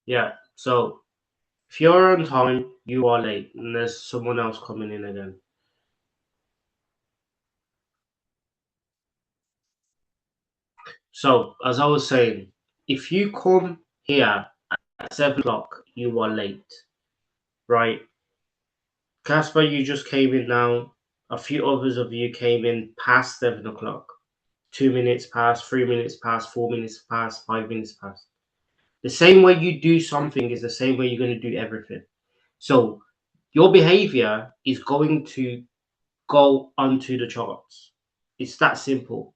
Yeah. So if you're on time, you are late, and there's someone else coming in again. So as I was saying, if you come here at 7 o'clock, you are late, right? Casper, you just came in now. A few others of you came in past 7 o'clock. 2 minutes past, 3 minutes past, 4 minutes past, 5 minutes past. The same way you do something is the same way you're going to do everything. So your behavior is going to go onto the charts. It's that simple.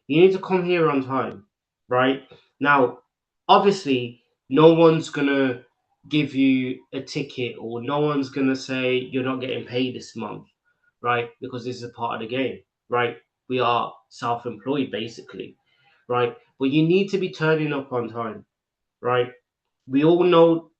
You need to come here on time, right? Now, obviously, no one's gonna give you a ticket or no one's gonna say you're not getting paid this month, right? Because this is a part of the game, right? We are self-employed basically, right? But you need to be turning up on time, right? We all know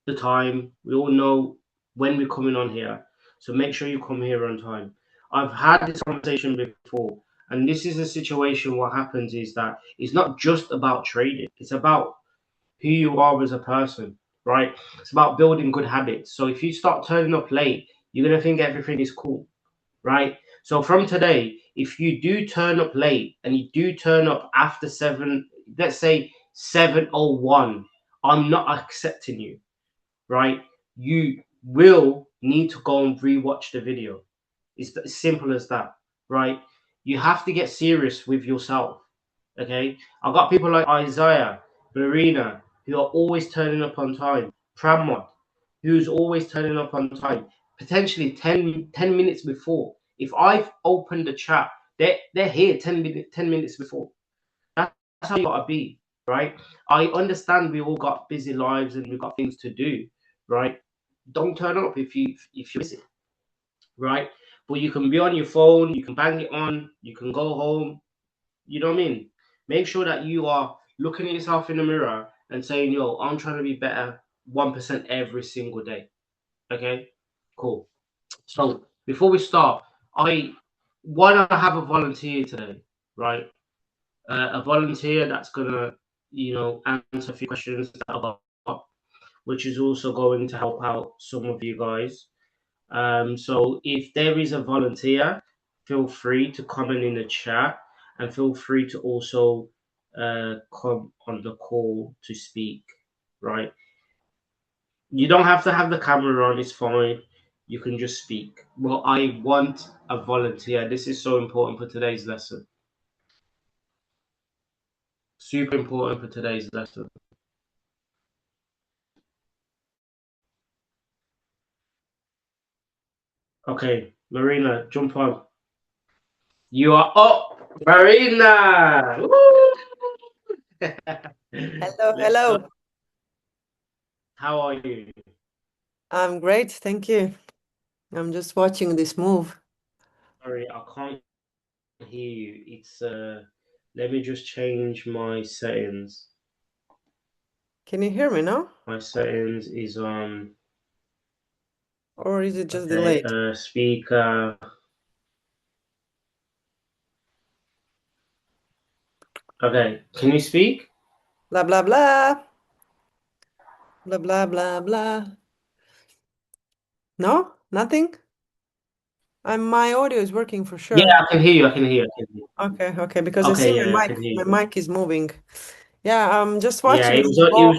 the time, we all know when we're coming on here. So make sure you come here on time. I've had this conversation before, and this is a situation. What happens is that it's not just about trading, it's about who you are as a person, right? It's about building good habits. So if you start turning up late, you're going to think everything is cool, right? So from today, if you do turn up late and you do turn up after 7, let's say 7:01, I'm not accepting you, right? You will need to go and rewatch the video. It's as simple as that, right? You have to get serious with yourself. Okay, I've got people like Isaiah, Marina, who are always turning up on time. Pramod, who's always turning up on time, potentially 10 minutes before. If I've opened the chat, they're here 10 minutes before. That's how you gotta be, right? I understand we all got busy lives and we've got things to do, right? Don't turn up if you're busy, right? But you can be on your phone, you can bang it on, you can go home. You know what I mean? Make sure that you are looking at yourself in the mirror and saying, "Yo, I'm trying to be better 1% every single day." Okay, cool. So before we start, I want to have a volunteer today, right? A volunteer that's gonna, answer a few questions that I've got, which is also going to help out some of you guys. So if there is a volunteer, feel free to comment in the chat and feel free to also come on the call to speak, right? You don't have to have the camera on, it's fine. You can just speak. Well, I want a volunteer. This is so important for today's lesson. Super important for today's lesson. Okay, Marina, jump on. You are up, Marina. Hello, Let's go. hello. How are you? I'm great, thank you. I'm just watching this move. Sorry, I can't hear you. It's let me just change my settings. Can you hear me now? My settings is Or is it just okay, delayed? speaker. Okay, can you speak? Blah, blah, blah. Blah, blah, blah, blah. No? Nothing? My audio is working for Yeah, sure. I can hear you. I can hear you. I can hear you. Okay, because I see Okay, yeah, I can hear my you. mic is moving. Yeah, I'm just Yeah, watching this it ball.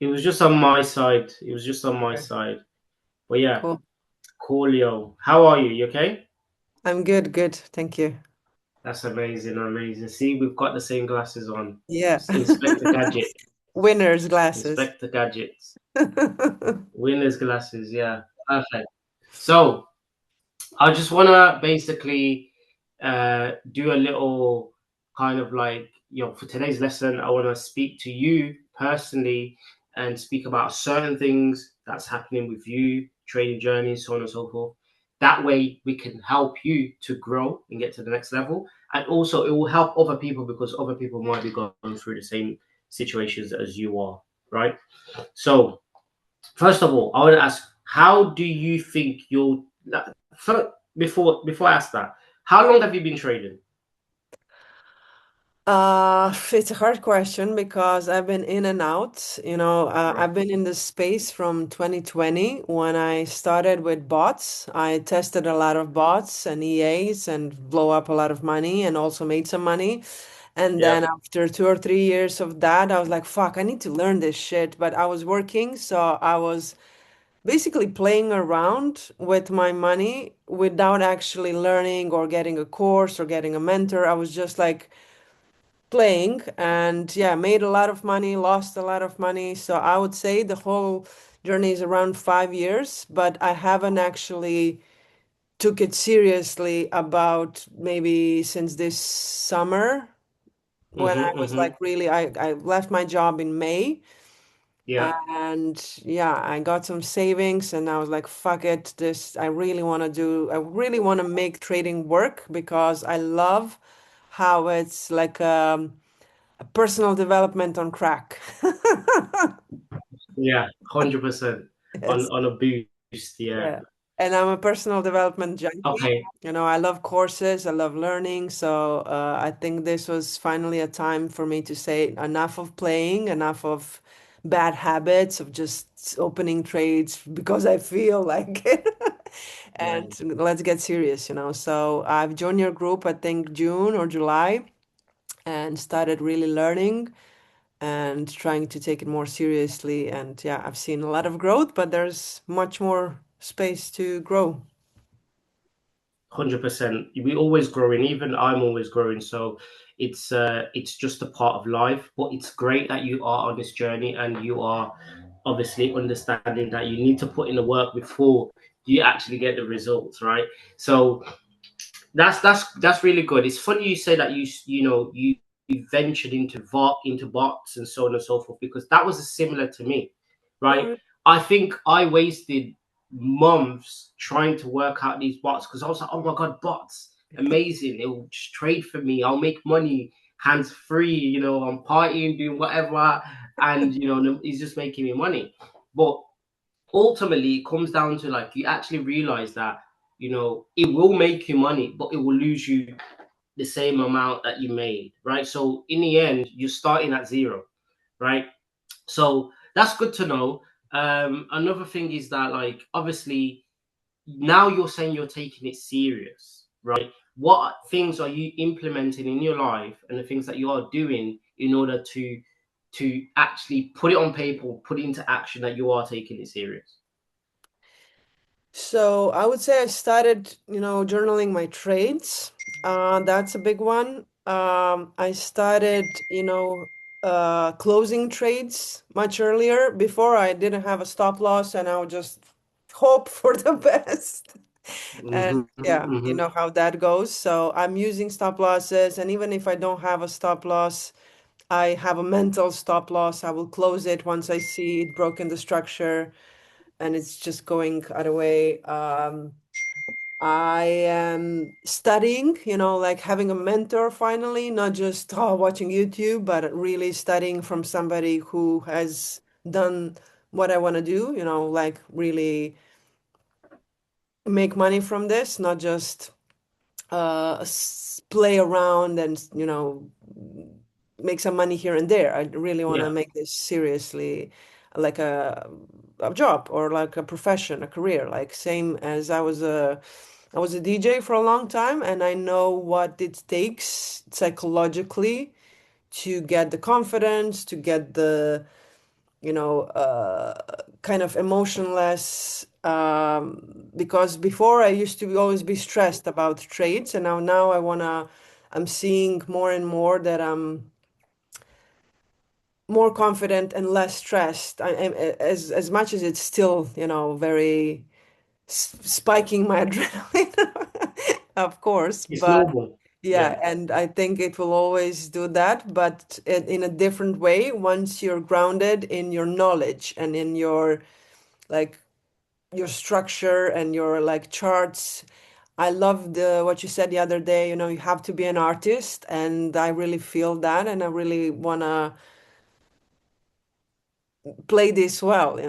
was just on my side. It was just on my Okay, side. But yeah, cool. Coolio. How are you? You okay? I'm good, thank you. That's amazing, amazing. See, we've got the same glasses on. Yeah. Inspector Gadget. Winner's glasses. Inspector Gadgets. Winner's glasses, yeah. Perfect. So I just wanna basically do a little kind of like, for today's lesson, I wanna speak to you personally and speak about certain things that's happening with you, trading journey, so on and so forth. That way we can help you to grow and get to the next level. And also it will help other people because other people might be going through the same situations as you are, right? So first of all, I want to ask, how do you think you'll? Before I ask that, how long have you been trading? It's a hard question because I've been in and out. Right. I've been in this space from 2020 when I started with bots. I tested a lot of bots and EAs and blow up a lot of money and also made some money. And Yeah. then after 2 or 3 years of that, I was like, fuck, I need to learn this shit. But I was working, so I was basically playing around with my money without actually learning or getting a course or getting a mentor. I was just like playing and yeah, made a lot of money, lost a lot of money. So I would say the whole journey is around 5 years, but I haven't actually took it seriously about maybe since this summer when I was Mm-hmm. like really, I left my job in May. Yeah. And yeah, I got some savings and I was like, fuck it, I really want to make trading work because I love how it's like a personal development on crack. Yeah. 100% Yes. on a boost. Yeah. Yeah. And I'm a personal development junkie. Okay. I love courses, I love learning. So I think this was finally a time for me to say enough of playing, enough of bad habits of just opening trades because I feel like it. Yeah. And let's get serious. So I've joined your group, I think June or July, and started really learning and trying to take it more seriously. And yeah, I've seen a lot of growth, but there's much more space to grow. 100%. We always growing. Even I'm always growing. So it's just a part of life. But it's great that you are on this journey and you are obviously understanding that you need to put in the work before you actually get the results, right? So that's really good. It's funny you say that you ventured into bots and so on and so forth because that was similar to me, right? Oh, I think I wasted months trying to work out these bots because I was like, oh my god, bots, amazing! It will just trade for me. I'll make money hands free. I'm partying, doing whatever, and he's just making me money. But ultimately it comes down to like you actually realize that it will make you money but it will lose you the same amount that you made, right? So in the end you're starting at zero, right? So that's good to know. Another thing is that like obviously now you're saying you're taking it serious, right? What things are you implementing in your life and the things that you are doing in order to actually put it on paper, put it into action that you are taking it serious? so I would say I started, journaling my trades. That's a big one. I started, closing trades much earlier. Before I didn't have a stop loss and I would just hope for the best. And Mm-hmm, yeah, you mm-hmm. know how that goes. So I'm using stop losses, and even if I don't have a stop loss, I have a mental stop loss. I will close it once I see it broken the structure and it's just going other way. I am studying, like having a mentor finally, not just watching YouTube, but really studying from somebody who has done what I want to do, like really make money from this, not just play around and make some money here and there. I really want to Yeah, make this seriously, like a job or like a profession, a career. Like same as I was a DJ for a long time, and I know what it takes psychologically to get the confidence, to get the kind of emotionless. Because before I used to always be stressed about trades, and now I'm seeing more and more that I'm more confident and less stressed. As much as it's still, very spiking my adrenaline, of course, it's but normal. yeah, Yeah, and I think it will always do that, but in a different way once you're grounded in your knowledge and in your like your structure and your like charts. I love the what you said the other day, you have to be an artist, and I really feel that, and I really wanna play this well.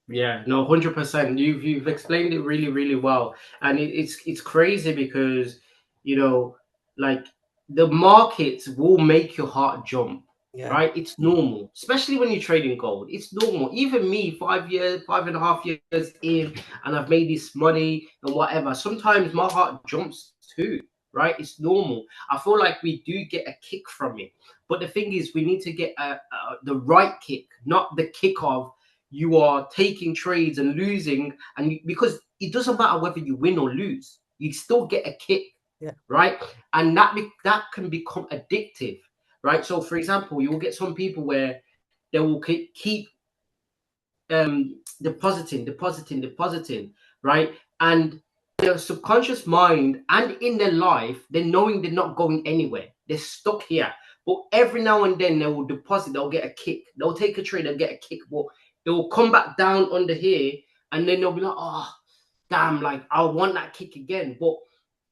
yeah, no, 100%. You've explained it really, really well, and it's crazy because you know, like the markets will make your heart jump, Yeah. right? It's normal, especially when you're trading gold. It's normal. Even me, 5 years, 5.5 years in, and I've made this money and whatever. Sometimes my heart jumps too, right? It's normal. I feel like we do get a kick from it, but the thing is, we need to get the right kick, not the kick of you are taking trades and losing, because it doesn't matter whether you win or lose, you still get a kick, Yeah. right? And that can become addictive, right? So, for example, you will get some people where they will keep depositing, right? And their subconscious mind and in their life, they're knowing they're not going anywhere. They're stuck here. But every now and then they will deposit, they'll get a kick. They'll take a trade, they'll get a kick. But it will come back down under here, and then they'll be like, oh, damn, like I want that kick again. But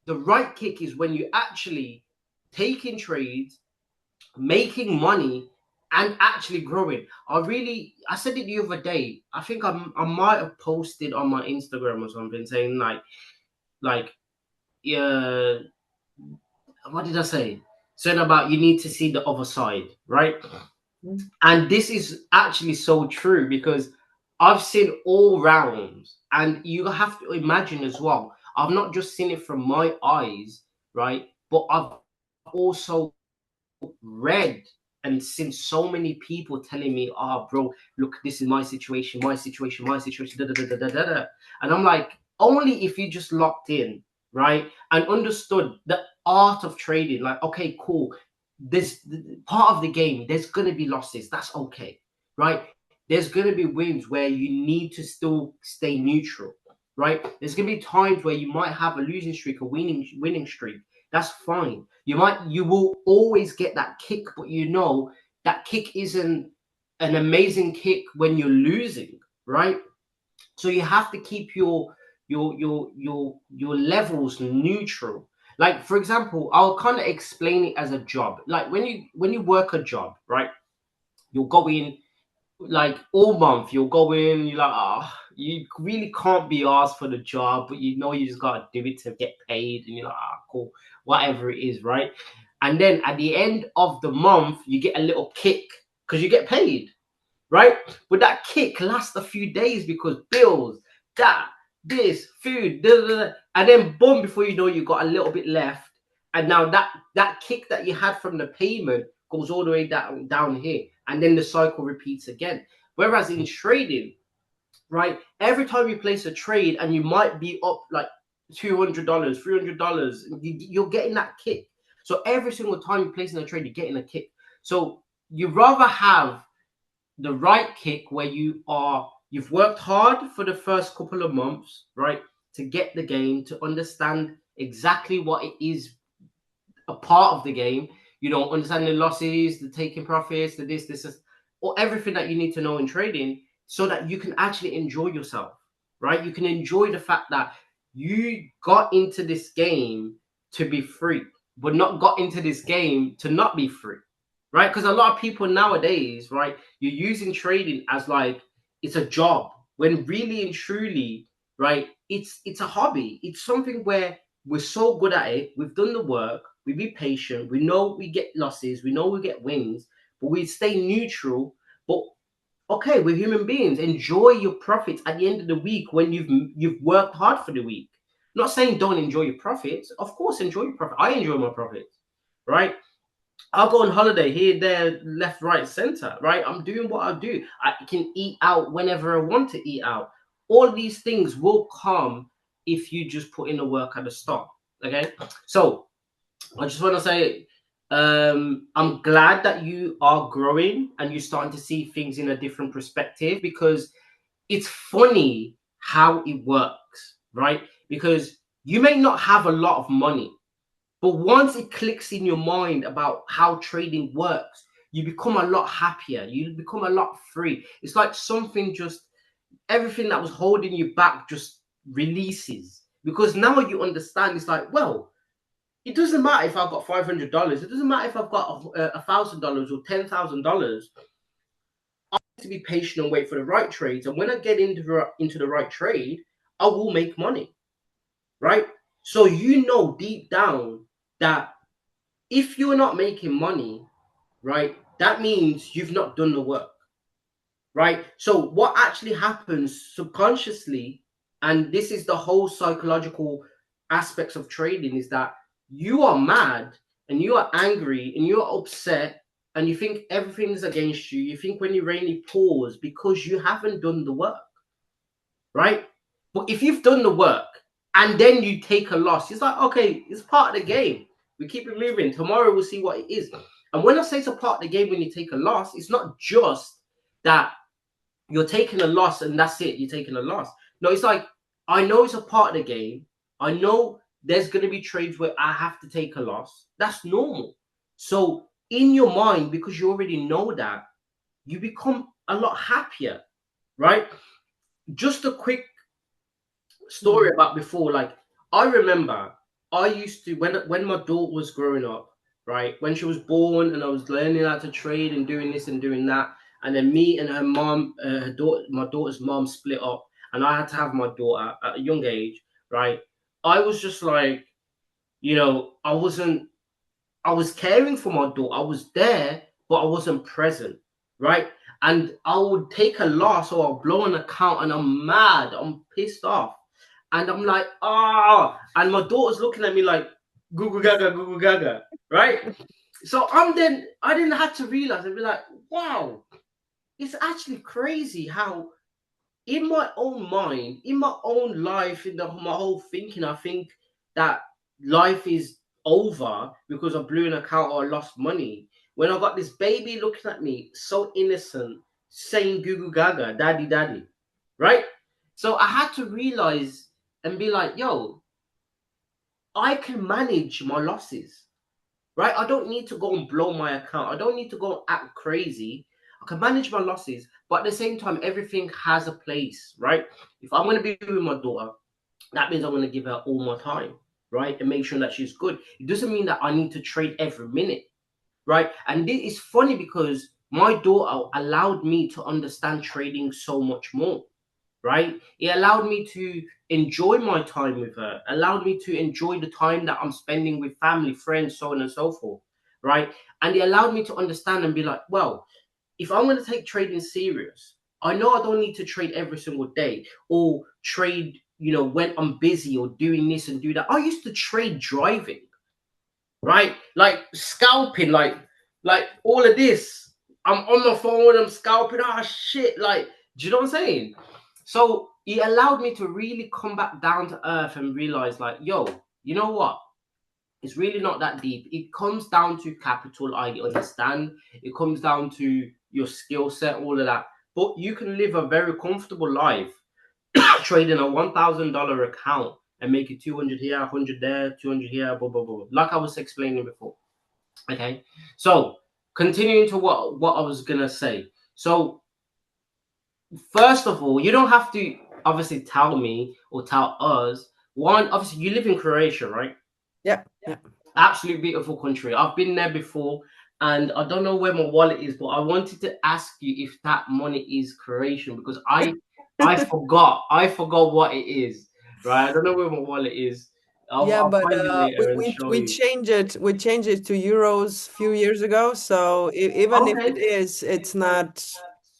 the right kick is when you actually taking trades, making money, and actually growing. I said it the other day. I think I might have posted on my Instagram or something saying like yeah, what did I say? Saying about you need to see the other side, right? Mm. And this is actually so true because I've seen all rounds, and you have to imagine as well. I've not just seen it from my eyes, right? But I've also read and seen so many people telling me, "Oh, bro, look, this is my situation, da da da da da da." Da." And I'm like, only if you just locked in, right, and understood the art of trading. Like, okay, cool. This part of the game. There's gonna be losses. That's okay, right? There's gonna be wins where you need to still stay neutral, right? There's gonna be times where you might have a losing streak, a winning streak. That's fine. You will always get that kick, but you know that kick isn't an amazing kick when you're losing, right? So you have to keep your levels neutral. Like, for example, I'll kind of explain it as a job. Like when you work a job, right? You'll go in like all month, you'll go in, you're like, you really can't be asked for the job, but you know you just gotta do it to get paid, and you're like, cool, whatever it is, right? And then at the end of the month, you get a little kick because you get paid, right? But that kick lasts a few days because bills, that, this, food, da, da, da, and then boom, before you know, you got a little bit left, and now that kick that you had from the payment goes all the way down here, and then the cycle repeats again. Whereas in trading, right, every time you place a trade and you might be up like $200, $300, you're getting that kick. So every single time you're placing a trade, you're getting a kick. So you rather have the right kick where you've worked hard for the first couple of months, right, to get the game, to understand exactly what it is, a part of the game, understand the losses, the taking profits, the this, or everything that you need to know in trading, so that you can actually enjoy yourself, right? You can enjoy the fact that you got into this game to be free, but not got into this game to not be free, right? Because a lot of people nowadays, right, you're using trading as like it's a job, when really and truly, right, it's a hobby. It's something where we're so good at it. We've done the work. We be patient. We know we get losses. We know we get wins, but we stay neutral. But okay, we're human beings. Enjoy your profits at the end of the week when you've worked hard for the week. Not saying don't enjoy your profits. Of course, enjoy your profit. I enjoy my profits, right? I'll go on holiday here, there, left, right, center, right? I'm doing what I do. I can eat out whenever I want to eat out. All these things will come if you just put in the work at the start. Okay. So I just want to say, I'm glad that you are growing and you're starting to see things in a different perspective, because it's funny how it works, right? Because you may not have a lot of money, but once it clicks in your mind about how trading works, you become a lot happier. You become a lot free. It's like something just, everything that was holding you back just releases. Because now you understand, it's like, well, it doesn't matter if I've got $500. It doesn't matter if I've got $1,000 or $10,000. I need to be patient and wait for the right trades. And when I get into the right trade, I will make money, right? So you know deep down that if you're not making money, right, that means you've not done the work, right? So what actually happens subconsciously, and this is the whole psychological aspects of trading, is that you are mad and you are angry and you are upset and you think everything's against you. You think when you rainy pours because you haven't done the work, right? But if you've done the work and then you take a loss, it's like, okay, it's part of the game. We keep it moving. Tomorrow we'll see what it is. And when I say it's a part of the game when you take a loss, it's not just that you're taking a loss and that's it, you're taking a loss. No, it's like, I know it's a part of the game. I know there's going to be trades where I have to take a loss. That's normal. So in your mind, because you already know that, you become a lot happier, right? Just a quick story Mhm. about before. Like, I remember I used to, when my daughter was growing up, right, when she was born and I was learning how to trade and doing this and doing that, and then me and her mom, her daughter, my daughter's mom split up, and I had to have my daughter at a young age, right? I was just like, I was caring for my daughter. I was there, but I wasn't present, right? And I would take a loss or I'll blow an account and I'm mad, I'm pissed off. And I'm like, and my daughter's looking at me like, goo goo gaga, right? So I didn't have to realize and be like, wow, it's actually crazy how in my own mind, in my own life, my whole thinking, I think that life is over because I blew an account or I lost money. When I got this baby looking at me, so innocent, saying goo goo gaga, daddy, daddy, right? So I had to realize and be like, yo, I can manage my losses, right? I don't need to go and blow my account. I don't need to go and act crazy. I can manage my losses, but at the same time, everything has a place, right? If I'm going to be with my daughter, that means I'm going to give her all my time, right? And make sure that she's good. It doesn't mean that I need to trade every minute, right? And this is funny because my daughter allowed me to understand trading so much more, right? It allowed me to enjoy my time with her, allowed me to enjoy the time that I'm spending with family, friends, so on and so forth, right? And it allowed me to understand and be like, well, if I'm going to take trading serious, I know I don't need to trade every single day or trade, when I'm busy or doing this and do that. I used to trade driving, right? Like scalping, like all of this. I'm on my phone, I'm scalping. Ah, shit! Like, do you know what I'm saying? So it allowed me to really come back down to earth and realize, like, yo, you know what? It's really not that deep. It comes down to capital. I understand. It comes down to your skill set, all of that. But you can live a very comfortable life trading a $1,000 account and make it 200 here, 100 there, 200 here, blah blah blah. Like I was explaining before. Okay, so continuing to what I was gonna say. So first of all, you don't have to obviously tell me or tell us. One, obviously, you live in Croatia, right? Yeah, yeah. Absolute beautiful country. I've been there before, and I don't know where my wallet is, but I wanted to ask you if that money is Croatian because I forgot. I forgot what it is. Right? I don't know where my wallet is. Yeah, I'll but find it we later and we show we you. changed it. We changed it to euros few years ago. So even if Okay. it is, it's not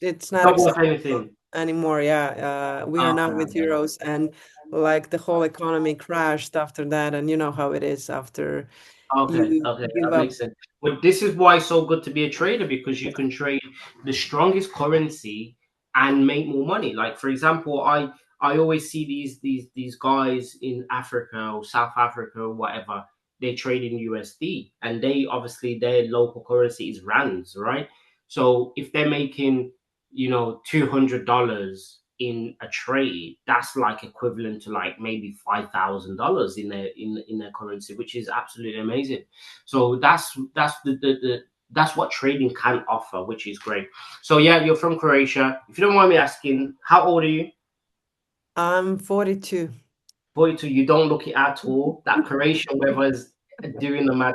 Not worth acceptable anything. anymore. Yeah, we are now Okay, with okay. euros, and like the whole economy crashed after that, and you know how it is after Okay, you okay, give that up. makes sense. But this is why it's so good to be a trader because you can trade the strongest currency and make more money. Like for example, I always see these guys in Africa or South Africa or whatever. They trade in USD, and they obviously their local currency is rands, right? So if they're making $200 in a trade, that's like equivalent to like maybe $5,000 in their currency, which is absolutely amazing. So that's that's what trading can offer, which is great. So yeah, you're from Croatia. If you don't mind me asking, how old are you? I'm 42. 42. You don't look it at all. That Croatian weather is doing the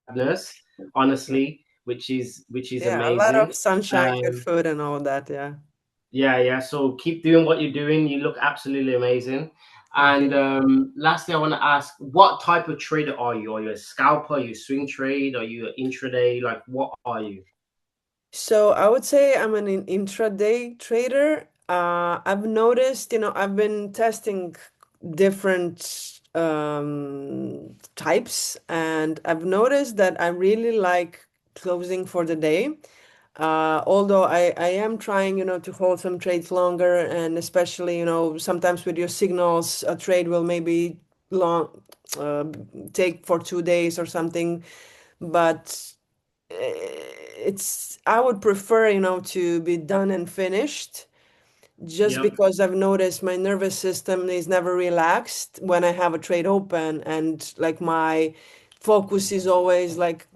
madness, honestly, which is Yeah, a lot amazing. of sunshine, good Um, food, and all that. Yeah. Yeah, yeah. So keep doing what you're doing. You look absolutely amazing. And lastly, I want to ask, what type of trader are you? Are you a scalper? Are you swing trade? Are you an intraday? Like, what are you? So I would say I'm an intraday trader. I've noticed, I've been testing different types, and I've noticed that I really like closing for the day. Although I am trying, to hold some trades longer, and especially, sometimes with your signals, a trade will maybe long uh, take for 2 days or something. But I would prefer, to be done and finished, just Yep. because I've noticed my nervous system is never relaxed when I have a trade open, and like my focus is always like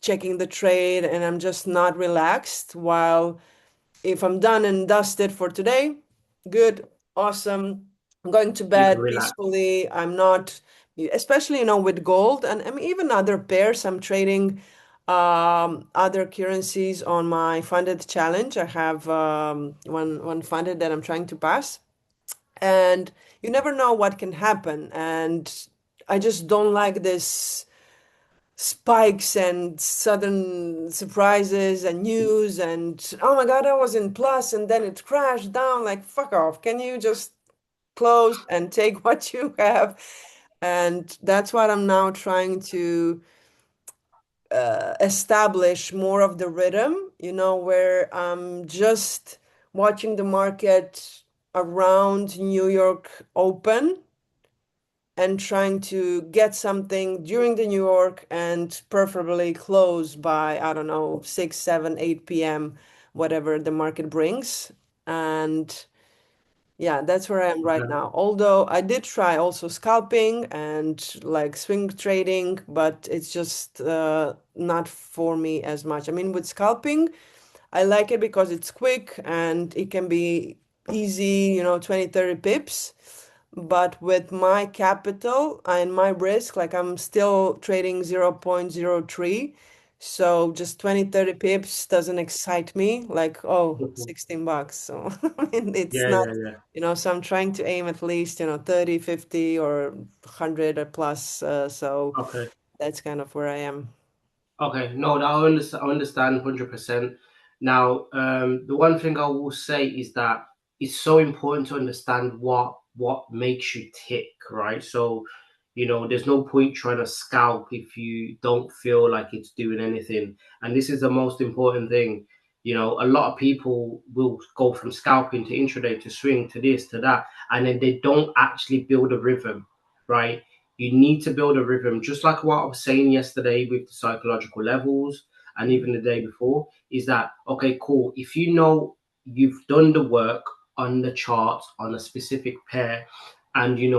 checking the trade, and I'm just not relaxed. While if I'm done and dusted for today, good, awesome. I'm going to You can bed relax. peacefully. I'm not, especially, with gold, and I mean, even other pairs. I'm trading other currencies on my funded challenge. I have one funded that I'm trying to pass, and you never know what can happen. And I just don't like this spikes and sudden surprises and news, and oh my God, I was in plus and then it crashed down. Like, fuck off. Can you just close and take what you have? And that's what I'm now trying to establish more of the rhythm, where I'm just watching the market around New York open and trying to get something during the New York and preferably close by, I don't know, 6, 7, 8 p.m., whatever the market brings. And yeah, that's where I am right Okay. now. Although I did try also scalping and like swing trading, but it's just not for me as much. I mean, with scalping, I like it because it's quick and it can be easy, 20, 30 pips. But with my capital and my risk, like I'm still trading 0.03. So just 20, 30 pips doesn't excite me. Like, oh, Mhm. $16. So I mean, it's Yeah, not, yeah, yeah. so I'm trying to aim at least, 30, 50 or 100 or plus. So Okay. that's kind of where I am. Okay. No, I understand 100%. Now, the one thing I will say is that it's so important to understand what makes you tick, right? So, there's no point trying to scalp if you don't feel like it's doing anything. And this is the most important thing. A lot of people will go from scalping to intraday to swing to this to that, and then they don't actually build a rhythm, right? You need to build a rhythm, just like what I was saying yesterday with the psychological levels, and even the day before. Is that okay? Cool. If you know you've done the work on the charts on a specific pair, and you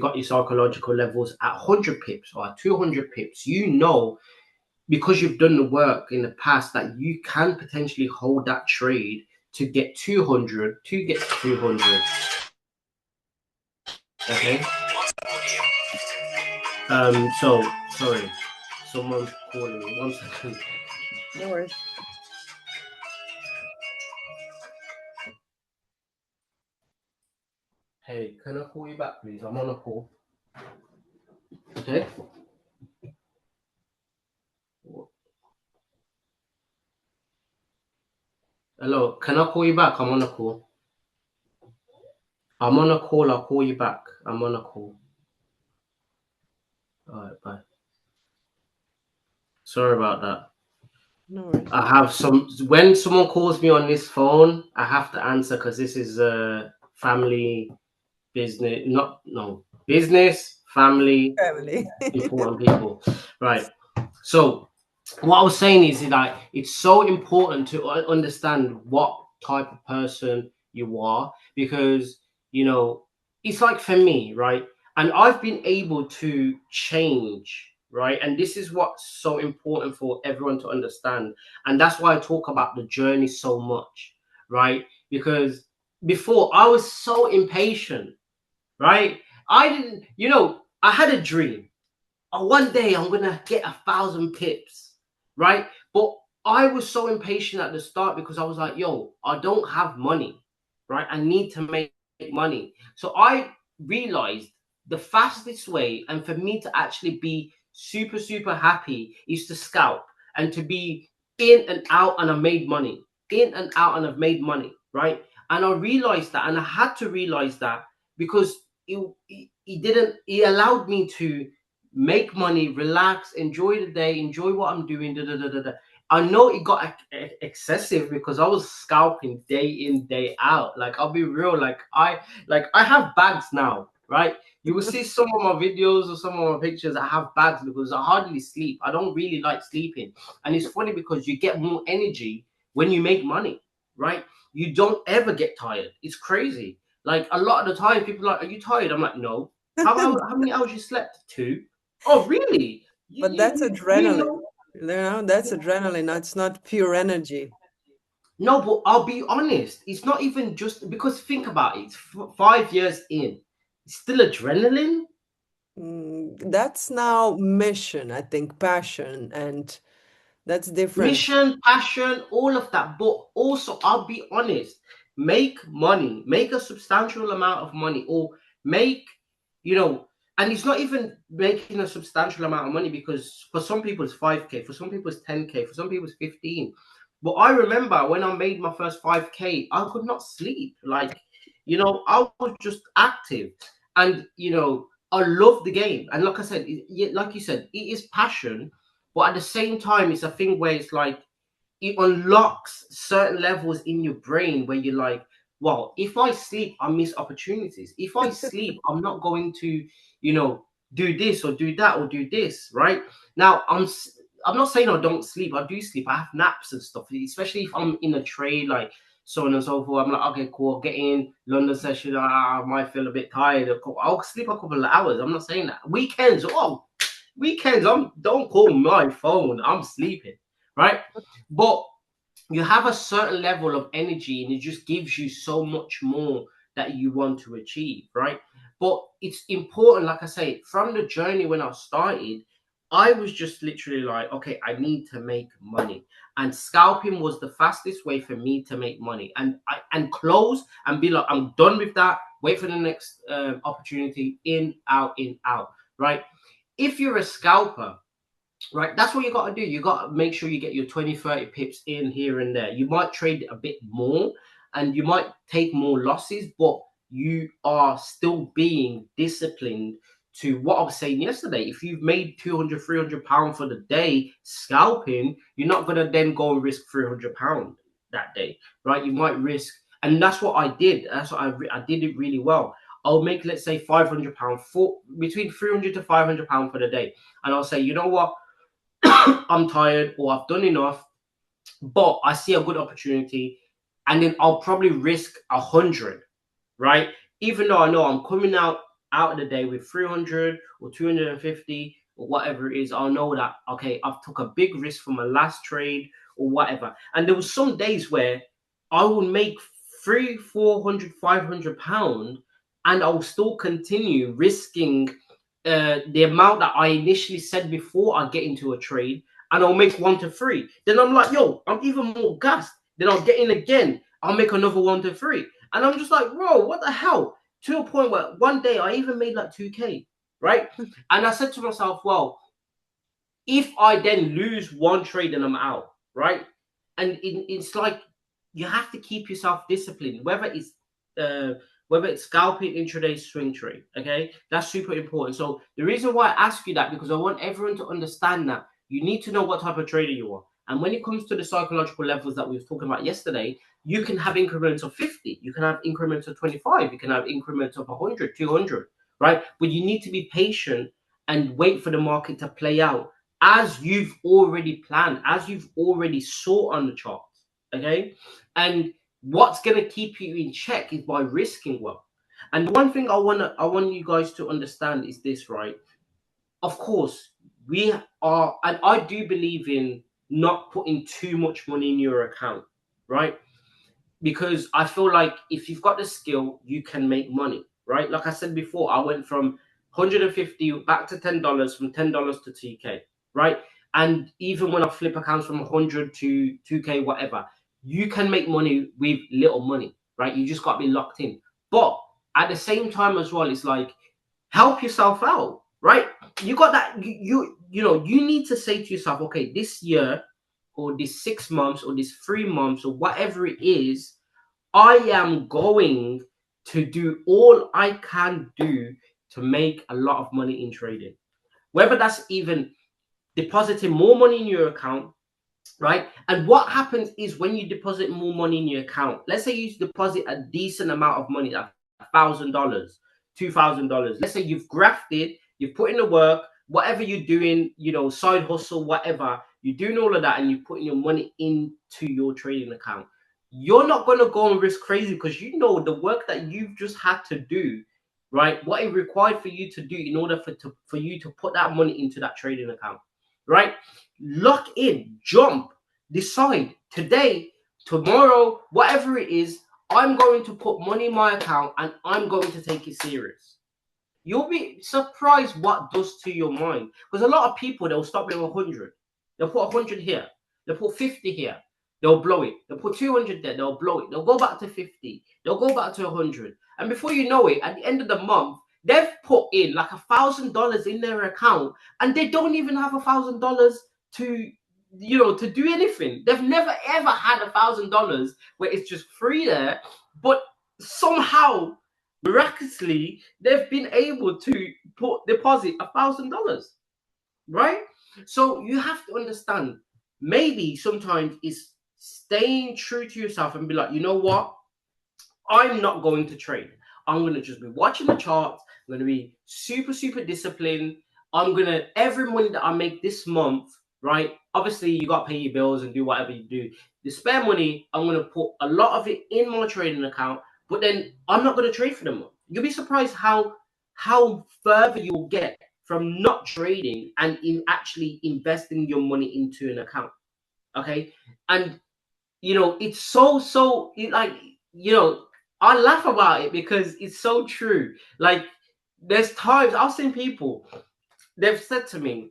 got your psychological levels at 100 pips or at 200 pips, because you've done the work in the past that you can potentially hold that trade to get 200 to get 200. Okay. So sorry, someone's calling me. 1 second. No worries. Hey, can I call you back, please? I'm on a call. Okay. Hello. Can I call you back? I'm on a call. I'm on a call. I'll call you back. I'm on a call. All right. Bye. Sorry about that. No worries. I have some. When someone calls me on this phone, I have to answer because this is a family business. Not no business, family, Family. important people. Right. So what I was saying is that it's so important to understand what type of person you are, because it's like for me, right? And I've been able to change, right? And this is what's so important for everyone to understand. And that's why I talk about the journey so much, right? Because before I was so impatient, right? I didn't, I had a dream. Oh, one day I'm gonna get 1,000 pips, right? But I was so impatient at the start because I was like, yo, I don't have money, right? I need to make money. So I realized the fastest way, and for me to actually be super, super happy, is to scalp and to be in and out, and I made money. In and out, and I've made money, right? And I realized that, and I had to realize that because it didn't, it allowed me to make money, relax, enjoy the day, enjoy what I'm doing. Da, da, da, da, da. I know it got excessive because I was scalping day in, day out. Like, I'll be real, like I have bags now, right? You will see some of my videos or some of my pictures. I have bags because I hardly sleep. I don't really like sleeping. And it's funny because you get more energy when you make money, right? You don't ever get tired. It's crazy. Like, a lot of the time, people are like, "Are you tired?" I'm like, "No." How many hours you slept? 2. Oh, really? But that's You adrenaline. know? You know, that's adrenaline. It's not pure energy. No, but I'll be honest. It's not even just because, think about it. It's 5 years in. It's still adrenaline. That's now mission, I think, passion, and that's different. Mission, passion, all of that. But also, I'll be honest, make money, make a substantial amount of money, or make, you know, and it's not even making a substantial amount of money because for some people it's 5K, for some people it's 10K, for some people it's 15. But I remember when I made my first 5K, I could not sleep. Like, I was just active, and, I love the game. And like I said, like you said, it is passion, but at the same time, it's a thing where it's like it unlocks certain levels in your brain where you're like, well, if I sleep, I miss opportunities. If I sleep, I'm not going to, do this or do that or do this, right? Now, I'm not saying I don't sleep. I do sleep. I have naps and stuff, especially if I'm in a trade, like so on and so forth. I'm like, okay, cool. I'll get in London session. I might feel a bit tired. I'll sleep a couple of hours. I'm not saying that. Weekends, don't call my phone. I'm sleeping, right? But you have a certain level of energy, and it just gives you so much more that you want to achieve, right? But it's important, like I say, from the journey when I started, I was just literally like, okay, I need to make money, and scalping was the fastest way for me to make money, and close and be like, I'm done with that. Wait for the next opportunity. In, out, right? If you're a scalper, right, that's what you got to do. You got to make sure you get your 20, 30 pips in here and there. You might trade a bit more and you might take more losses, but you are still being disciplined to what I was saying yesterday. If you've made 200, £300 for the day scalping, you're not going to then go and risk £300 that day, right? You might risk, and that's what I did. That's what I did it really well. I'll make, let's say, £500 for between 300 to £500 for the day. And I'll say, you know what? I'm tired or I've done enough, but I see a good opportunity, and then I'll probably risk 100, right? Even though I know I'm coming out of the day with 300 or 250 or whatever it is, I'll know that, okay, I've took a big risk for my last trade or whatever. And there was some days where I will make 300, 400, £500, and I'll still continue risking the amount that I initially said before I get into a trade, and I'll make 1 to 3. Then I'm like, yo, I'm even more gassed. Then I'll get in again. I'll make another 1 to 3. And I'm just like, bro, what the hell? To a point where one day I even made like 2K, right? And I said to myself, well, if I then lose one trade and I'm out, right? And it's like you have to keep yourself disciplined, whether it's scalping, intraday, swing trade. Okay, that's super important. So the reason why I ask you that, because I want everyone to understand that you need to know what type of trader you are. And when it comes to the psychological levels that we were talking about yesterday, you can have increments of 50, you can have increments of 25, you can have increments of 100, 200, right? But you need to be patient and wait for the market to play out as you've already planned, as you've already saw on the charts. Okay. And what's going to keep you in check is by risking well. And one thing I want you guys to understand is this, right? Of course, we are, and I do believe in not putting too much money in your account, right? Because I feel like if you've got the skill, you can make money, right? Like I said before, I went from 150 back to $10, from $10 to 2K, right? And even when I flip accounts from 100 to 2K, whatever, you can make money with little money, right? You just got to be locked in. But at the same time as well, it's like help yourself out, right? You got that. You know you need to say to yourself, okay, this year or this 6 months or this 3 months or whatever it is, I am going to do all I can do to make a lot of money in trading. Whether that's even depositing more money in your account, right? And what happens is when you deposit more money in your account, let's say you deposit a decent amount of money, like $1,000, $2,000. Let's say you've grafted, you've put in the work, whatever you're doing, you know, side hustle, whatever, you're doing all of that and you're putting your money into your trading account. You're not going to go and risk crazy because you know the work that you've just had to do, right? What it required for you to do in order for you to put that money into that trading account, right? Lock in, jump, decide today, tomorrow, whatever it is, I'm going to put money in my account and I'm going to take it serious. You'll be surprised what does to your mind. Because a lot of people, they'll start with 100. They'll put 100 here. They'll put 50 here. They'll blow it. They'll put 200 there. They'll blow it. They'll go back to 50. They'll go back to 100. And before you know it, at the end of the month, they've put in like $1,000 in their account and they don't even have $1,000 to, you know, to do anything. They've never ever had $1,000 where it's just free there, but somehow miraculously they've been able to deposit $1,000, right? So you have to understand, maybe sometimes it's staying true to yourself and be like, you know what, I'm not going to trade. I'm going to just be watching the charts. I'm going to be super disciplined. I'm going to, every money that I make this month, right? Obviously, you got to pay your bills and do whatever you do. The spare money, I'm going to put a lot of it in my trading account, but then I'm not going to trade for the month. You'll be surprised how further you'll get from not trading and in actually investing your money into an account. Okay. And, you know, it's so, like, you know, I laugh about it because it's so true. Like, there's times I've seen people, they've said to me,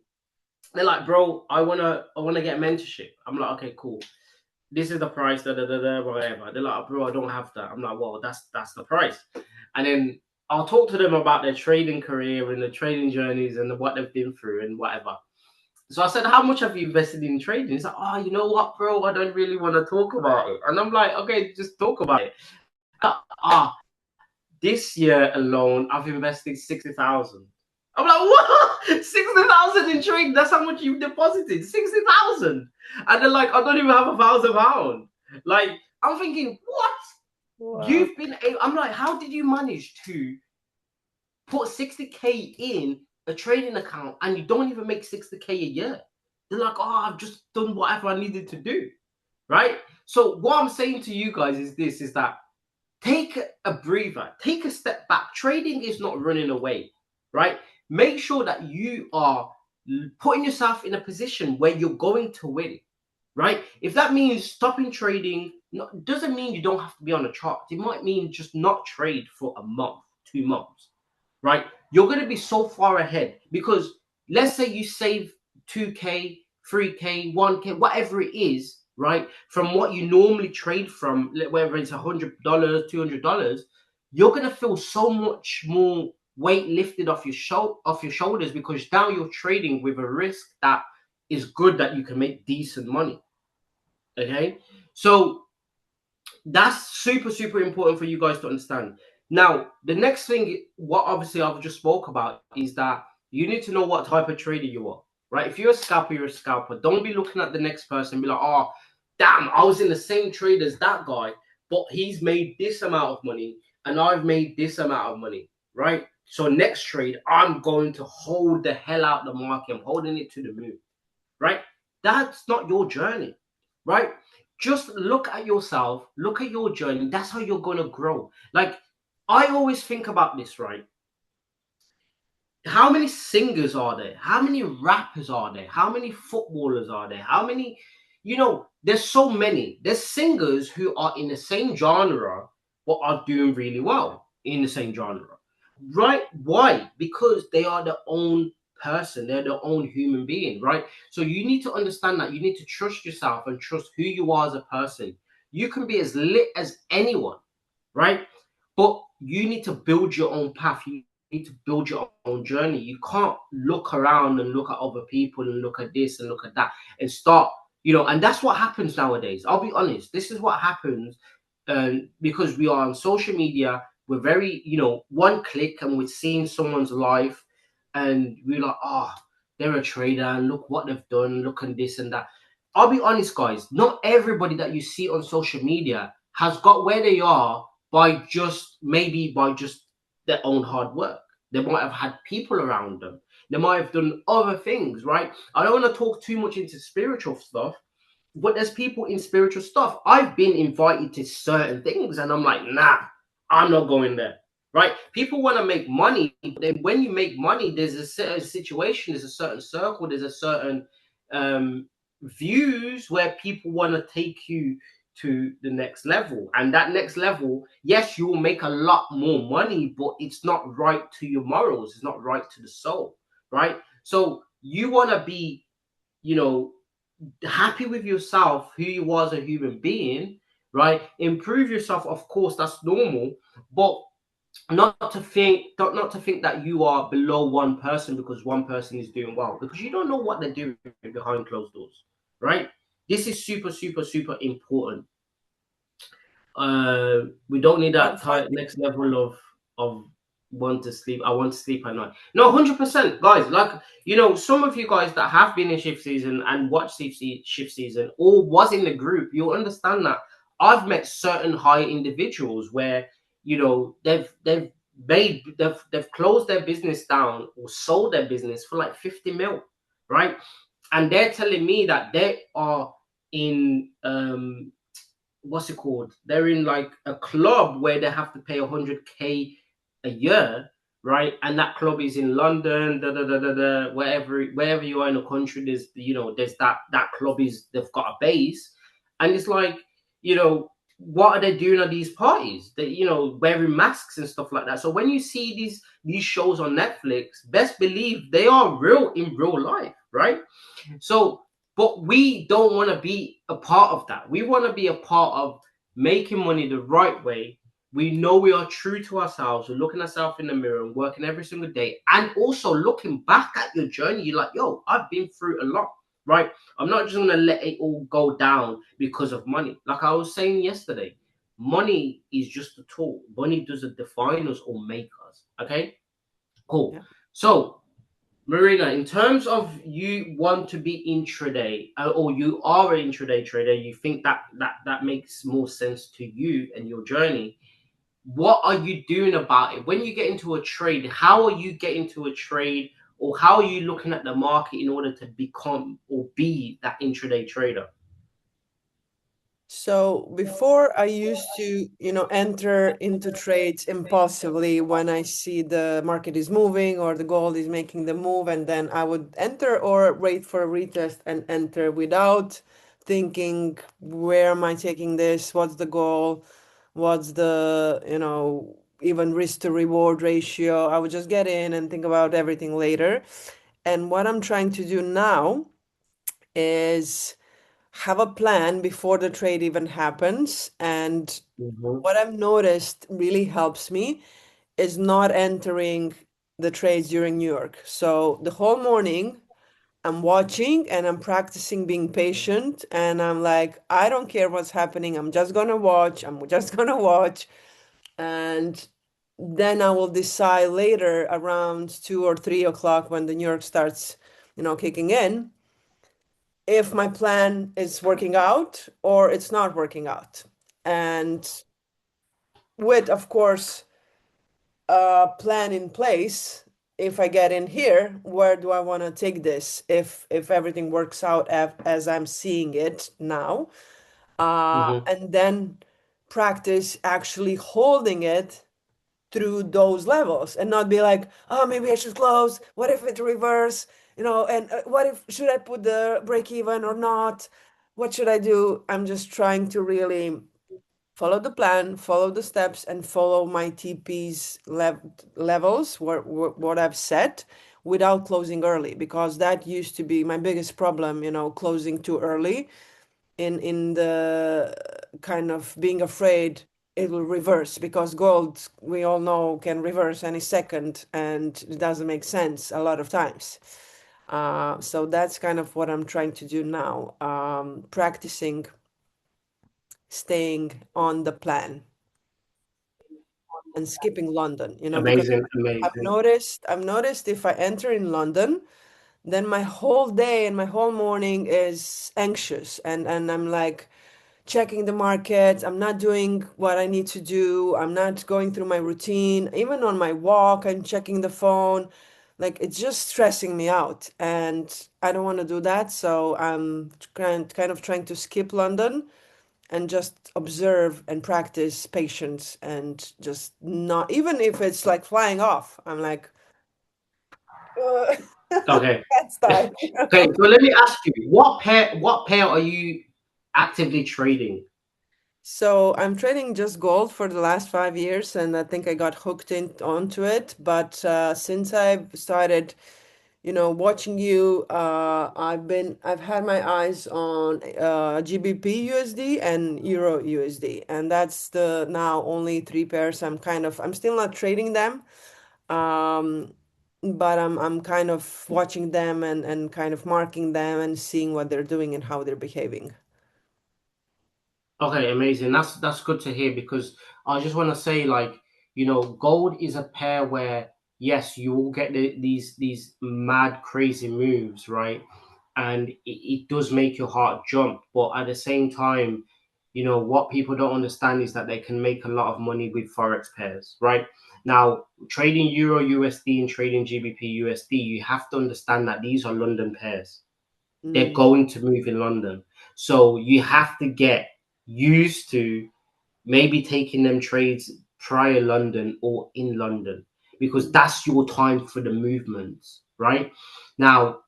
they're like, bro, I wanna get mentorship. I'm like, okay, cool. This is the price, whatever. They're like, bro, I don't have that. I'm like, well, that's the price. And then I'll talk to them about their trading career and the trading journeys and what they've been through and whatever. So I said, how much have you invested in trading? He's like, oh, you know what, bro? I don't really want to talk about it. And I'm like, okay, just talk about it. This year alone, I've invested 60,000. I'm like, what? 60,000 in trade? That's how much you've deposited? 60,000. And they're like, I don't even have £1,000. Like, I'm thinking, what? Wow. You've been I'm like, how did you manage to put 60K in a trading account and you don't even make 60K a year? They're like, oh, I've just done whatever I needed to do. Right? So what I'm saying to you guys is this, is that take a breather, take a step back. Trading is not running away, right? Make sure that you are putting yourself in a position where you're going to win, right? If that means stopping trading, doesn't mean you don't have to be on a chart. It might mean just not trade for a month, 2 months, right? You're going to be so far ahead because let's say you save 2K, 3K, 1K, whatever it is, right? From what you normally trade from, whether it's $100, $200, you're going to feel so much more weight lifted off your shoulders because now you're trading with a risk that is good, that you can make decent money. Okay, so that's super important for you guys to understand. Now, the next thing, what obviously I've just spoke about, is that you need to know what type of trader you are, right? If you're a scalper, you're a scalper. Don't be looking at the next person and be like, oh, damn, I was in the same trade as that guy, but he's made this amount of money and I've made this amount of money, right? So next trade, I'm going to hold the hell out the market. I'm holding it to the moon, right? That's not your journey, right? Just look at yourself, look at your journey. That's how you're going to grow. Like, I always think about this, right? How many singers are there? How many rappers are there? How many footballers are there? How many, there's so many. There's singers who are in the same genre but are doing really well in the same genre, right? Why? Because they are their own person. They're their own human being, right? So you need to understand that you need to trust yourself and trust who you are as a person. You can be as lit as anyone, right? But you need to build your own path. You need to build your own journey. You can't look around and look at other people and look at this and look at that and start, and that's what happens nowadays. I'll be honest. This is what happens, because we are on social media. We're very, one click and we're seeing someone's life, and we're like, oh, they're a trader and look what they've done, look at this and that. I'll be honest, guys. Not everybody that you see on social media has got where they are by just their own hard work. They might have had people around them. They might have done other things, right? I don't want to talk too much into spiritual stuff, but there's people in spiritual stuff. I've been invited to certain things, and I'm like, nah, I'm not going there. Right? People want to make money, but then when you make money, there's a certain situation, there's a certain circle, there's a certain views where people want to take you to the next level. And that next level, yes, you will make a lot more money, but it's not right to your morals, it's not right to the soul, right? So you want to be, you know, happy with yourself, who you are as a human being, right? Improve yourself, of course, that's normal, but not to think that you are below one person because one person is doing well, because you don't know what they're doing behind closed doors, right? This is super, super, super important. We don't need that next level of want to sleep. I want to sleep at night. No, 100%, guys. Like, some of you guys that have been in shift season and watched shift season or was in the group, you'll understand that I've met certain high individuals where they've closed their business down or sold their business for like 50 mil, right? And they're telling me that they are in what's it called? They're in like a club where they have to pay 100K a year, right? And that club is in London, wherever you are in the country. There's that club they've got a base, and it's like, what are they doing at these parties? They, wearing masks and stuff like that. So when you see these shows on Netflix, best believe they are real in real life, right? So, but we don't want to be a part of that. We want to be a part of making money the right way. We know we are true to ourselves. We're looking ourselves in the mirror and working every single day. And also looking back at your journey, you're like, yo, I've been through a lot, right? I'm not just going to let it all go down because of money. Like I was saying yesterday, money is just a tool. Money doesn't define us or make us. Okay, cool. Yeah. So, Marina, in terms of you want to be intraday, or you are an intraday trader, you think that makes more sense to you and your journey. What are you doing about it? When you get into a trade, how are you getting to a trade, or how are you looking at the market in order to become or be that intraday trader? So before I used to, enter into trades impulsively when I see the market is moving or the gold is making the move, and then I would enter or wait for a retest and enter without thinking, where am I taking this? What's the goal? What's the, even risk to reward ratio? I would just get in and think about everything later. And what I'm trying to do now is have a plan before the trade even happens. And Mm-hmm. what I've noticed really helps me is not entering the trades during New York. So the whole morning, I'm watching and I'm practicing being patient. And I'm like, I don't care what's happening. I'm just going to watch. I'm just going to watch. And then I will decide later around 2 or 3 o'clock when the New York starts, kicking in, if my plan is working out or it's not working out. And with, of course, a plan in place, if I get in here, where do I want to take this? If everything works out as I'm seeing it now, Mm-hmm. and then practice actually holding it through those levels and not be like, oh, maybe I should close. What if it reverse? And what if, should I put the break even or not? What should I do? I'm just trying to really follow the plan, follow the steps, and follow my TP's levels, what I've set, without closing early, because that used to be my biggest problem, closing too early in the kind of being afraid it will reverse, because gold, we all know, can reverse any second, and it doesn't make sense a lot of times. So that's kind of what I'm trying to do now, practicing staying on the plan and skipping London, because Amazing, amazing. I've noticed if I enter in London, then my whole day and my whole morning is anxious, and I'm like checking the markets. I'm not doing what I need to do. I'm not going through my routine. Even on my walk, I'm checking the phone. Like, it's just stressing me out, and I don't want to do that. So I'm kind of trying to skip London and just observe and practice patience, and just not, even if it's like flying off, I'm like, Okay. that's time. Okay, so let me ask you, what pair are you actively trading? So I'm trading just gold for the last 5 years, and I think I got hooked in onto it. But since I've started, watching you, I've had my eyes on GBP USD and Euro USD, and that's the now only three pairs. I'm still not trading them, um, but I'm kind of watching them, and kind of marking them and seeing what they're doing and how they're behaving. Okay, amazing. That's good to hear because I just want to say, like, gold is a pair where yes, you will get these mad crazy moves, right? And it does make your heart jump, but at the same time, what people don't understand is that they can make a lot of money with forex pairs, right? Now, trading Euro USD and trading GBP USD, you have to understand that these are London pairs. They're Mm, going to move in London. So you have to get used to maybe taking them trades prior London or in London because mm, that's your time for the movements, right? Now,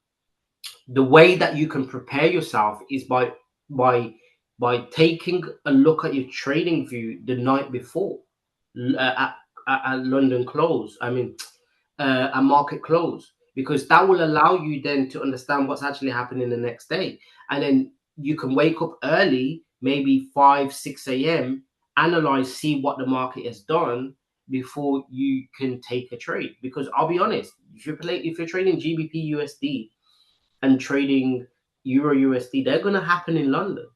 the way that you can prepare yourself is by by taking a look at your trading view the night before l- uh, at, at London close. I mean, a market close because that will allow you then to understand what's actually happening the next day. And then you can wake up early, maybe 5, 6 a.m., analyze, see what the market has done before you can take a trade. Because I'll be honest, if you're trading GBP USD and trading Euro USD, they're gonna happen in London,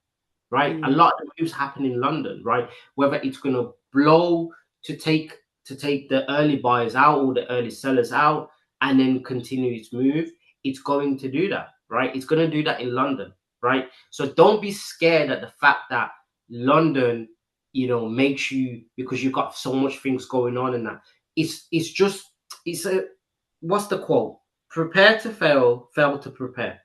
right? A mm, lot of the moves happen in London, right? Whether it's going to blow to take the early buyers out or the early sellers out and then continue its move, it's going to do that, right? It's going to do that in London, right? So don't be scared at the fact that London, makes you because you've got so much things going on and that. It's just it's a what's the quote? Prepare to fail, fail to prepare,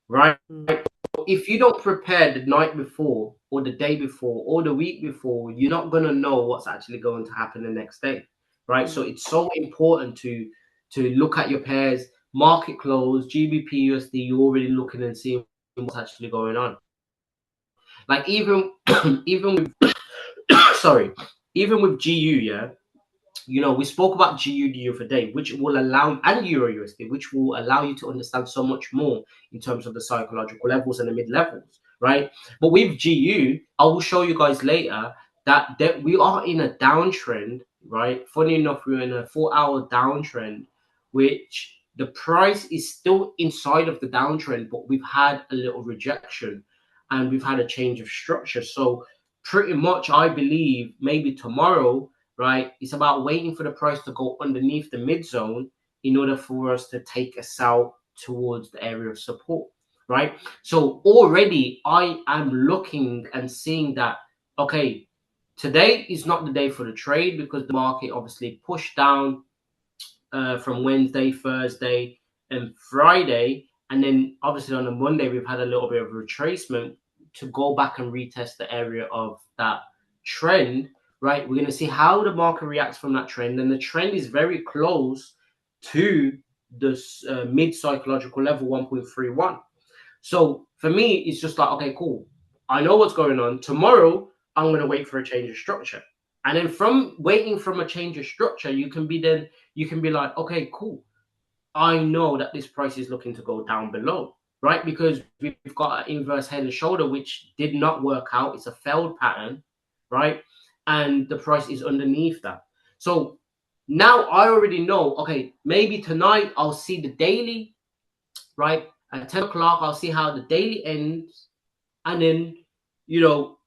right? mm, If you don't prepare the night before or the day before or the week before, you're not going to know what's actually going to happen the next day, right? So mm, it's so important to look at your pairs, market close, GBP USD. You're already looking and seeing what's actually going on. Like even even with sorry, even with GU, yeah, we spoke about GU the other day, which will allow, and Euro USD, which will allow you to understand so much more in terms of the psychological levels and the mid levels, right? But with GU, I will show you guys later that we are in a downtrend, right? Funny enough, we're in a 4 hour downtrend, which the price is still inside of the downtrend, but we've had a little rejection and we've had a change of structure. So pretty much, I believe maybe tomorrow, right? It's about waiting for the price to go underneath the mid zone in order for us to take a sell towards the area of support, right? So already I am looking and seeing that, okay, today is not the day for the trade because the market obviously pushed down from Wednesday, Thursday, and Friday. And then obviously on a Monday, we've had a little bit of retracement to go back and retest the area of that trend, right? We're going to see how the market reacts from that trend. And the trend is very close to the mid psychological level 1.31. So for me, it's just like, okay, cool. I know what's going on. Tomorrow, I'm going to wait for a change of structure. And then from waiting from a change of structure, you can be like, okay, cool. I know that this price is looking to go down below, right? Because we've got an inverse head and shoulder, which did not work out. It's a failed pattern, right? and the price is underneath that. So now I already know, okay, maybe tonight I'll see the daily, right? At 10 o'clock, I'll see how the daily ends, and then, you know,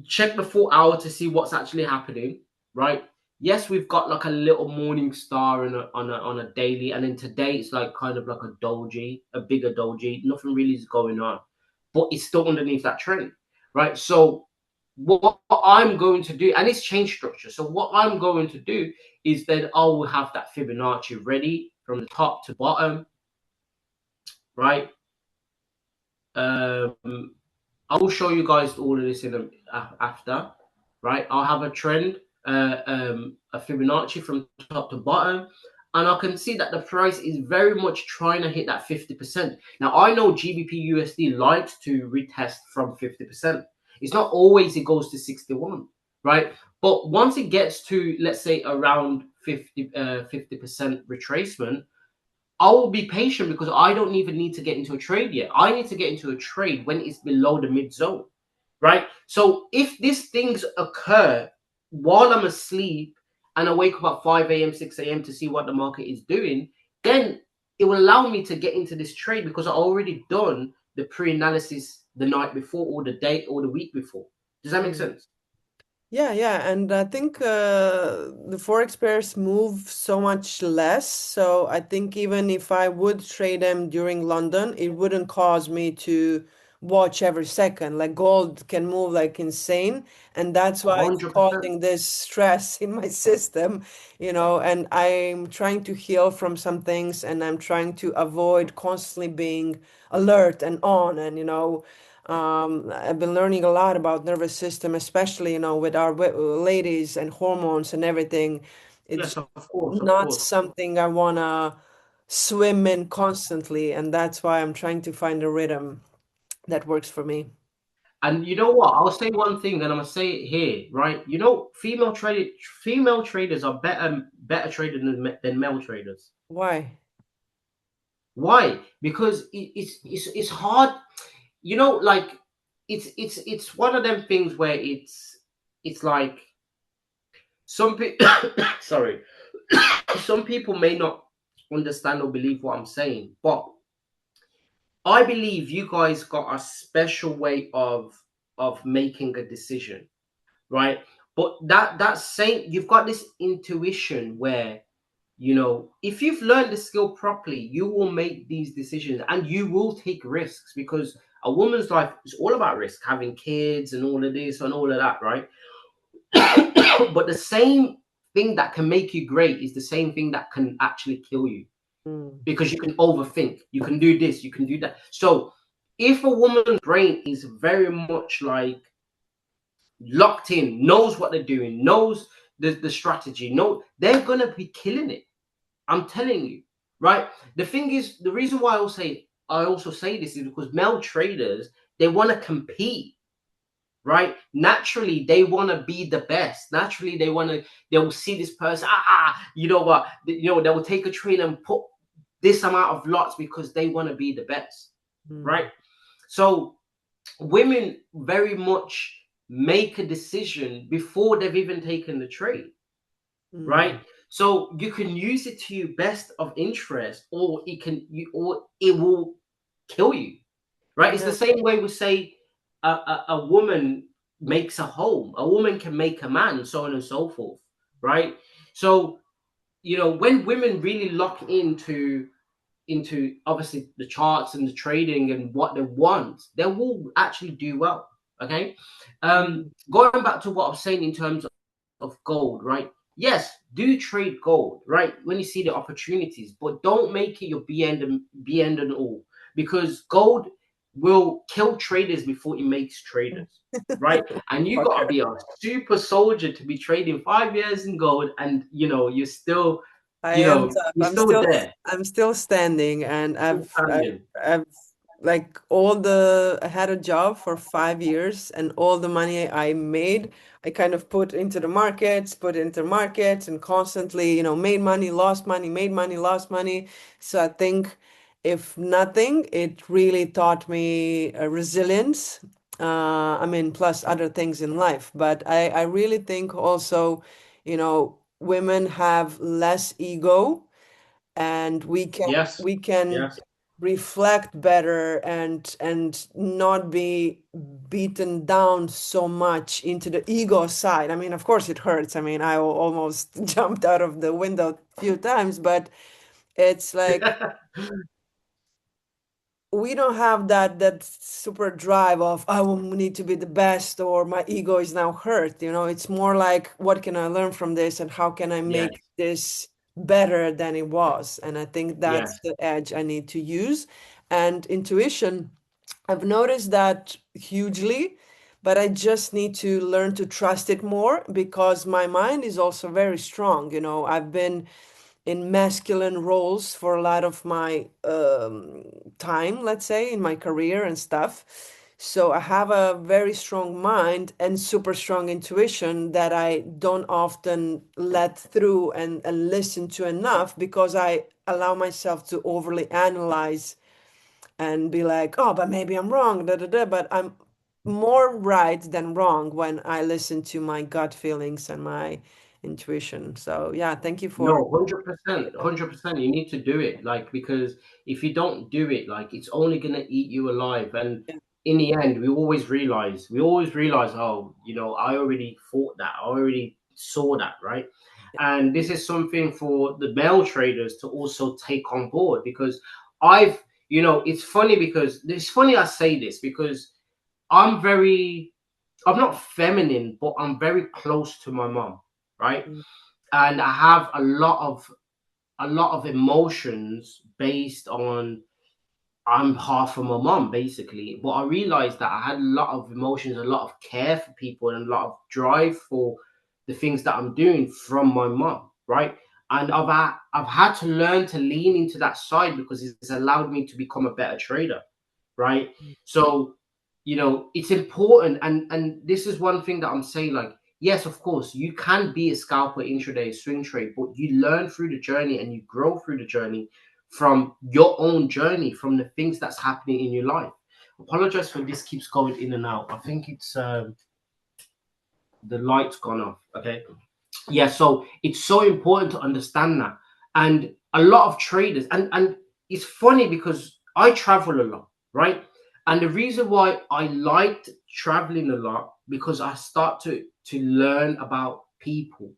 check the full hour to see what's actually happening, right? Yes, we've got like a little morning star on a daily, and then today it's like kind of like a doji, a bigger doji. Nothing really is going on, but it's still underneath that trend, right? So what I'm going to do, and it's change structure. So what I'm going to do is then I will have that Fibonacci ready from the top to bottom, right? Um, I will show you guys all of this in after, right? I'll have a trend, a Fibonacci from top to bottom, and I can see that the price is very much trying to hit that 50%. Now I know GBP USD likes to retest from 50%. It's not always it goes to 61, right? But once it gets to, let's say, around 50% retracement, I will be patient because I don't even need to get into a trade yet. I need to get into a trade when it's below the mid zone, right? So if these things occur while I'm asleep and I wake up at 5 a.m., 6 a.m. to see what the market is doing, then it will allow me to get into this trade because I already done the pre-analysis the night before or the day or the week before. Does that make Mm. sense? Yeah, yeah, and I think the forex pairs move so much less. So I think even if I would trade them during London, it wouldn't cause me to watch every second. Like gold can move like insane, and that's why it's 100%. causing this stress in my system, you know. And I'm trying to heal from some things, and I'm trying to avoid constantly being alert and on, and I've been learning a lot about nervous system, especially, with our ladies and hormones and everything. It's Yes, of course, of not course. something I wanna swim in constantly, and that's why I'm trying to find a rhythm that works for me. And you know what? I'll say one thing, and I'm gonna say it here, right? You know, female traders are better traders than male traders. Why? Why? Because it's hard. You know, like it's one of them things where it's like some people. Sorry, some people may not understand or believe what I'm saying, but I believe you guys got a special way of making a decision, right? But that same, you've got this intuition where, if you've learned the skill properly, you will make these decisions and you will take risks, because a woman's life is all about risk, having kids and all of this and all of that, right? But the same thing that can make you great is the same thing that can actually kill you, Mm. because you can overthink, you can do this, you can do that. So if a woman's brain is very much like locked in, knows what they're doing, knows the strategy, no, they're gonna be killing it. I'm telling you, right? The thing is, the reason why I also say this is because male traders, they want to compete, right? Naturally, they want to be the best. Naturally, they will see this person, you know what, they will take a trade and put this amount of lots because they want to be the best, Mm. right? So women very much make a decision before they've even taken the trade, Mm. right? So you can use it to your best of interest, or or it will kill you, right? It's the Yeah. same way we say a woman makes a home, a woman can make a man, so on and so forth, right? So when women really lock into obviously the charts and the trading and what they want, they will actually do well. Okay. Mm. Going back to what I was saying in terms of gold, right? Yes, do trade gold, right? When you see the opportunities, but don't make it your be end and all, because gold will kill traders before it makes traders, right? And you gotta Fucker. be a super soldier to be trading 5 years in gold, and you're still, I am tough. you're still there. I'm still standing, and Still standing. I've like I had a job for 5 years, and all the money I made, I kind of put into markets, and constantly, made money, lost money, made money, lost money. So I think if nothing, it really taught me resilience I mean, plus other things in life. But I really think also, women have less ego, and Yes, we can yes. reflect better and not be beaten down so much into the ego side. I mean, of course it hurts. I mean, almost jumped out of the window a few times, but it's like we don't have that super drive of I will need to be the best or my ego is now hurt. It's more like what can I learn from this and how can I Yes, make this better than it was? And I think that's yes. the edge I need to use. And intuition, I've noticed that hugely, but I just need to learn to trust it more because my mind is also very strong. I've been in masculine roles for a lot of my time, let's say, in my career and stuff. So I have a very strong mind and super strong intuition that I don't often let through and listen to enough because I allow myself to overly analyze and be like, oh, but maybe I'm wrong, da, da, da. But I'm more right than wrong when I listen to my gut feelings and my intuition. So yeah, thank you for No, 100%, that. 100%. You need to do it, like, because if you don't do it, like, it's only gonna eat you alive. And Yeah. in the end, we always realize, oh, I already thought that, I already saw that, right? And this is something for the male traders to also take on board because I've, it's funny because it's funny I say this because I'm very, I'm not feminine, but I'm very close to my mom, right? Mm, And I have a lot of emotions based on I'm half of my mom basically. But I realized that I had a lot of emotions, a lot of care for people, and a lot of drive for the things that I'm doing from my mom, right? And I've had to learn to lean into that side because it's allowed me to become a better trader, right? mm, So, it's important, and this is one thing that I'm saying, like, yes, of course, you can be a scalper, intraday, swing trade, but you learn through the journey and you grow through the journey from your own journey, from the things that's happening in your life. Apologize for this keeps going in and out. I think it's the light's gone off. Okay. Yeah, so it's so important to understand that. And a lot of traders, and it's funny because I travel a lot, right? And the reason why I liked traveling a lot because I start to learn about people,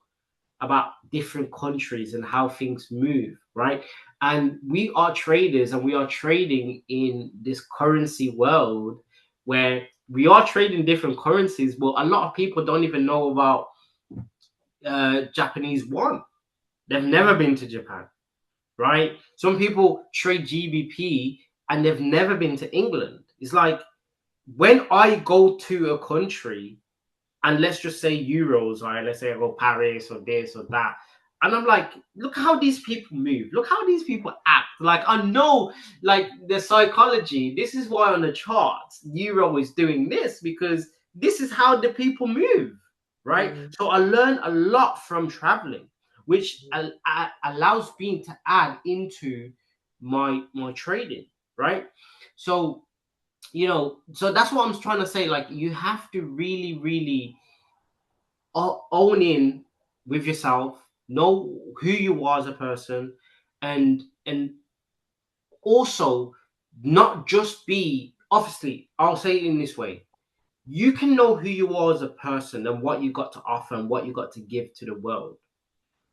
about different countries and how things move, right? And we are traders and we are trading in this currency world where we are trading different currencies, but a lot of people don't even know about Japanese won. They've never mm, been to Japan, right? Some people trade GBP and they've never been to England. It's like when I go to a country and let's just say euros, right? Let's say I go Paris or this or that. And I'm like, look how these people move. Look how these people act. Like I know, like the psychology. This is why on the charts, euro is doing this because this is how the people move, right? mm, So I learn a lot from traveling, which mm, allows me to add into my trading, right? So so that's what I'm trying to say. Like you have to really, really own in with yourself, know who you are as a person, and also not just be. Obviously, I'll say it in this way: you can know who you are as a person and what you got to offer and what you got to give to the world.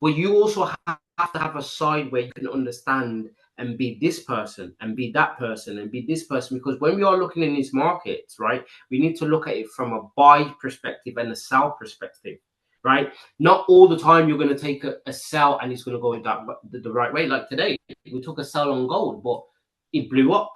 But you also have to have a side where you can understand and be this person and be that person and be this person. Because when we are looking in these markets, right, we need to look at it from a buy perspective and a sell perspective, right? Not all the time you're going to take a sell and it's going to go in the right way. Like today, we took a sell on gold, but it blew up.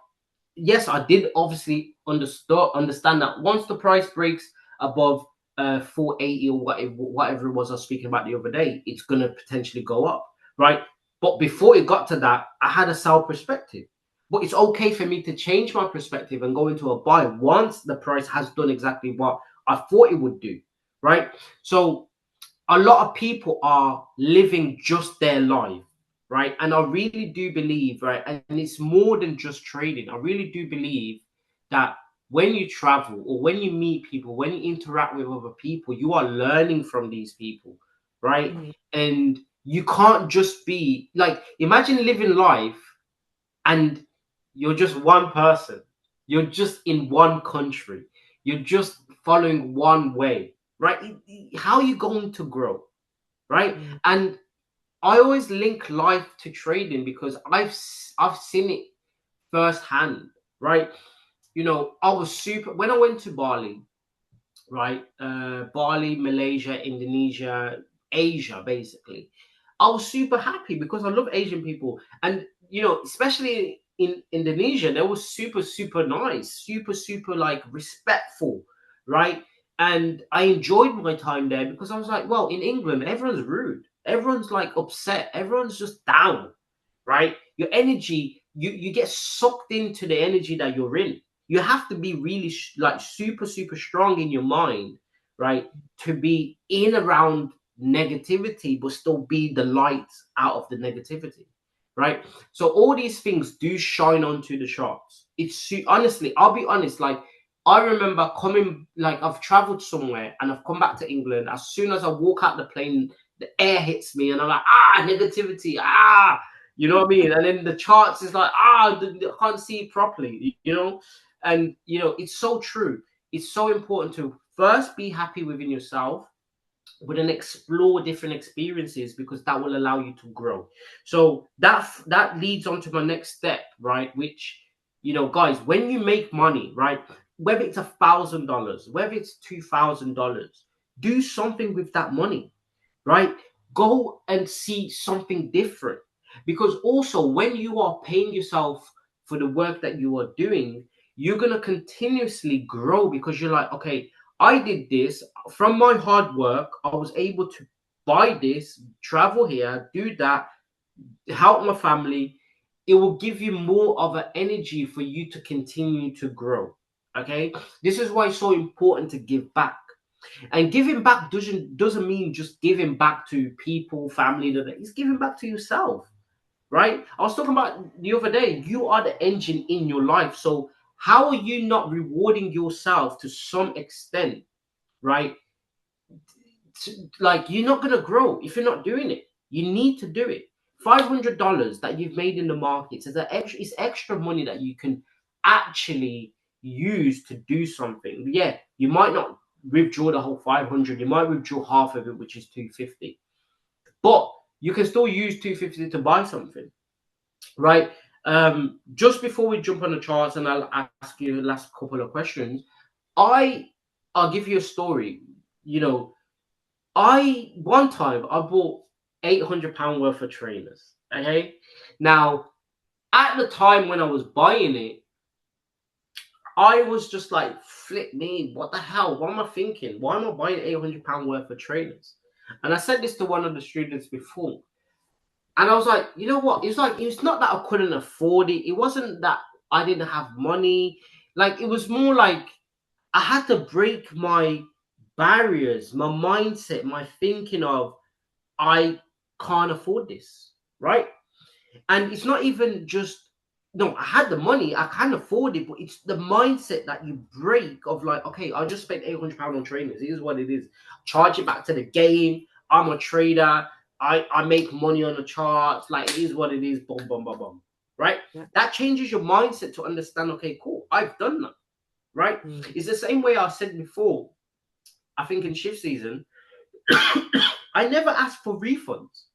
Yes, I did obviously understand that once the price breaks above 480 or whatever it was I was speaking about the other day, it's gonna potentially go up, right? But before it got to that, I had a sell perspective. But it's okay for me to change my perspective and go into a buy once the price has done exactly what I thought it would do, right? So a lot of people are living just their life, right? And I really do believe, right? And it's more than just trading. I really do believe that when you travel or when you meet people, when you interact with other people, you are learning from these people, right? Mhm. And you can't just be like, imagine living life and you're just one person, you're just in one country, you're just following one way, right? How are you going to grow, right? Mhm. And I always link life to trading because I've seen it firsthand, right? You know, I was super when I went to Bali, right? Bali, Malaysia, Indonesia, Asia, basically. I was super happy because I love Asian people, and you know, especially in Indonesia, they were super, super nice, super, super like respectful, right? And I enjoyed my time there because I was like, well, in England, everyone's rude, everyone's like upset, everyone's just down, right? Your energy, you get sucked into the energy that you're in. You have to be really like super, super strong in your mind, right, to be in around negativity but still be the light out of the negativity, right? So all these things do shine onto the charts. Honestly, I'll be honest, like I remember coming, like I've traveled somewhere and I've come back to England. As soon as I walk out the plane, the air hits me and I'm like, negativity, you know what I mean? And then the charts is like, I can't see it properly, you know? And, you know, it's so true. It's so important to first be happy within yourself, but then explore different experiences because that will allow you to grow. So that leads on to my next step, right? Which, you know, guys, when you make money, right, whether it's $1,000, whether it's $2,000, do something with that money, right? Go and see something different. Because also, when you are paying yourself for the work that you are doing, you're going to continuously grow because you're like, okay, I did this from my hard work. I was able to buy this, travel here, do that, help my family. It will give you more of an energy for you to continue to grow. Okay, this is why it's so important to give back. And giving back doesn't mean just giving back to people, family. It's giving back to yourself, right? I was talking about the other day. You are the engine in your life. So how are you not rewarding yourself to some extent, right? Like you're not gonna grow if you're not doing it. You need to do it. $500 that you've made in the markets is it's extra money that you can actually use to do something. Yeah, you might not withdraw the whole 500. You might withdraw half of it, which is 250. But you can still use 250 to buy something, right? Just before we jump on the charts, and I'll ask you the last couple of questions. I I'll give you a story. You know, I one time I bought £800 worth of trainers. Okay, now at the time when I was buying it, I was just like, "Flip me, what the hell? What am I thinking? Why am I buying £800 worth of trainers?" And I said this to one of the students before, and I was like, you know what? It's not that I couldn't afford it. It wasn't that I didn't have money. Like it was more like I had to break my barriers, my mindset, my thinking of I can't afford this, right? And it's not even just no, I had the money, I can afford it, but it's the mindset that you break of like, okay, I just spent £800 on trainers. It is what it is. Charge it back to the game. I'm a trader. I make money on the charts. Like it is what it is. Boom, boom, boom, boom. Right? Yeah. That changes your mindset to understand, okay, cool, I've done that. Right? Mm. It's the same way I said before. I think in shift season, I never asked for refunds.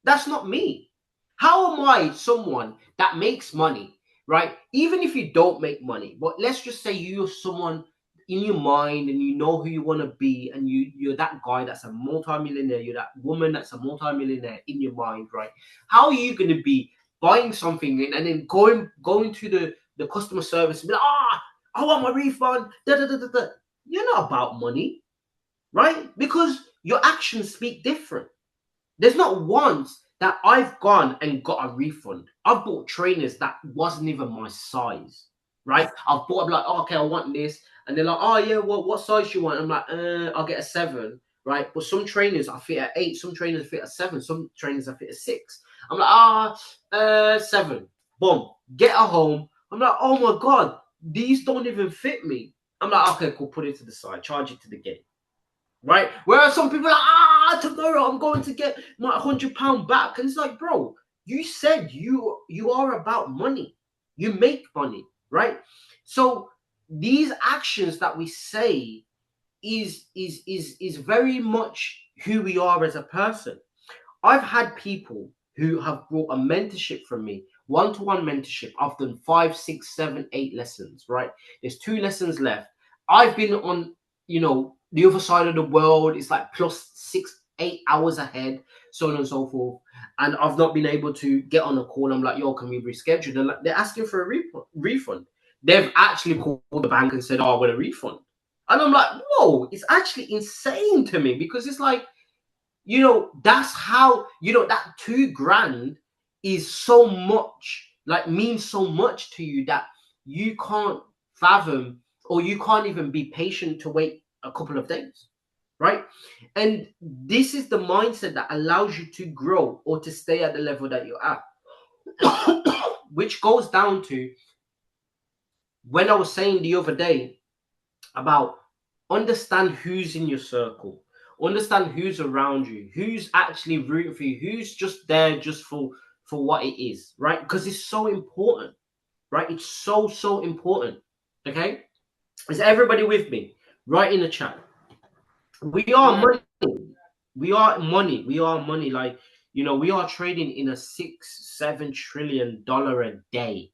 That's not me. How am I someone that makes money, right? Even if you don't make money, but let's just say you're someone in your mind and you know who you want to be, and you're that guy that's a multimillionaire, you're that woman that's a multimillionaire in your mind, right? How are you going to be buying something and then going to the customer service and be like, I want my refund. Da, da, da, da, da. You're not about money, right? Because your actions speak different. There's not once that I've gone and got a refund. I've bought trainers that wasn't even my size, right? I've bought, I'm like, oh, okay, I want this. And they're like, oh, yeah, well, what size you want? I'm like, I'll get a 7, right? But some trainers I fit at 8, some trainers fit at 7, some trainers I fit at 6. I'm like, 7. Boom, get her home. I'm like, oh my God. these don't even fit me. I'm like, okay, cool, put it to the side, charge it to the game, right? Whereas some people are like, tomorrow I'm going to get my £100 back, and it's like, bro, you said you are about money, you make money, right? So these actions that we say is very much who we are as a person. I've had people who have brought a mentorship from me, one-to-one mentorship. I've done 5, 6, 7, 8 lessons, right? There's 2 lessons left. I've been on, the other side of the world. It's like plus 6, 8 hours ahead, so on and so forth. And I've not been able to get on a call. I'm like, yo, can we reschedule? They're asking for a refund. They've actually called the bank and said, oh, I want a refund. And I'm like, whoa, it's actually insane to me, because it's like, that's how, that 2 grand is so much, like, means so much to you, that you can't fathom, or you can't even be patient to wait a couple of days, right? And this is the mindset that allows you to grow or to stay at the level that you're at. Which goes down to when I was saying the other day about understand who's in your circle, understand who's around you, who's actually rooting for you, who's just there just for what it is, right? Because it's so important, right? It's so important. Okay, is everybody with me? Right in the chat. We are Yeah. money. We are money. We are money. Like, we are trading in a 6, 7 trillion dollar a day,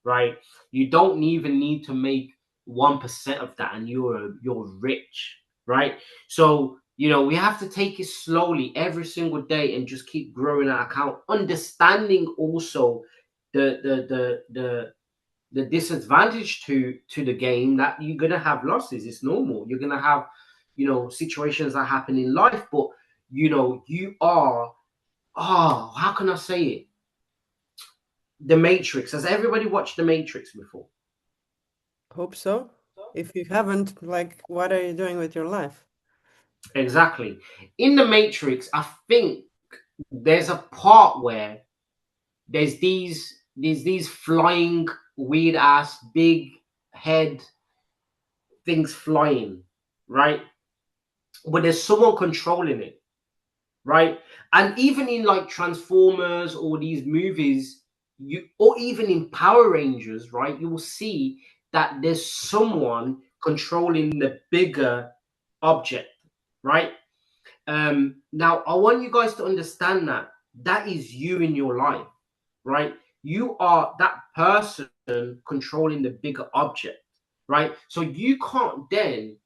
right? You don't even need to make 1% of that, and you're rich, right? So we have to take it slowly every single day and just keep growing our account, understanding also the disadvantage to the game, that you're gonna have losses. It's normal. You're gonna have situations that happen in life, but you are, how can I say it? The Matrix. Has everybody watched The Matrix before? Hope so. If you haven't, like, what are you doing with your life? Exactly. In the Matrix, I think there's a part where there's these flying weird ass big head things flying, right? But there's someone controlling it, right? And even in like Transformers or these movies, or even in Power Rangers, right, you will see that there's someone controlling the bigger object, right? Now, I want you guys to understand that that is you in your life, right? You are that person controlling the bigger object, right? So you can't then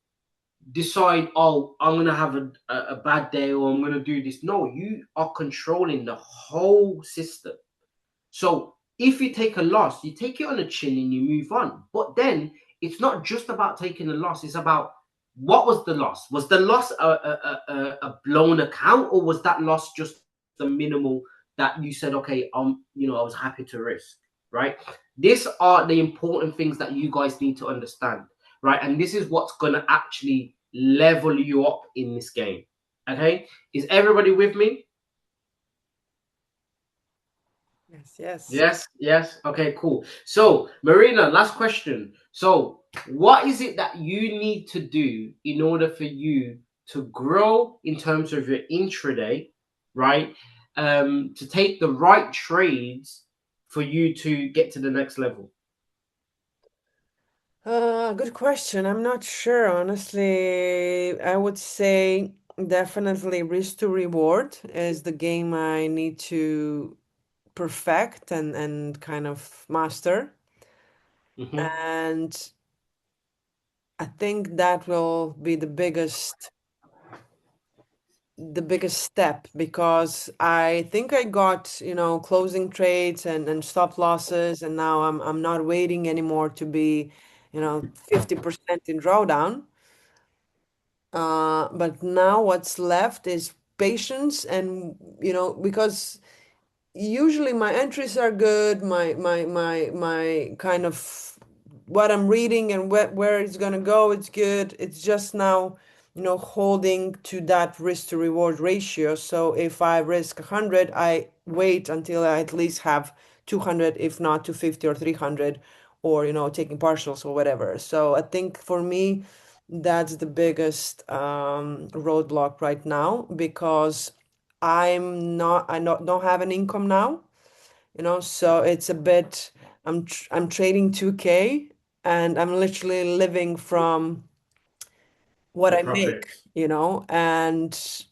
decide, oh, I'm going to have a bad day, or I'm going to do this. No, you are controlling the whole system. So if you take a loss, you take it on the chin and you move on. But then it's not just about taking a loss. It's about, what was the loss? Was the loss a blown account, or was that loss just the minimal that you said, okay, I was happy to risk, right? These are the important things that you guys need to understand, right? And this is what's going to actually level you up in this game. Okay, is everybody with me? Yes, yes. Yes, yes. Okay, cool. So, Marina, last question. So, what is it that you need to do in order for you to grow in terms of your intraday, right? To take the right trades for you to get to the next level. Good question. I'm not sure, honestly. I would say definitely risk to reward is the game I need to perfect and kind of master. Hmm. And I think that will be the biggest step, because I think I got, closing trades and stop losses, and now I'm not waiting anymore to be, 50% in drawdown. But now what's left is patience, and because usually my entries are good, my kind of what I'm reading and where it's gonna go, it's good. It's just now, holding to that risk to reward ratio. So if I risk 100, I wait until I at least have 200, if not 250 or 300, or taking partials or whatever. So I think for me that's the biggest roadblock right now, because I don't have an income now, so it's a bit, I'm trading 2K, and I'm literally living from what The I make, profits. and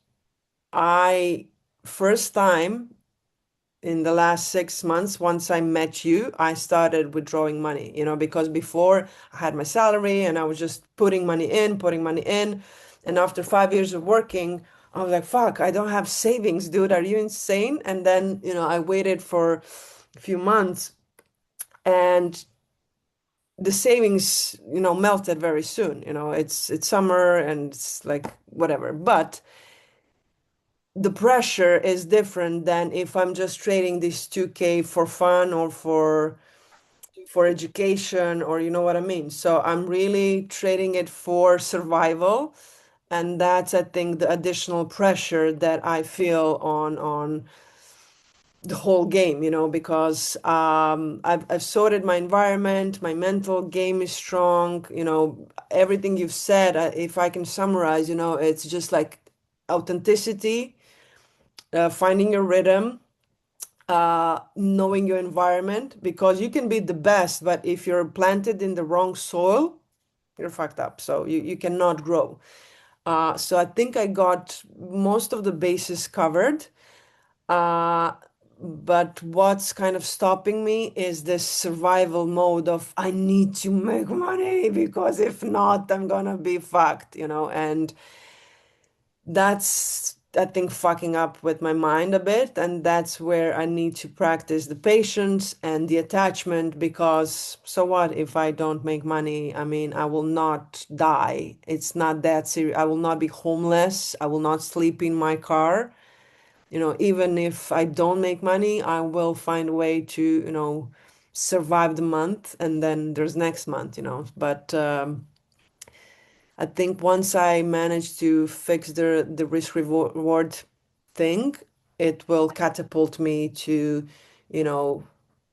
I first time in the last 6 months, once I met you, I started withdrawing money, because before I had my salary and I was just putting money in. And after 5 years of working, I was like, fuck, I don't have savings, dude. Are you insane? And then, I waited for a few months, and the savings, melted very soon. It's summer and it's like whatever. But the pressure is different than if I'm just trading this 2K for fun or for education, or you know what I mean. So I'm really trading it for survival, and that's, I think, the additional pressure that I feel on the whole game, because I've sorted my environment, my mental game is strong, everything you've said, if I can summarize, it's just like authenticity, finding your rhythm, knowing your environment, because you can be the best, but if you're planted in the wrong soil, you're fucked up. So you cannot grow. So I think I got most of the bases covered. Uh, but what's kind of stopping me is this survival mode of I need to make money, because if not, I'm gonna be fucked, and that's, I think, fucking up with my mind a bit. And that's where I need to practice the patience and the attachment, because so what if I don't make money? I mean, I will not die. It's not that serious. I will not be homeless. I will not sleep in my car. Even if I don't make money, I will find a way to, survive the month, and then there's next month, But I think once I manage to fix the risk reward thing, it will catapult me to, you know,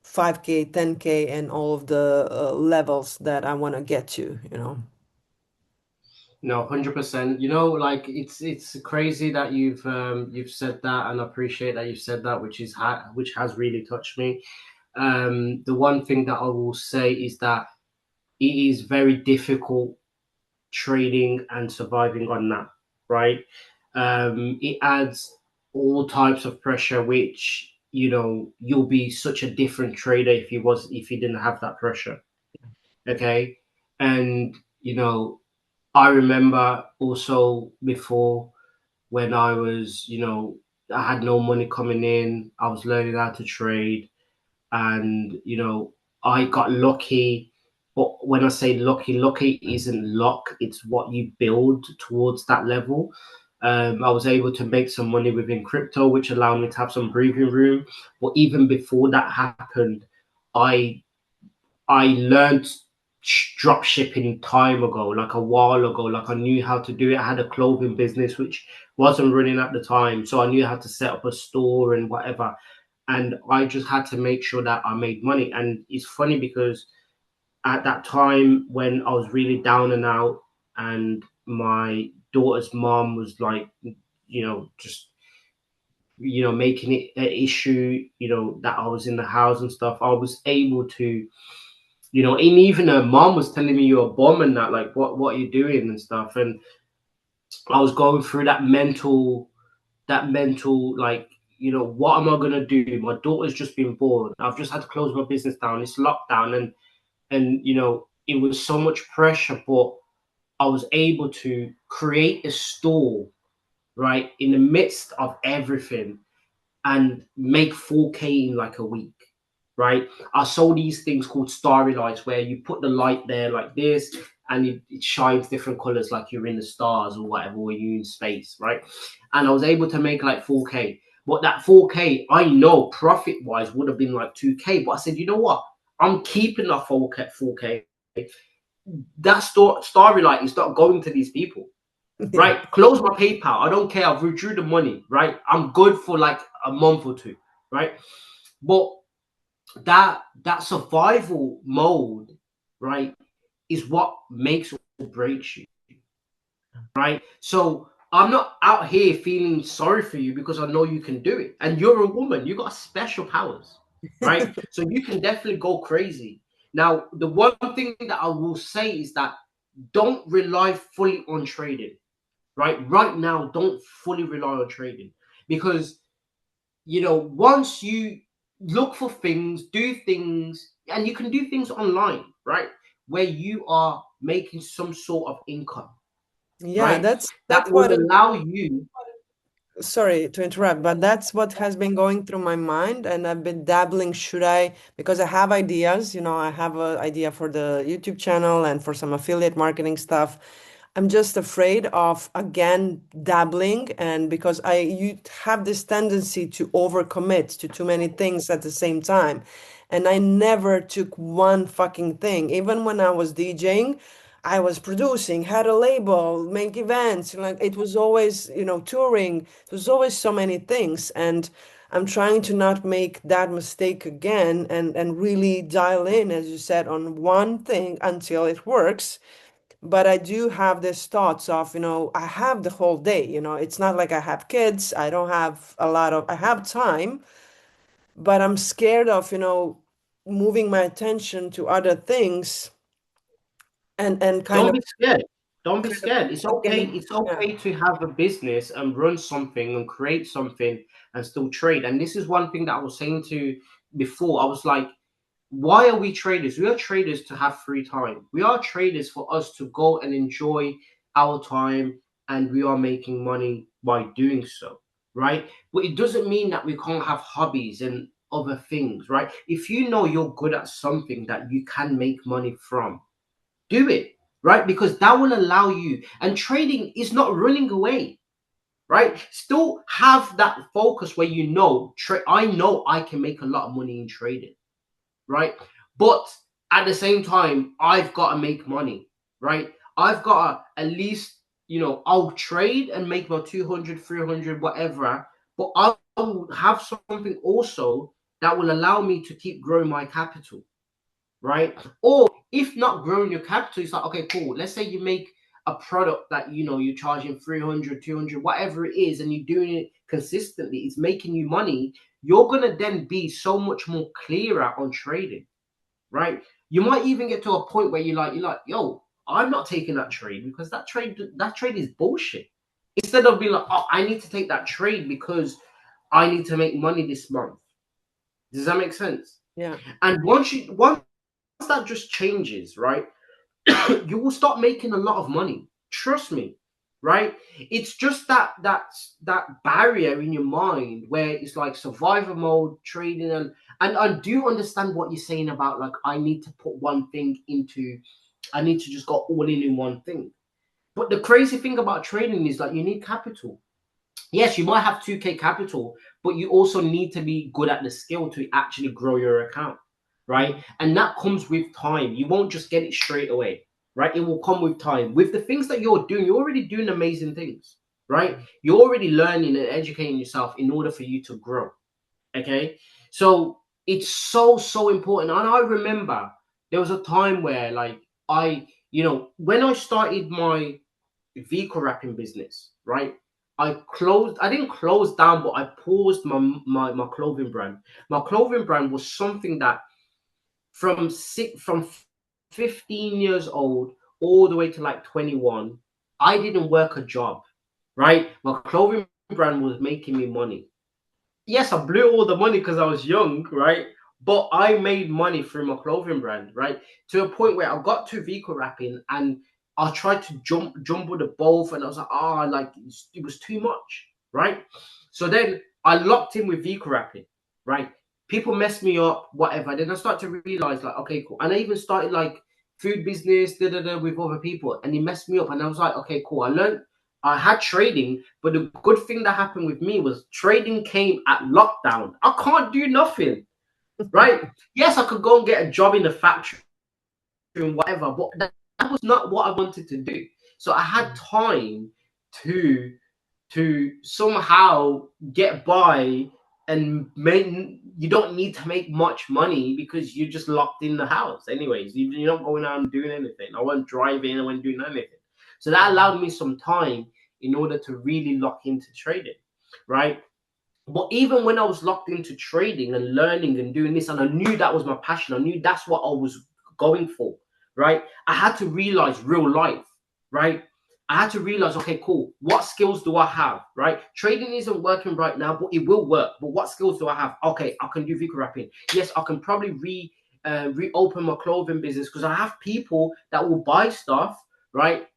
5K, 10K, and all of the levels that I want to get to. No, 100%. Like it's crazy that you've said that, and I appreciate that you've said that, which has really touched me. The one thing that I will say is that it is very difficult trading and surviving on that, right? It adds all types of pressure, which you'll be such a different trader if you didn't have that pressure. Okay, and I remember also before when I was, I had no money coming in. I was learning how to trade, and I got lucky. But when I say lucky, lucky isn't luck. It's what you build towards that level. I was able to make some money within crypto, which allowed me to have some breathing room. But even before that happened, I I learned drop shipping time ago, like a while ago. Like I knew how to do it. I had a clothing business which wasn't running at the time, so I knew how to set up a store and whatever. And I just had to make sure that I made money. And it's funny because at that time when I was really down and out, and my daughter's mom was like, just making it an issue, that I was in the house and stuff. I was able to and even her mom was telling me you're a bum and that, like, what are you doing and stuff. And I was going through that mental, like, what am I gonna do? My daughter's just been born. I've just had to close my business down. It's lockdown, and it was so much pressure, but I was able to create a store right in the midst of everything and make 4K in like a week, right? I saw these things called starry lights where you put the light there like this and it shines different colors like you're in the stars or whatever, or you're in space, right? And I was able to make like 4K. But that 4K, I know profit wise would have been like 2K. But I said, you know what? I'm keeping that 4K. That starry light is not going to these people, Yeah. right? Close my PayPal. I don't care. I've withdrew the money, right? I'm good for like a month or two, right? But that survival mode, right, is what makes or breaks you, right? So I'm not out here feeling sorry for you because I know you can do it. And you're a woman, you got special powers, right? So you can definitely go crazy. Now, the one thing that I will say is that don't rely fully on trading, right? Right now, don't fully rely on trading because, once you look for things, do things, and you can do things online, right? Where you are making some sort of income, Yeah, right? that's That will what it, allow you. sorry to interrupt, but that's what has been going through my mind, and I've been dabbling. Should I? Because I have ideas, I have an idea for the YouTube channel and for some affiliate marketing stuff. I'm just afraid of again dabbling, and because you have this tendency to overcommit to too many things at the same time. And I never took one fucking thing. Even when I was DJing, I was producing, had a label, make events. Like it was always, touring. It was always so many things. And I'm trying to not make that mistake again and really dial in, as you said, on one thing until it works. But I do have these thoughts of, I have the whole day, it's not like I have kids. I don't have I have time, but I'm scared of, moving my attention to other things and kind Don't of be scared. Don't be kind of scared. It's not okay. getting, It's yeah. okay to have a business and run something and create something and still trade. And this is one thing that I was saying to before. I was like, why are we traders? We are traders to have free time. We are traders for us to go and enjoy our time, and we are making money by doing so, right? But it doesn't mean that we can't have hobbies and other things, right? If you know you're good at something that you can make money from, do it, right? Because that will allow you. And trading is not running away, right? Still have that focus where I know I can make a lot of money in trading, right? But at the same time, I've got to make money, right? I've got to at least, I'll trade and make my 200, 300, whatever, but I'll have something also that will allow me to keep growing my capital, right? Or if not growing your capital, it's like, okay, cool. Let's say you make a product that you're charging 300, 200, whatever it is, and you're doing it consistently, it's making you money. You're gonna then be so much more clearer on trading, right? You might even get to a point where you're like, yo, I'm not taking that trade because that trade is bullshit. Instead of being like, oh, I need to take that trade because I need to make money this month. Does that make sense? Yeah. And once that just changes, right? You will start making a lot of money. Trust me, right? It's just that barrier in your mind where it's like survival mode, trading, and I do understand what you're saying about like I need to put one thing into, I need to just go all in one thing. But the crazy thing about trading is like you need capital. Yes, you might have 2K capital, but you also need to be good at the skill to actually grow your account, right? And that comes with time. You won't just get it straight away, right? It will come with time. With the things that you're doing, you're already doing amazing things, right? You're already learning and educating yourself in order for you to grow, okay? So it's so, so important. And I remember there was a time where, like, when I started my vehicle wrapping business, right? I didn't close down, but I paused my clothing brand. My clothing brand was something that from 15 years old all the way to like 21, I didn't work a job, right? My clothing brand was making me money. Yes, I blew all the money because I was young, right? But I made money through my clothing brand, right? To a point where I got to vehicle wrapping and I tried to jumble the both, and I was like, like it was too much, right? So then I locked in with vehicle wrapping, right? People messed me up, whatever. Then I started to realize, like, okay, cool. And I even started like food business, with other people, and it messed me up. And I was like, okay, cool. I had trading, but the good thing that happened with me was trading came at lockdown. I can't do nothing, right? Yes, I could go and get a job in the factory and whatever, but that was not what I wanted to do. So I had time to somehow get by and you don't need to make much money because you're just locked in the house. Anyways, you're not going out and doing anything. I wasn't driving. I wasn't doing anything. So that allowed me some time in order to really lock into trading, right? But even when I was locked into trading and learning and doing this, and I knew that was my passion, I knew that's what I was going for, right? I had to realize real life, right? I had to realize, okay, cool. What skills do I have, right? Trading isn't working right now, but it will work. But what skills do I have? Okay, I can do Vika wrapping. Yes, I can probably reopen my clothing business because I have people that will buy stuff, right?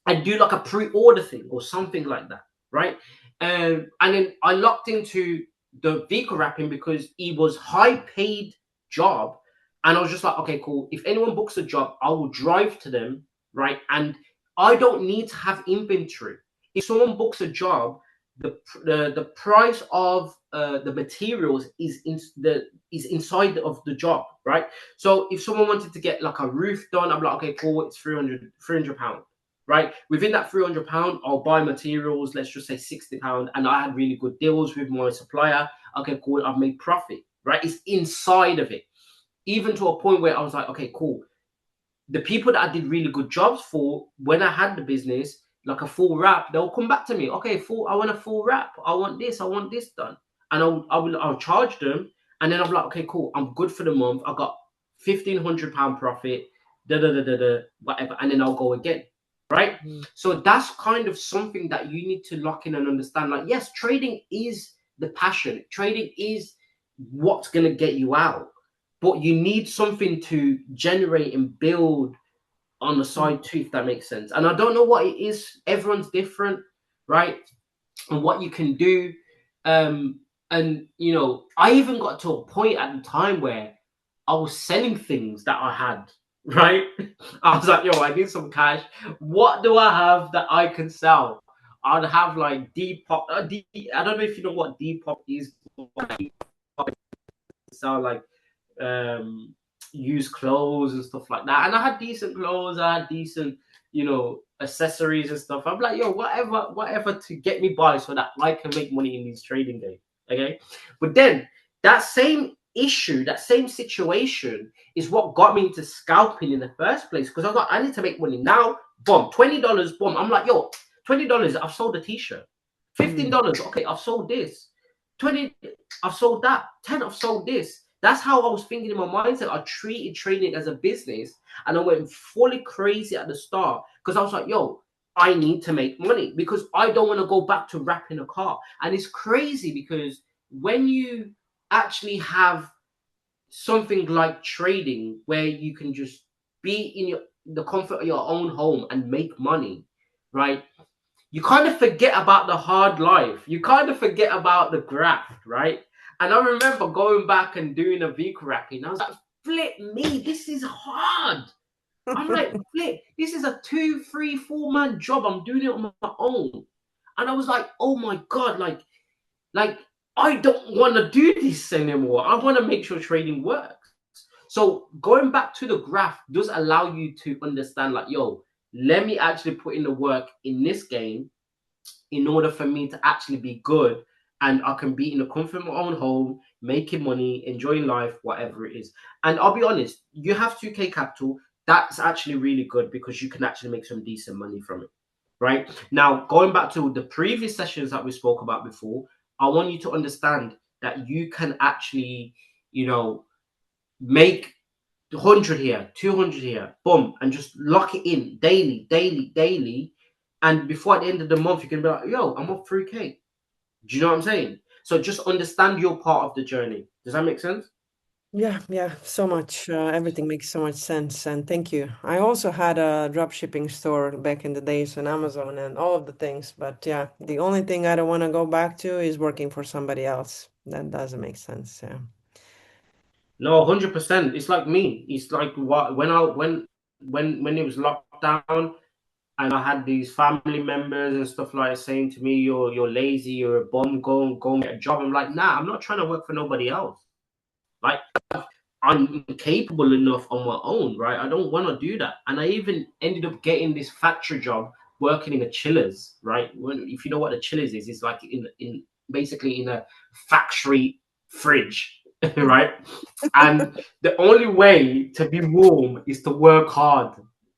And do like a pre-order thing or something like that, right? And then I locked into the Vika wrapping because it was high paid job. And I was just like, okay, cool. If anyone books a job, I will drive to them, right? And I don't need to have inventory. If someone books a job, the price of the materials is inside of the job, right? So if someone wanted to get like a roof done, I'm like, okay, cool, it's 300 pounds, right? Within that £300, I'll buy materials, let's just say £60, and I had really good deals with my supplier. Okay, cool, I've made profit, right? It's inside of it. Even to a point where I was like, okay, cool. The people that I did really good jobs for when I had the business, like a full wrap, they'll come back to me. Okay, I want a full wrap. I want this done. And I'll charge them. And then I'm like, okay, cool. I'm good for the month. I got £1,500 profit, whatever. And then I'll go again. Right. So that's kind of something that you need to lock in and understand. Like, yes, trading is the passion. Trading is what's going to get you out. But you need something to generate and build on the side too, if that makes sense. And I don't know what it is. Everyone's different, right? And what you can do. And I even got to a point at the time where I was selling things that I had, right? I was like, yo, I need some cash. What do I have that I can sell? I'd have like Depop. I don't know if you know what Depop is. Sell like used clothes and stuff like that. And I had decent clothes, I had decent, accessories and stuff. I'm like, yo, whatever to get me by so that I can make money in these trading games. Okay. But then that same issue, that same situation is what got me into scalping in the first place. Because I was like, I need to make money now. Boom, $20, boom. I'm like, yo, $20, I've sold a t-shirt. $15, okay, I've sold this. 20, I've sold that. 10, I've sold this. That's how I was thinking in my mindset. I treated trading as a business, and I went fully crazy at the start because I was like, yo, I need to make money because I don't want to go back to wrapping a car. And it's crazy because when you actually have something like trading where you can just be in the comfort of your own home and make money, right? You kind of forget about the hard life. You kind of forget about the graft, right? And I remember going back and doing a Vika wrapping. I was like, flip me, this is hard. I'm like, flip, this is a 2, 3, 4 man job. I'm doing it on my own. And I was like, oh my God, like I don't want to do this anymore. I want to make sure trading works. So going back to the graph does allow you to understand, like, yo, let me actually put in the work in this game in order for me to actually be good, and I can be in the comfort of my own home, making money, enjoying life, whatever it is. And I'll be honest, you have 2K capital. That's actually really good because you can actually make some decent money from it. Right now, going back to the previous sessions that we spoke about before, I want you to understand that you can actually, make 100 here, 200 here, boom, and just lock it in daily, daily, daily. And before at the end of the month, you can be like, yo, I'm up 3K. Do you know what I'm saying? So just understand your part of the journey. Does that make sense? Yeah, so much. Everything makes so much sense, and thank you. I also had a drop shipping store back in the days on Amazon and all of the things, but yeah, the only thing I don't want to go back to is working for somebody else. That doesn't make sense. Yeah. No, 100%. It's like me. It's like when it was locked down, and I had these family members and stuff like saying to me, "You're lazy. You're a bum. Go and get a job." I'm like, nah, I'm not trying to work for nobody else. Like, I'm capable enough on my own, right? I don't want to do that. And I even ended up getting this factory job working in a chillers, right? If you know what a chillers is, it's like basically in a factory fridge, right? And the only way to be warm is to work hard.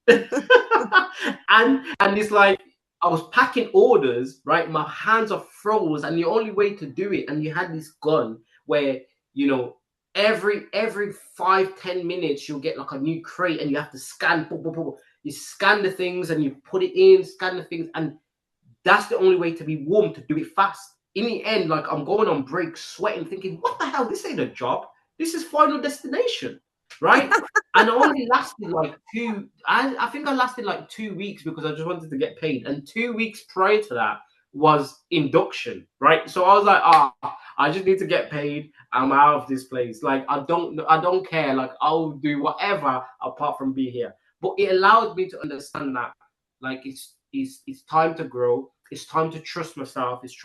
And it's like I was packing orders, right? My hands are froze, and the only way to do it, and you had this gun where you know every 5-10 minutes you'll get like a new crate, and you have to scan. You scan the things and you put it in, scan the things, and that's the only way to be warm, to do it fast. In the end, like I'm going on break, sweating, thinking, what the hell? This ain't a job. This is Final Destination, right? And I only lasted like I think I lasted like 2 weeks because I just wanted to get paid. And 2 weeks prior to that was induction, right? So I was like, I just need to get paid. I'm out of this place. Like I don't care. Like I'll do whatever apart from be here. But it allowed me to understand that like it's time to grow. It's time to trust myself. It's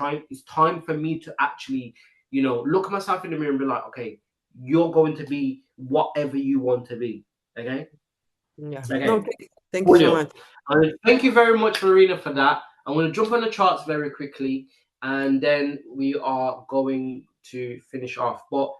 time for me to actually, look at myself in the mirror and be like, okay, you're going to be whatever you want to be. Okay. Yeah. No, Okay. thank you so Julio, much. thank you very much, Marina, for that. I'm going to jump on the charts very quickly, and then we are going to finish off. But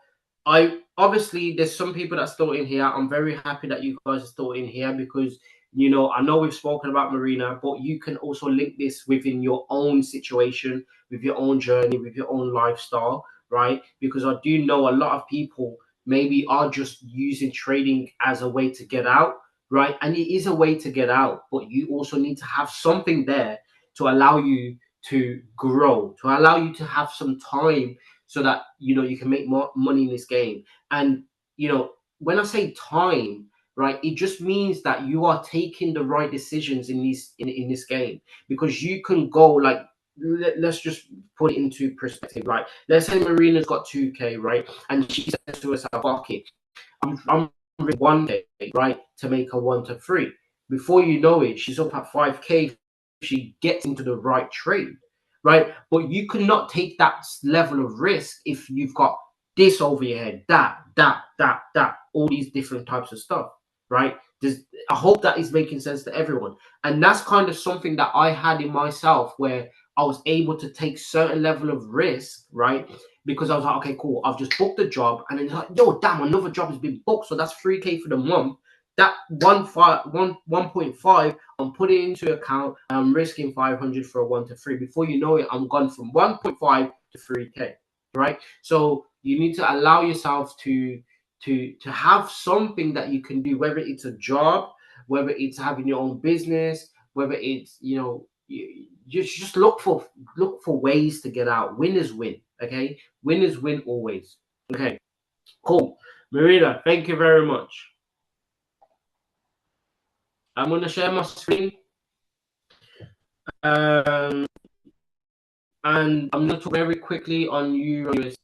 I obviously there's some people that are still in here. I'm very happy that you guys are still in here because I know we've spoken about Marina, but you can also link this within your own situation, with your own journey, with your own lifestyle, right? Because I do know a lot of people maybe are just using trading as a way to get out, right? And it is a way to get out, but you also need to have something there to allow you to grow, to allow you to have some time so that you can make more money in this game. And when I say time, right, it just means that you are taking the right decisions in this game, because you can go like let's just put it into perspective. Like, let's say Marina's got 2K, right, and she says to herself, okay, I'm 1K, right, to make a 1 to 3. Before you know it, she's up at 5K. She gets into the right trade, right? But you cannot take that level of risk if you've got this over your head, that, all these different types of stuff, right? I hope that is making sense to everyone. And that's kind of something that I had in myself, where I was able to take certain level of risk, right? Because I was like, okay, cool. I've just booked a job, and then it's like, yo, damn, another job has been booked, so that's 3K for the month. That 1.5, I'm putting into account. I'm risking 500 for a 1 to 3. Before you know it, I'm gone from 1.5 to 3K, right? So you need to allow yourself to have something that you can do, whether it's a job, whether it's having your own business, whether it's you just look for ways to get out. Winners win. Okay, winners win always. Okay, cool. Marina, thank you very much. I'm gonna share my screen, um, and I'm gonna talk very quickly on USD,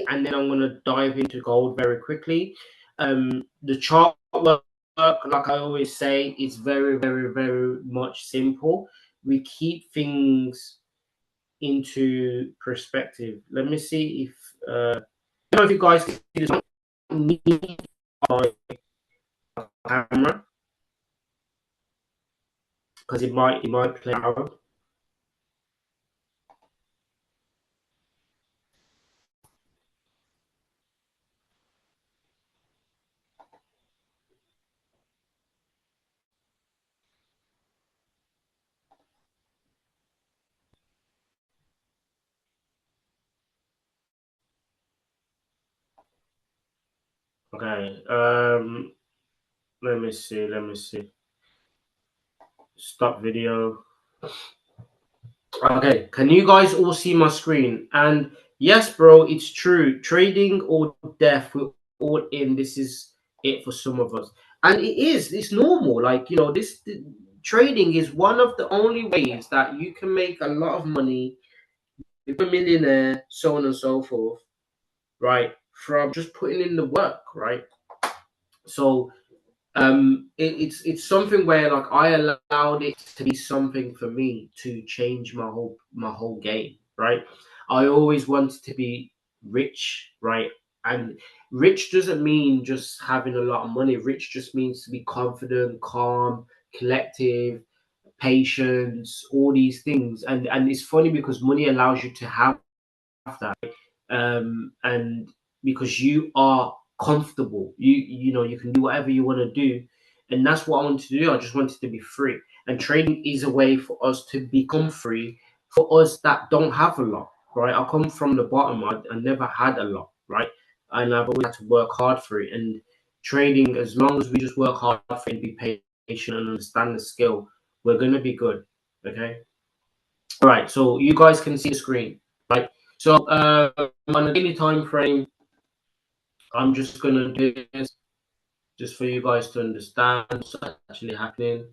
and then I'm gonna dive into gold very quickly. The chart work, like I always say, is very, very, very much simple. We keep things into perspective. Let me see if I don't know if you guys can see this. Need my camera because it might play out. Okay. Let me see. Let me see. Stop video. Okay. Can you guys all see my screen? And yes, bro, it's true. Trading or death, we're all in. This is it for some of us, and it is. It's normal. Like trading is one of the only ways that you can make a lot of money, become a millionaire, so on and so forth. Right? From just putting in the work. Right? So it's something where like I allowed it to be something for me to change my whole game, right? I always wanted to be rich, right? And rich doesn't mean just having a lot of money. Rich just means to be confident, calm, collective, patience, all these things. And it's funny because money allows you to have that, and because you are comfortable, you know, you can do whatever you want to do, and that's what I wanted to do. I just wanted to be free, and trading is a way for us to become free. For us that don't have a lot, right? I come from the bottom. I never had a lot, right? And I've always had to work hard for it. And trading, as long as we just work hard for it and be patient and understand the skill, we're gonna be good. Okay. All right. So you guys can see the screen, right? So on a daily time frame, I'm just gonna do this just for you guys to understand what's actually happening.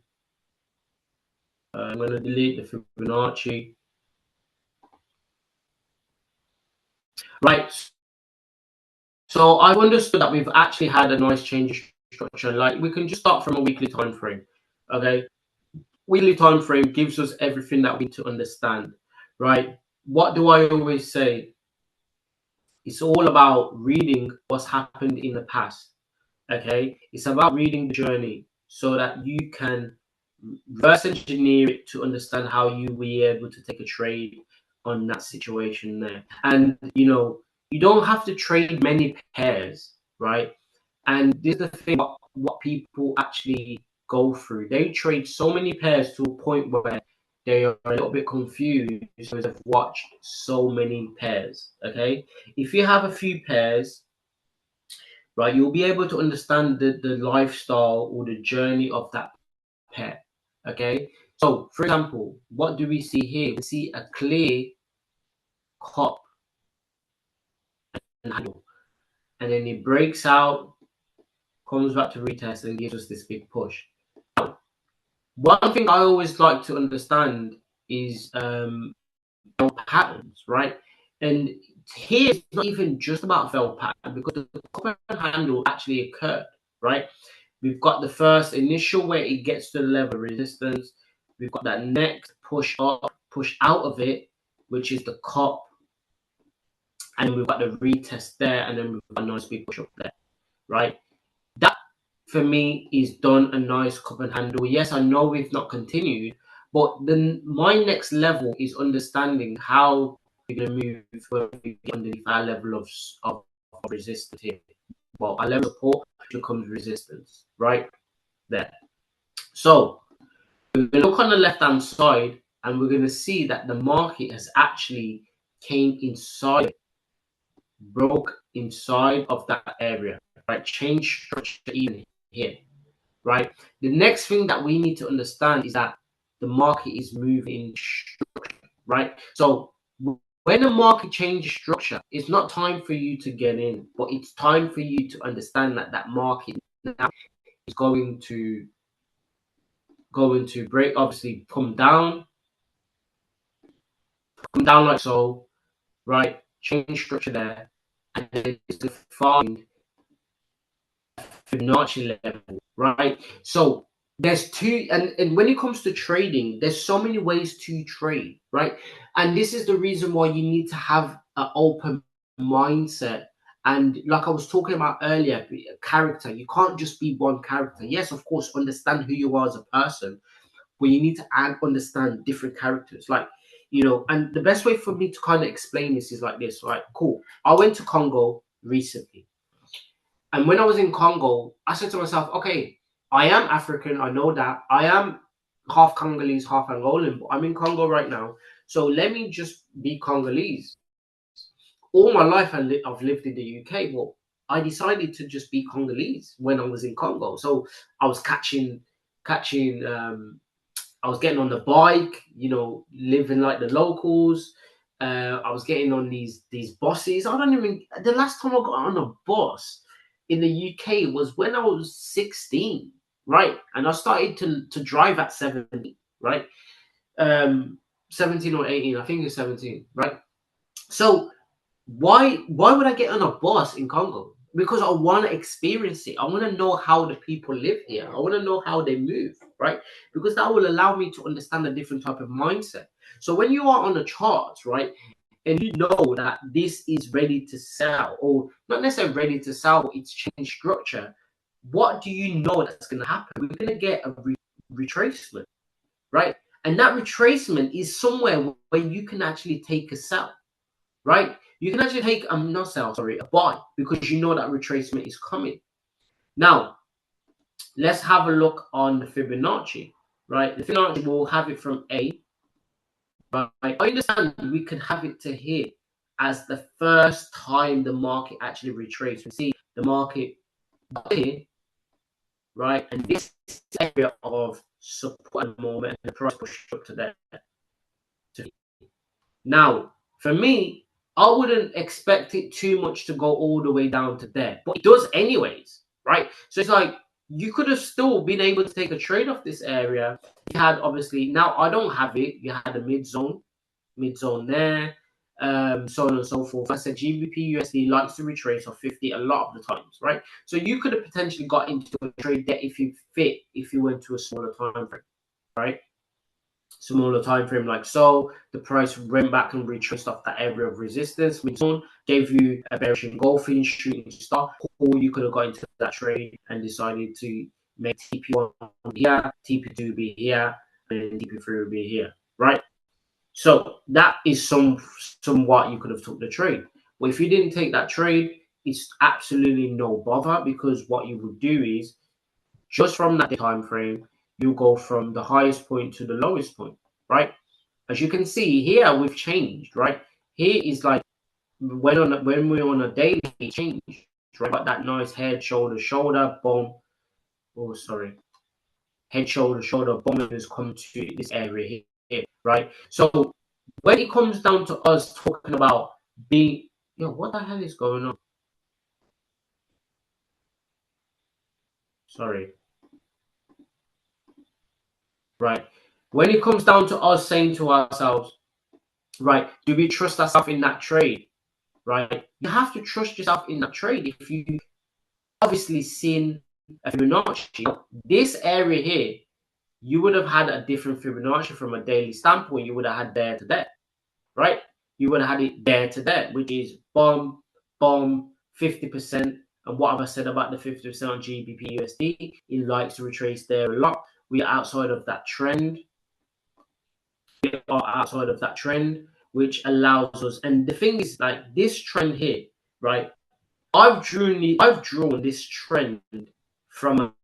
I'm gonna delete the Fibonacci. Right. So I've understood that we've actually had a nice change of structure. Like we can just start from a weekly time frame. Okay. Weekly time frame gives us everything that we need to understand. Right. What do I always say? It's all about reading what's happened in the past. Okay, it's about reading the journey so that you can reverse engineer it to understand how you will be able to take a trade on that situation there. And you know, you don't have to trade many pairs, right? And this is the thing, what people actually go through. They trade so many pairs to a point where they are a little bit confused because they've watched so many pairs. Okay, if you have a few pairs, right, you'll be able to understand the lifestyle or the journey of that pair. Okay, so for example, what do we see here? We see a clear cup and handle, and then it breaks out, comes back to retest, and gives us this big push. Now, one thing I always like to understand is patterns, right? And here it's not even just about failed pattern because the cup and handle actually occurred, right? We've got the first initial where it gets to the level of resistance. We've got that next push up, push out of it, which is the cup. And then we've got the retest there, and then we've got a nice big push up there, right? That for me is done a nice cup and handle. Yes, I know we've not continued, but then my next level is understanding how we're going to move when we get underneath our level of resistance here. Well, our level of support becomes resistance, right? There. So we're going to look on the left hand side and we're going to see that the market has actually came inside, broke inside of that area, right? Change structure even here, right? The next thing that we need to understand is that the market is moving structure, right? So when the market changes structure, it's not time for you to get in, but it's time for you to understand that that market now is going to break, obviously come down like so, right? Change structure there, and it's defined Fibonacci level, right? So there's two, and when it comes to trading, there's so many ways to trade, right? And this is the reason why you need to have an open mindset. And like I was talking about earlier, character, you can't just be one character. Yes, of course, understand who you are as a person, but you need to understand different characters. Like, you know, and the best way for me to kind of explain this is like this, right? Cool. I went to Congo recently. And when I was in Congo, I said to myself, okay, I am African. I know that. I am half Congolese, half Angolan, but I'm in Congo right now. So let me just be Congolese. All my life, I've lived in the UK, but I decided to just be Congolese when I was in Congo. So I was catching, I was getting on the bike, you know, living like the locals. I was getting on these buses. I don't even. The last time I got on a bus in the UK was when I was 16, right? And I started to drive at 17, right? 17 or 18, I think it's 17, right? So why would I get on a bus in Congo? Because I want to experience it. I want to know how the people live here. I want to know how they move, right? Because that will allow me to understand a different type of mindset. So when you are on the charts, right, and you know that this is ready to sell, or not necessarily ready to sell, but it's changed structure, what do you know that's going to happen? We're going to get a retracement, right? And that retracement is somewhere where you can actually take a sell, right? You can actually take not sell, sorry, a buy, because you know that retracement is coming. Now, let's have a look on the Fibonacci, right? The Fibonacci will have it from A, right? I understand we can have it to here as the first time the market actually retraced. We see the market here, right? And this area of support at the moment, and the price pushed up to there. Now, for me, I wouldn't expect it too much to go all the way down to there, but it does anyways, right? So it's like you could have still been able to take a trade off this area. You had obviously, now I don't have it. You had a mid zone there, so on and so forth. I said GBP USD likes to retrace off 50 a lot of the times, right? So you could have potentially got into a trade there if you went to a smaller time frame, right? Smaller time frame like so, the price went back and retraced off that area of resistance mid-zone, gave you a bearish engulfing shooting star, or you could have got into that trade and decided to make TP1 here, TP2 be here, and TP3 will be here, right? So that is somewhat you could have took the trade. But if you didn't take that trade, it's absolutely no bother, because what you would do is just from that time frame, you go from the highest point to the lowest point, right? As you can see here, we've changed, right? Here is like when we're on a daily change, right? Got that nice head, shoulder, shoulder, boom. Oh, sorry. Head, shoulder, shoulder, boom has come to this area here, right? So when it comes down to us talking about being, what the hell is going on? Sorry. Right. When it comes down to us saying to ourselves, right, do we trust ourselves in that trade? Right? You have to trust yourself in that trade. If you obviously seen a Fibonacci, this area here, you would have had a different Fibonacci from a daily standpoint. You would have had there to there, right? You would have had it there to there, which is bomb, 50%. And what have I said about the 50% on GBP USD? It likes to retrace there a lot. We are outside of that trend. We are outside of that trend, which allows us. And the thing is, like this trend here, right? I've drawn this trend from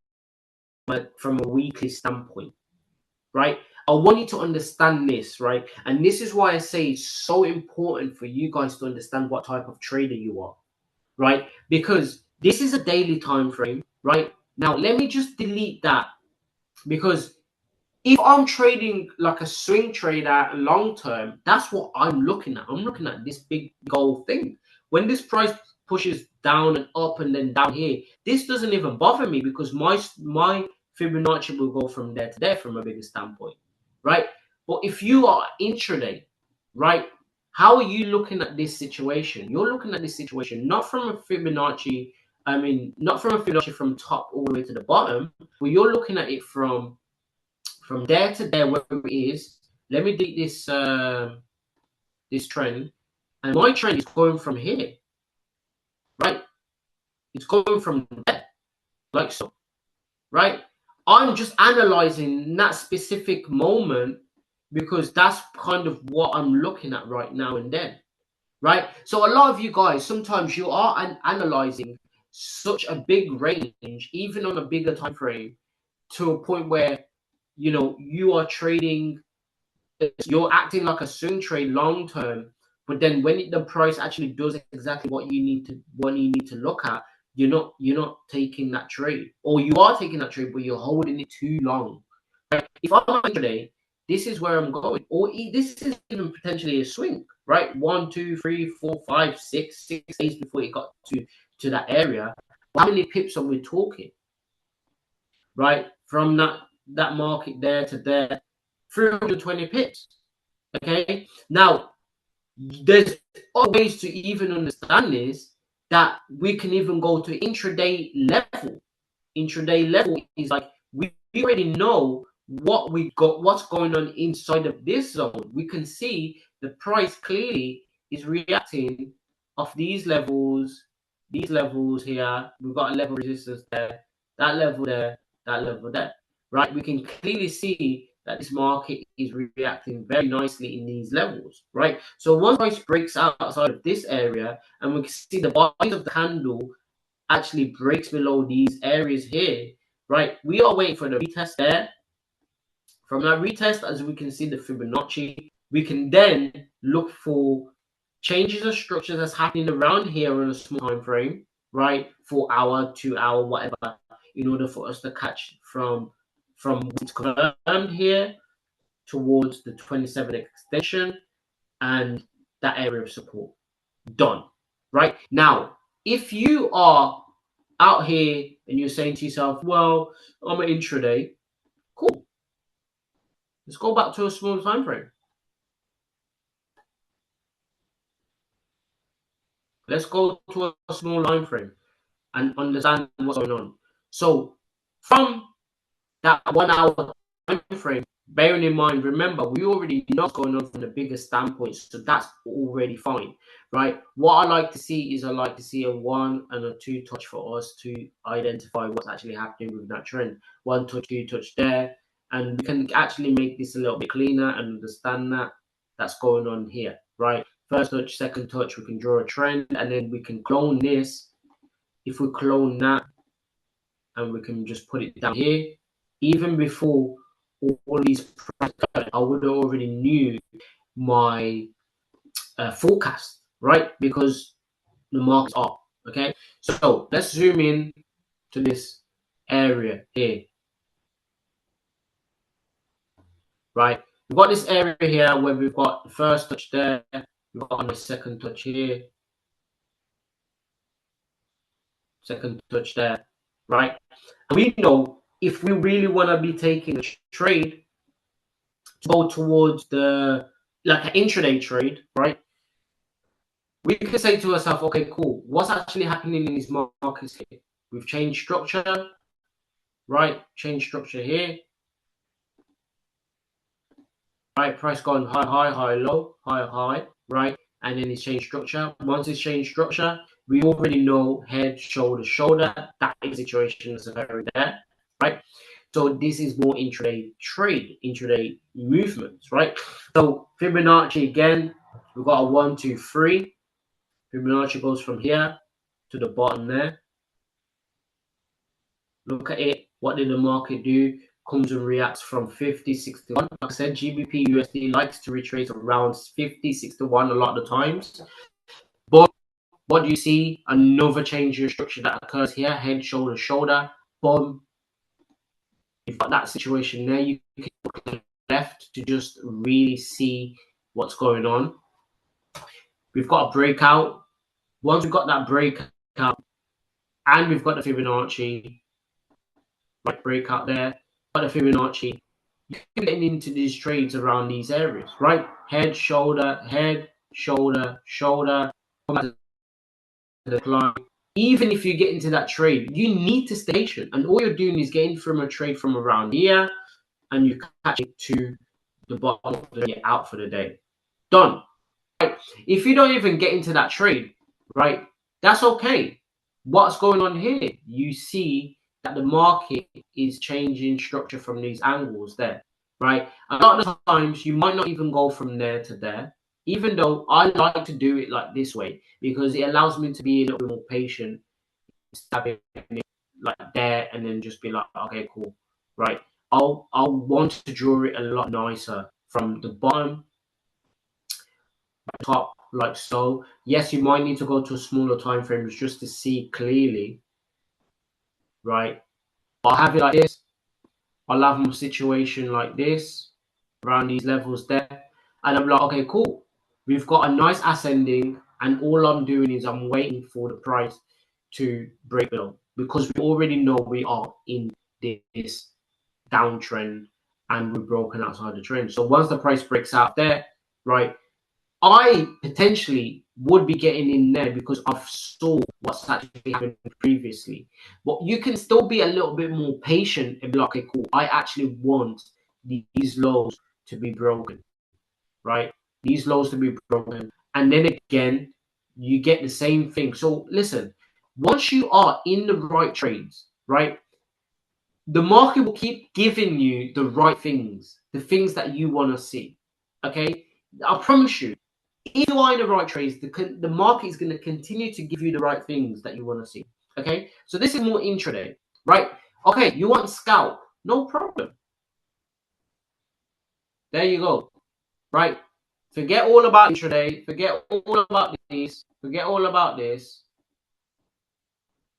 a weekly standpoint, right? I want you to understand this, right? And this is why I say it's so important for you guys to understand what type of trader you are, right? Because this is a daily time frame, right? Now, let me just delete that, because if I'm trading like a swing trader long term, that's what I'm looking at. I'm looking at this big gold thing. When this price pushes down and up and then down here, this doesn't even bother me, because my Fibonacci will go from there to there from a bigger standpoint, right? But if you are intraday, right, how are you looking at this situation? You're looking at this situation not from a Fibonacci, not from a Fibonacci from top all the way to the bottom, but you're looking at it from there to there, where it is. Let me delete this this trend, and my trend is going from here, right? It's going from there, like so, right? I'm just analyzing that specific moment, because that's kind of what I'm looking at right now and then, right? So a lot of you guys, sometimes you are analyzing such a big range, even on a bigger time frame, to a point where you are trading, you're acting like a swing trade long term, but then when the price actually does exactly what you need to look at, you're not taking that trade, or you are taking that trade, but you're holding it too long. Right? If I'm today, this is where I'm going, or this is even potentially a swing, right? 1, 2, 3, 4, 5, 6 days before it got to that area. How many pips are we talking? Right, from that market there to there, 320 pips. Okay, now there's other ways to even understand this, that we can even go to intraday level. Intraday level is like we already know what's going on inside of this zone. We can see the price clearly is reacting off these levels here. We've got a level resistance there, that level there, that level there, right? We can clearly see that this market is reacting very nicely in these levels, right? So once price breaks outside of this area, and we can see the body of the candle actually breaks below these areas here, right? We are waiting for the retest there. From that retest, as we can see the Fibonacci, we can then look for changes of structure that's happening around here on a small time frame, right? 4 hour, 2 hour, whatever, in order for us to catch from what's confirmed here towards the 27 extension and that area of support. Done. Right? Now, if you are out here and you're saying to yourself, well, I'm an intraday, cool. Let's go back to a small time frame. Let's go to a small time frame and understand what's going on. So from that 1 hour time frame, bearing in mind, remember, we already know what's going on from the bigger standpoint, so that's already fine, right? What I like to see is I like to see a 1 and a 2 touch for us to identify what's actually happening with that trend. 1 touch, 2 touch there, and we can actually make this a little bit cleaner and understand that that's going on here, right? First touch, second touch, we can draw a trend, and then we can clone this. If we clone that, and we can just put it down here, even before all these, I would have already knew my forecast, right? Because the market's up. Okay, so let's zoom in to this area here, right? We've got this area here where we've got the first touch there, we've got the second touch here, second touch there, right? And we know if we really want to be taking a trade to go towards the, like an intraday trade, right? We can say to ourselves, okay, cool. What's actually happening in these markets here? We've changed structure, right? Change structure here. Right, price gone high, high, high, low, high, high, right? And then it's changed structure. Once it's changed structure, we already know head, shoulder, shoulder. That situation is very there, right? So this is more intraday trade, intraday movements, right? So Fibonacci again, we've got a 1, 2, 3. Fibonacci goes from here to the bottom there. Look at it. What did the market do? Comes and reacts from 50, 61. Like I said, GBP USD likes to retrace around 50, 61 a lot of the times. But what do you see? Another change in structure that occurs here. Head, shoulder, shoulder. Boom. You've got that situation there. You can look left to just really see what's going on. We've got a breakout. Once we've got that breakout and we've got the Fibonacci, right, breakout there, got the Fibonacci, you can get into these trades around these areas, right? Head, shoulder, shoulder, decline. Even if you get into that trade, you need to stay patient. And all you're doing is getting from a trade from around here, and you catch it to the bottom of the out for the day. Done. Right? If you don't even get into that trade, right, that's okay. What's going on here? You see that the market is changing structure from these angles there, right? A lot of times you might not even go from there to there, even though I like to do it like this way because it allows me to be a little bit more patient, having it like there and then just be like, okay, cool, right? I'll want to draw it a lot nicer from the bottom, top, like so. Yes, you might need to go to a smaller time frames just to see clearly, right? I'll have it like this. I'll have my situation like this around these levels there, and I'm like, okay, cool. We've got a nice ascending, and all I'm doing is I'm waiting for the price to break below because we already know we are in this downtrend and we're broken outside the trend. So once the price breaks out there, right, I potentially would be getting in there because I've saw what's actually happened previously. But you can still be a little bit more patient and be like, okay, cool. I actually want these lows to be broken, right? These lows to be broken. And then again, you get the same thing. So listen, once you are in the right trades, right? the market will keep giving you the right things, the things that you want to see. Okay, I promise you, if you are in the right trades, the market is going to continue to give you the right things that you want to see. Okay, so this is more intraday, right? Okay, you want scalp, no problem. There you go, right? Forget all about intraday, forget all about these, forget all about this.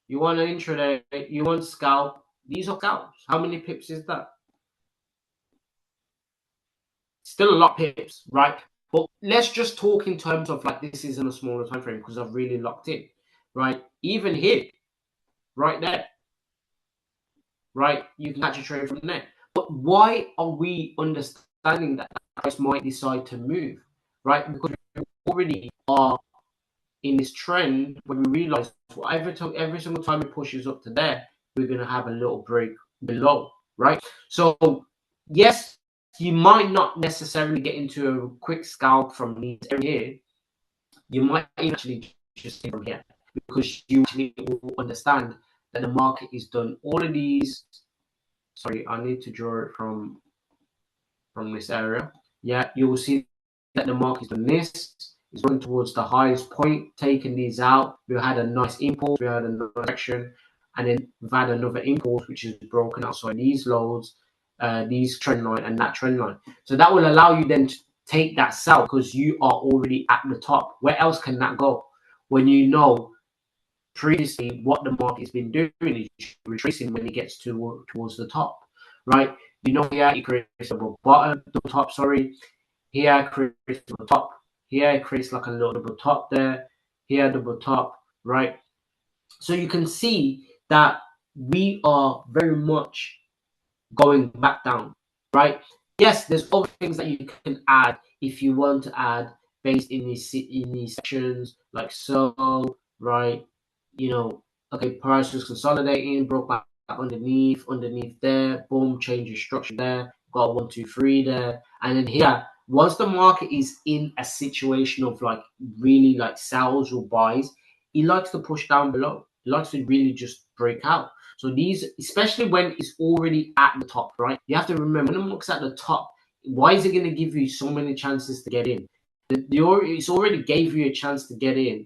You want an intraday, you want scalp. These are scalps. How many pips is that? Still a lot of pips, right? But let's just talk in terms of like this is in a smaller time frame because I've really locked in, right? Even here, right there, right? You can catch a trade from there. But why are we understanding that price might decide to move, right? Because we already are in this trend when we realize every single time it pushes up to there, we're going to have a little break below, right? So yes, you might not necessarily get into a quick scalp from these here. You might actually just take from here because you actually will understand that the market is done all of these. Sorry, I need to draw it from this area. Yeah, you will see that the market's done this. It's going towards the highest point, taking these out. We had a nice impulse, we had another direction, and then we've had another impulse which is broken out. So these lows, these trend line and that trend line. So that will allow you then to take that sell because you are already at the top. Where else can that go? When you know previously what the market's been doing is retracing when it gets towards the top, right? You know here it creates a bottom, the top, sorry. Here it creates the top. Here it creates like a little double top there. Here double top, right? So you can see that we are very much going back down, right? Yes, there's other things that you can add if you want to add based in these sections, like so, right? You know, okay, price was consolidating, broke back underneath there, boom, change your structure there, got 1, 2, 3 there, and then here, once the market is in a situation of like really like sells or buys, he likes to push down below. He likes to really just break out. So these, especially when it's already at the top, right? You have to remember when it looks at the top, why is it going to give you so many chances to get in? It's already gave you a chance to get in.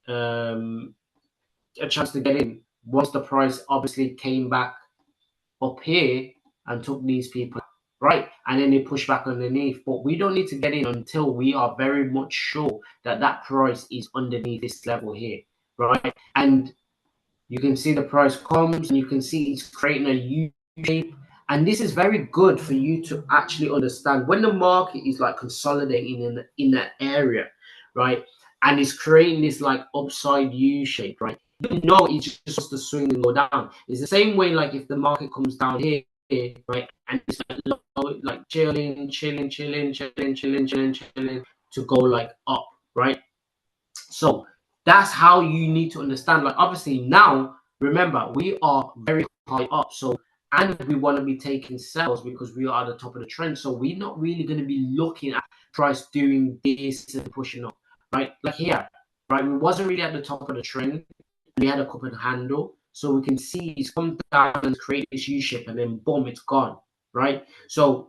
A chance to get in once the price obviously came back up here and took these people right, and then they push back underneath. But we don't need to get in until we are very much sure that that price is underneath this level here, right? And you can see the price comes, and you can see it's creating a U shape. And this is very good for you to actually understand when the market is like consolidating in that area, right? And it's creating this like upside U shape, right? You know it's just to swing and go down. It's the same way like if the market comes down here, right? And it's like chilling to go like up, right? So that's how you need to understand. Like obviously now, remember we are very high up. So and we want to be taking sales because we are at the top of the trend. So we're not really going to be looking at price doing this and pushing up, right? Like here, right? We wasn't really at the top of the trend. We had a cup and handle. So we can see it's come down and create this U shape and then boom, it's gone, right? So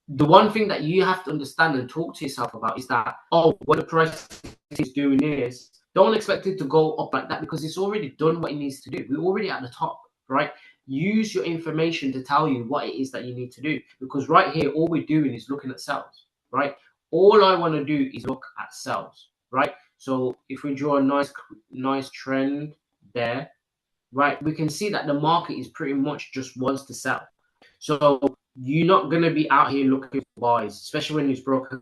the one thing that you have to understand and talk to yourself about is that, oh, what the price is doing is, don't expect it to go up like that because it's already done what it needs to do. We're already at the top, right? Use your information to tell you what it is that you need to do because right here, all we're doing is looking at sales, right? All I want to do is look at sales, right? So if we draw a nice trend there, right, we can see that the market is pretty much just wants to sell. So you're not going to be out here looking for buys, especially when it's broken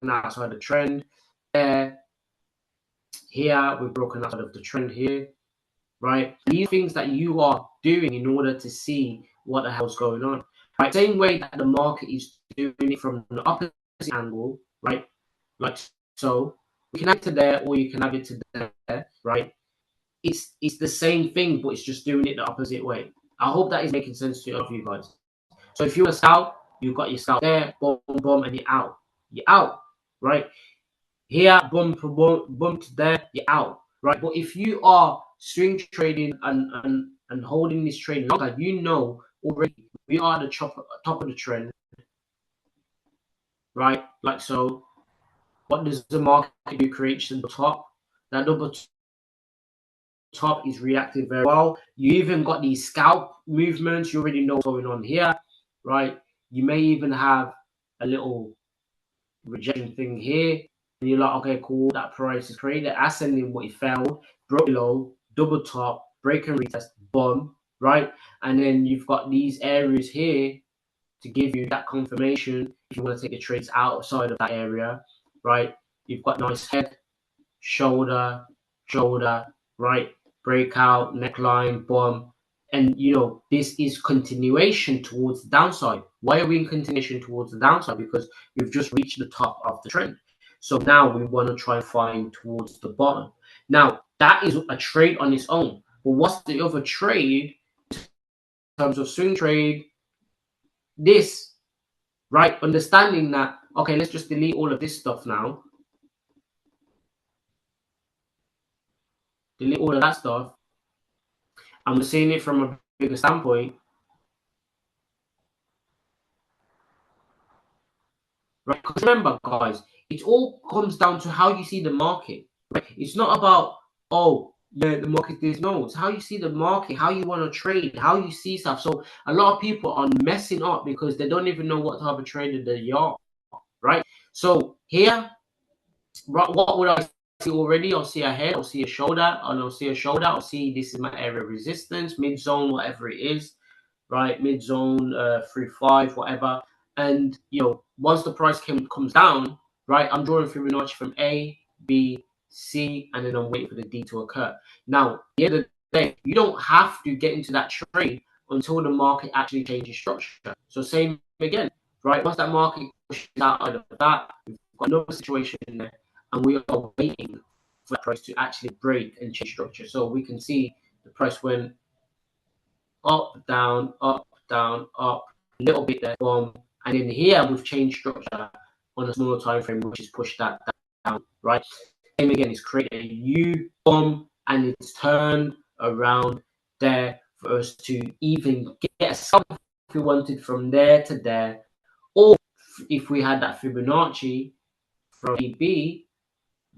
outside the trend. Here, we've broken outside of the trend here, right? These things that you are doing in order to see what the hell's going on, right? Same way that the market is doing it from the opposite angle, right? Like so, you can have it to there or you can have it to there, right? It's the same thing, but it's just doing it the opposite way. I hope that is making sense to all of you guys. So if you're a scout, you've got your scout there, boom, boom, and you're out. You're out, right? Here, boom, boom, boom, to there, you're out, right? But if you are swing trading and holding this trade longer, you know already we are at the top of the trend, right? Like so. What does the market do? Creates the top. That double top is reacting very well. You even got these scalp movements. You already know what's going on here, right? You may even have a little rejection thing here. And you're like, okay, cool. That price is created. Ascending what it fell, broke below, double top, break and retest, bomb, right? And then you've got these areas here to give you that confirmation if you want to take the trades outside of that area, right? You've got nice head, shoulder, right? Breakout, neckline, bomb. And you know, this is continuation towards the downside. Why are we in continuation towards the downside? Because we've just reached the top of the trend. So now we want to try and find towards the bottom. Now, that is a trade on its own. But what's the other trade in terms of swing trade? This, right? Understanding that, okay, let's just delete all of this stuff now. Delete all of that stuff. And we're seeing it from a bigger standpoint. Right? Because remember, guys, it all comes down to how you see the market. Right? It's not about, oh, yeah, the market is no. It's how you see the market, how you want to trade, how you see stuff. So a lot of people are messing up because they don't even know what type of trader they are. Right? So here, what would I see already? I'll see a head, I'll see a shoulder, and I'll see a shoulder. I'll see this is my area of resistance, mid zone, whatever it is, right? Mid zone, 3-5, whatever. And you know, once the price comes down, right? I'm drawing Fibonacci from A, B, C, and then I'm waiting for the D to occur. Now, at the end of the day, you don't have to get into that trade until the market actually changes structure. So same again, right? Once that market pushes out of that, we've got another situation in there, and we are waiting for the price to actually break and change structure. So we can see the price went up, down, up, a little bit there, boom. And then here we've changed structure on a smaller time frame, which has pushed that down, right? Same again, it's created a U bomb and it's turned around there for us to even get something if we wanted from there to there, or if we had that Fibonacci from B,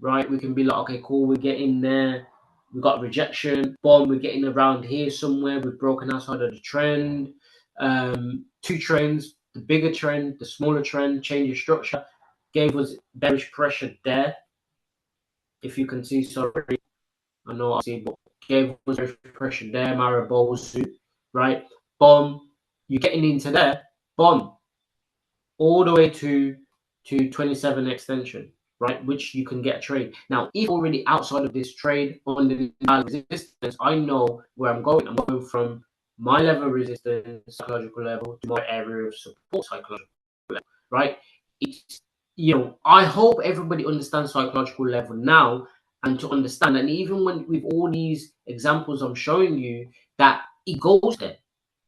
right? We can be like, okay, cool, we're getting there. We got rejection, bomb, we're getting around here somewhere. We've broken outside of the trend. Two trends, the bigger trend, the smaller trend, change of structure, gave us bearish pressure there. If you can see, sorry, I know I see, but gave us bearish pressure there, Marabosu, right? Bomb, you're getting into there, bomb, all the way to 27 extension, right? Which you can get a trade. Now, if already outside of this trade on the resistance, I know where I'm going. I'm going from my level of resistance, psychological level, to my area of support, psychological level, right? It's, you know, I hope everybody understands psychological level now, and to understand, and even when with all these examples I'm showing you, that it goes there,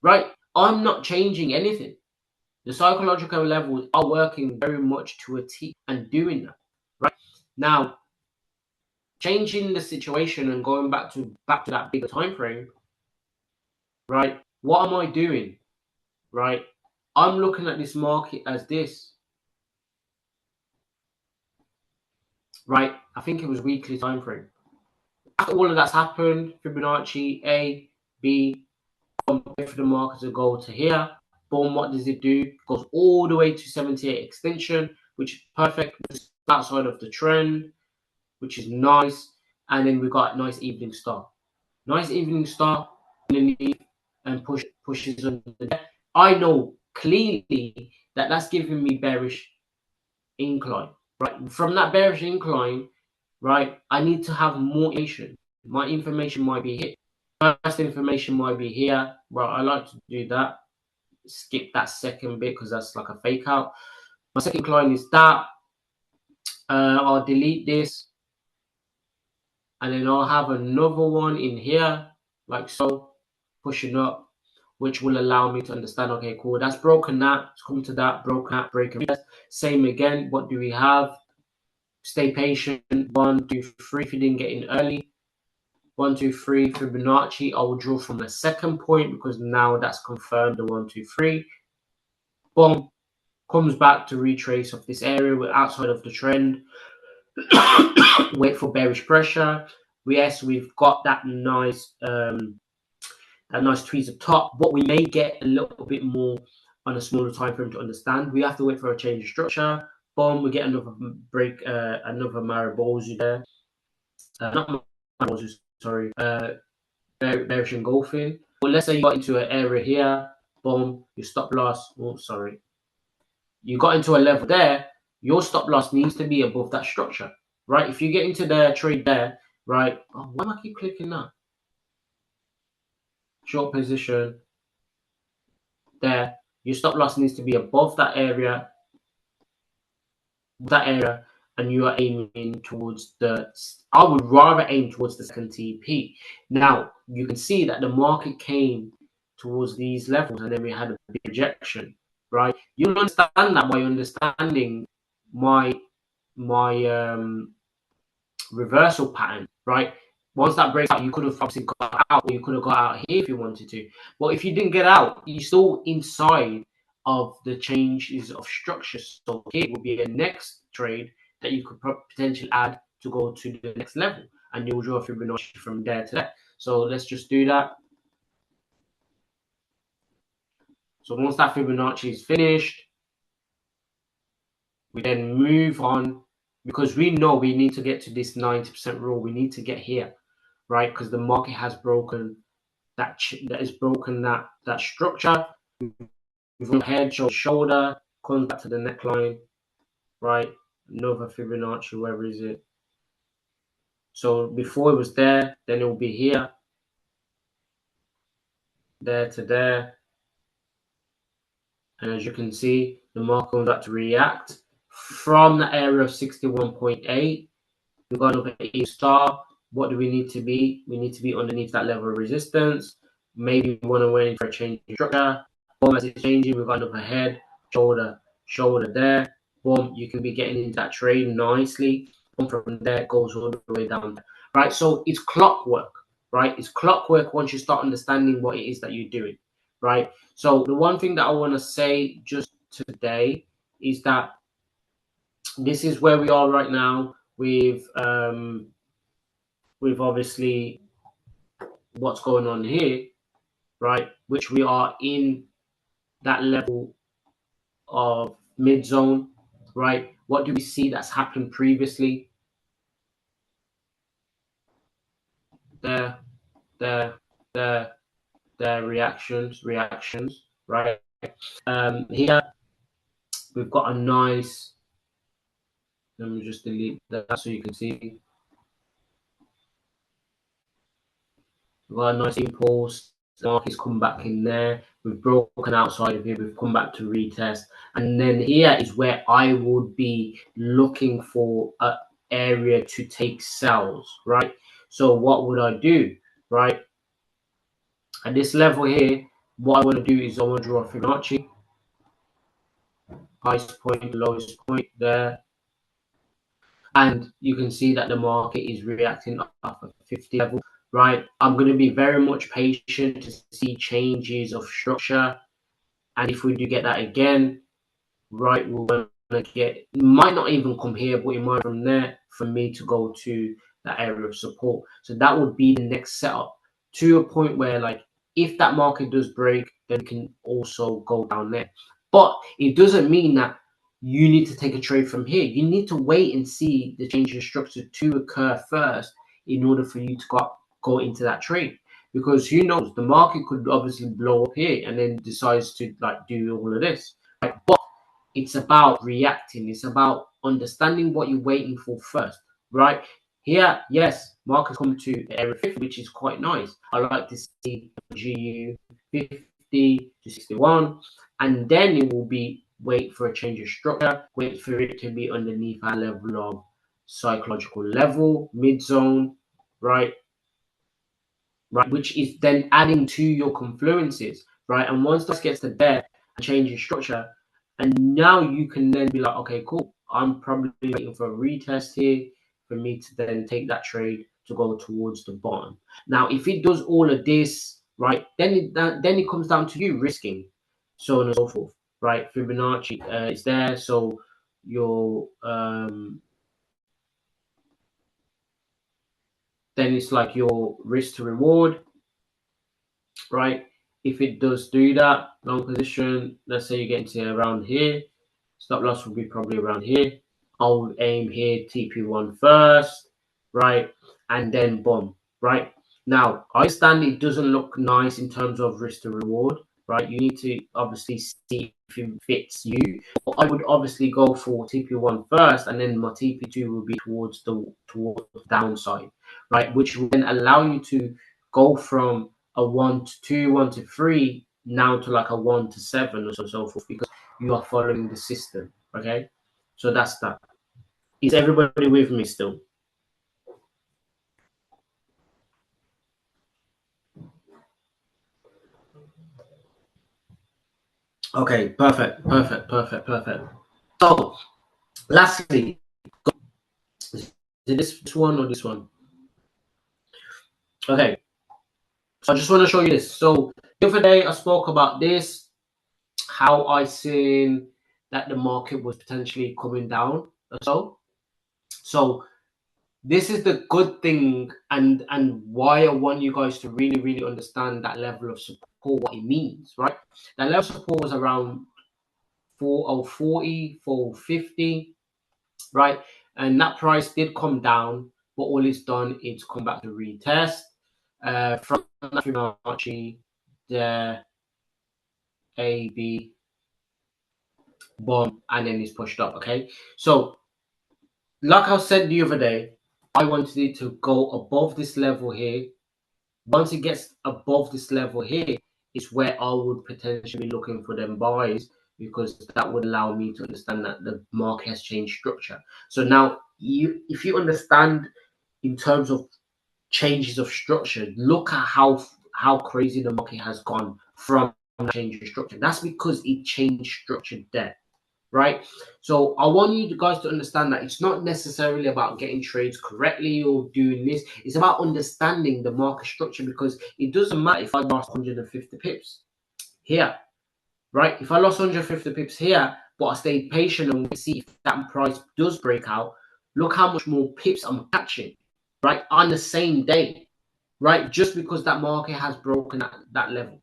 right? I'm not changing anything. The psychological levels are working very much to a T and doing that, right? Now, changing the situation and going back to that bigger time frame, right? What am I doing, right? I'm looking at this market as this, right? I think it was weekly time frame. After all of that's happened, Fibonacci A, B, wait for the market to go to here. Boom, what does it do? It goes all the way to 78 extension, which is perfect, outside of the trend, which is nice. And then we got a nice evening star. Nice evening star underneath and pushes under there. I know clearly that that's giving me bearish incline, right? From that bearish incline, right, I need to have more information. My information might be here. First information might be here. Well, I like to do that. Skip that second bit because that's like a fake out. My second line is that. I'll delete this. And then I'll have another one in here, like so, pushing up, which will allow me to understand, okay, cool, that's broken that, it's come to that, broken that, breaking that. Same again, what do we have? Stay patient, 1, 2, 3, if you didn't get in early. 1, 2, 3 Fibonacci. I will draw from the second point because now that's confirmed the 1, 2, 3. Boom, comes back to retrace of this area. We're outside of the trend. Wait for bearish pressure. Yes, we've got that nice tweeze up top, but we may get a little bit more on a smaller time frame to understand. We have to wait for a change of structure. Boom, we get another break, another Marubozu there. Not Marubozu, sorry. Bearish engulfing. But let's say you got into an area here. Boom, your stop loss. Oh, sorry. You got into a level there. Your stop loss needs to be above that structure, right? If you get into the trade there, right? Oh, why am I keep clicking that? Short position there. Your stop loss needs to be above that area, and you are aiming towards the. I would rather aim towards the second TP. Now you can see that the market came towards these levels, and then we had a big rejection, right? You'll understand that by understanding my reversal pattern, right? Once that breaks out, you could have obviously got out, or you could have got out here if you wanted to. But if you didn't get out, you're still inside of the changes of structure. So here would be a next trade that you could potentially add to go to the next level, and you'll draw Fibonacci from there to there. So let's just do that. So once that Fibonacci is finished, we then move on, because we know we need to get to this 90% rule. We need to get here, right? Because the market has broken that structure. From head, shoulder, comes back to the neckline, right? Another Fibonacci, where is it? So before it was there, then it will be here, there to there. And as you can see, the market comes back to react from the area of 61.8. We've got another E star. What do we need to be? We need to be underneath that level of resistance. Maybe we want to wait for a change in structure. Boom, as it's changing, we've got another head, shoulder there. Boom, you can be getting into that trade nicely. Boom, from there, it goes all the way down there. Right, so it's clockwork, right? It's clockwork once you start understanding what it is that you're doing, right? So the one thing that I want to say just today is that this is where we are right now with obviously what's going on here, right? Which we are in that level of mid zone, right? What do we see that's happened previously? There, reactions, right? Here we've got a nice. Let me just delete that so you can see. We've got a nice impulse. The market's come back in there. We've broken outside of here. We've come back to retest. And then here is where I would be looking for an area to take sells, right? So what would I do, right? At this level here, what I want to do is I want to draw a Fibonacci. Highest point, lowest point there. And you can see that the market is reacting up at 50 level, right? I'm going to be very much patient to see changes of structure. And if we do get that again, right, we're going to get, it might not even come here, but it might from there for me to go to that area of support. So that would be the next setup to a point where, like, if that market does break, then it can also go down there. But it doesn't mean that you need to take a trade from here. You need to wait and see the change in structure to occur first in order for you to go into that trade. Because who knows, the market could obviously blow up here and then decides to like do all of this. Right? But it's about reacting. It's about understanding what you're waiting for first, right? Here, yes, markets come to area 50, which is quite nice. I like to see GU 50 to 61, and then it will be wait for a change of structure, wait for it to be underneath our level of psychological level, mid zone, right? Right, which is then adding to your confluences, right? And once this gets to there and changing structure, and now you can then be like, okay, cool. I'm probably waiting for a retest here for me to then take that trade to go towards the bottom. Now, if it does all of this, right, then it comes down to you risking, so on and so forth, right? Fibonacci is there, so your then it's like your risk to reward, right? If it does do that long position, let's say you get into around here, stop loss will be probably around here. I'll aim here, TP1 first, right? And then boom, right? Now, I understand it doesn't look nice in terms of risk to reward, right? You need to obviously see if it fits you. But I would obviously go for TP1 first, and then my TP2 will be towards the downside, right? Which will then allow you to go from a 1 to 2, 1 to 3, now to like a 1 to 7 or so forth, because you are following the system. Okay, so that's that. Is everybody with me still? Okay, perfect. So, lastly, is it this one or this one? Okay, so I just want to show you this. So the other day I spoke about this, how I seen that the market was potentially coming down. So this is the good thing, and why I want you guys to really understand that level of support, what it means, right? That level of support was around 4040, 450, right? And that price did come down, but all it's done is come back to retest from Fibonacci, the A, B, boom, and then it's pushed up. Okay, so like I said the other day, I wanted it to go above this level here. Once it gets above this level here, is where I would potentially be looking for them buys, because that would allow me to understand that the market has changed structure. So now, if you understand in terms of changes of structure, look at how crazy the market has gone from changing structure. That's because it changed structure there, right? So I want you guys to understand that it's not necessarily about getting trades correctly or doing this. It's about understanding the market structure, because it doesn't matter if I lost 150 pips here, right? If I lost 150 pips here, but I stayed patient and we see if that price does break out, look how much more pips I'm catching, right? On the same day, right? Just because that market has broken that level,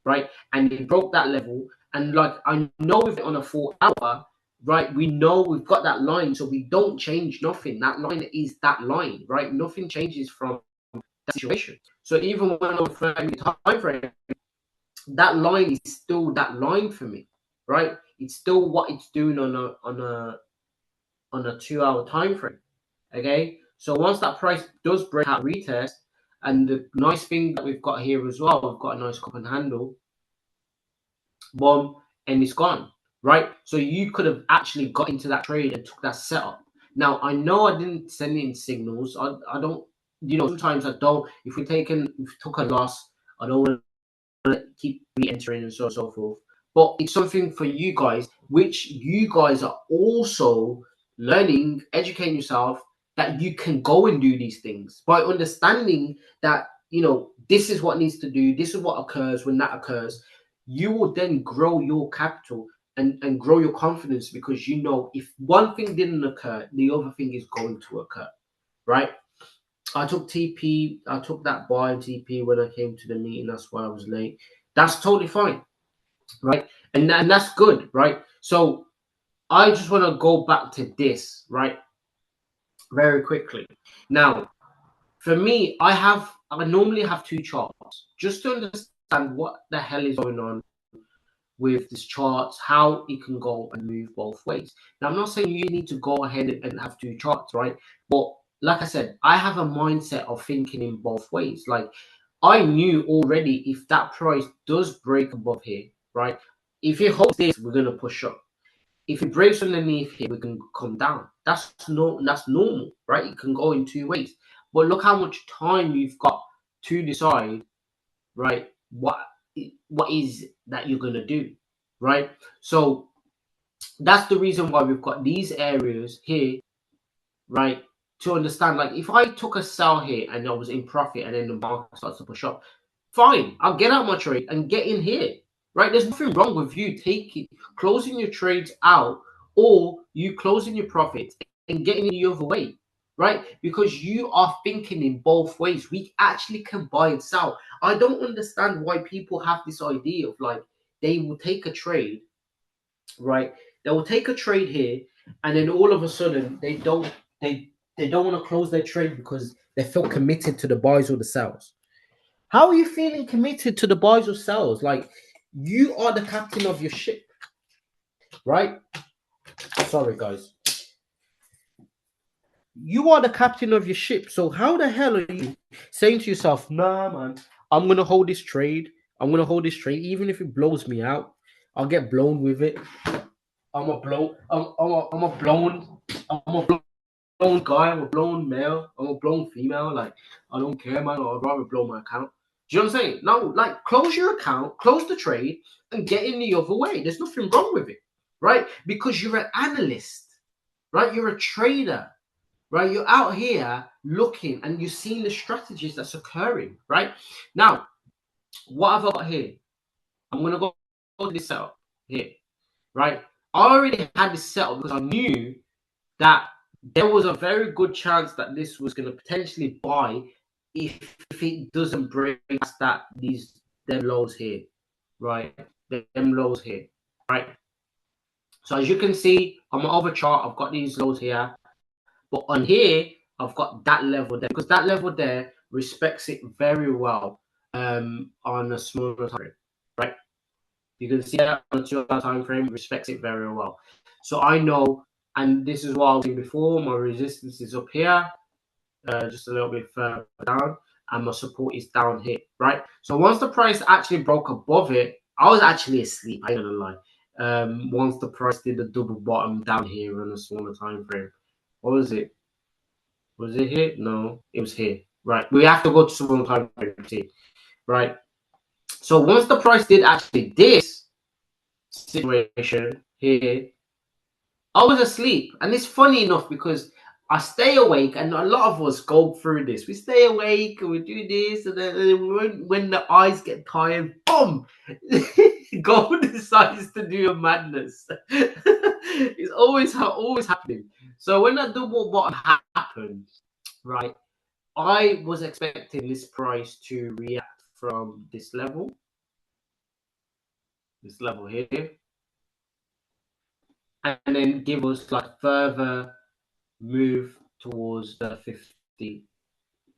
right? And it broke that level. And like, I know if on a 4 hour, right, we know we've got that line, so we don't change nothing. That line is that line, right? Nothing changes from that situation. So even when I'm 30 time frame, that line is still that line for me, right? It's still what it's doing on a 2 hour time frame. Okay, so once that price does break out retest, and the nice thing that we've got here as well, we've got a nice cup and handle, boom, and it's gone, right? So you could have actually got into that trade and took that setup. Now, I know I didn't send in signals. I don't, sometimes I don't. If we took a loss, I don't want to keep re-entering and so on and so forth. But it's something for you guys, which you guys are also learning, educating yourself, that you can go and do these things by understanding that, this is what needs to do, this is what occurs when that occurs. You will then grow your capital and grow your confidence, because if one thing didn't occur, the other thing is going to occur, right? I took TP, I took that buy in TP when I came to the meeting. That's why I was late. That's totally fine, right? And that's good, right? So I just want to go back to this, right? Very quickly. Now, for me, I normally have two charts just to understand what the hell is going on with this charts, how it can go and move both ways. Now, I'm not saying you need to go ahead and have two charts, right? But like I said, I have a mindset of thinking in both ways. Like, I knew already, if that price does break above here, right? If it holds this, we're gonna push up. If it breaks underneath here, we can come down. That's normal, right? It can go in two ways. But look how much time you've got to decide, right? What is that you're gonna do, right? So that's the reason why we've got these areas here, right? to understand. Like if I took a sell here and I was in profit and then the market starts to push up, fine, I'll get out my trade and get in here, right? There's nothing wrong with you closing your trades out, or you closing your profits and getting in the other way, right? Because you are thinking in both ways. We actually can buy and sell. I don't understand why people have this idea of like they will take a trade, right? They will take a trade here, and then all of a sudden they don't want to close their trade because they feel committed to the buys or the sells. How are you feeling committed to the buys or sells? Like you are the captain of your ship, right? Sorry, guys. You are the captain of your ship. So how the hell are you saying to yourself, nah, man, I'm gonna hold this trade. I'm gonna hold this trade, even if it blows me out. I'll get blown with it. I'm a blown. I'm a blown. I'm a blown guy. I'm a blown male. I'm a blown female. Like I don't care, man. I'd rather blow my account. Do you know what I'm saying? No, like close your account, close the trade, and get in the other way. There's nothing wrong with it, right? Because you're an analyst, right? You're a trader, right? You're out here looking and you're seeing the strategies that's occurring, right? Now, what have I got here? I'm gonna go to this setup here, right? I already had this set up because I knew that there was a very good chance that this was going to potentially buy if it doesn't break that them lows here, right? Them lows here, right? So as you can see on my other chart, I've got these lows here, but on here I've got that level there because that level there respects it very well on a smaller time frame, right? You can see that on a 2 hour time frame respects it very well. So I know, and this is what I was saying before, my resistance is up here, just a little bit further down, and my support is down here, right? So once the price actually broke above it, I was actually asleep, I ain't gonna lie. Once the price did the double bottom down here on a smaller time frame. What was it? Was it here? No, it was here. Right. We have to go to smaller time frame to see. Right. So once the price did actually this situation here, I was asleep. And it's funny enough because I stay awake, and a lot of us go through this. We stay awake and we do this, and then when the eyes get tired, boom, God decides to do a madness. It's always happening. So when that double bottom happened, right, I was expecting this price to react from this level here, and then give us like further move towards the 50,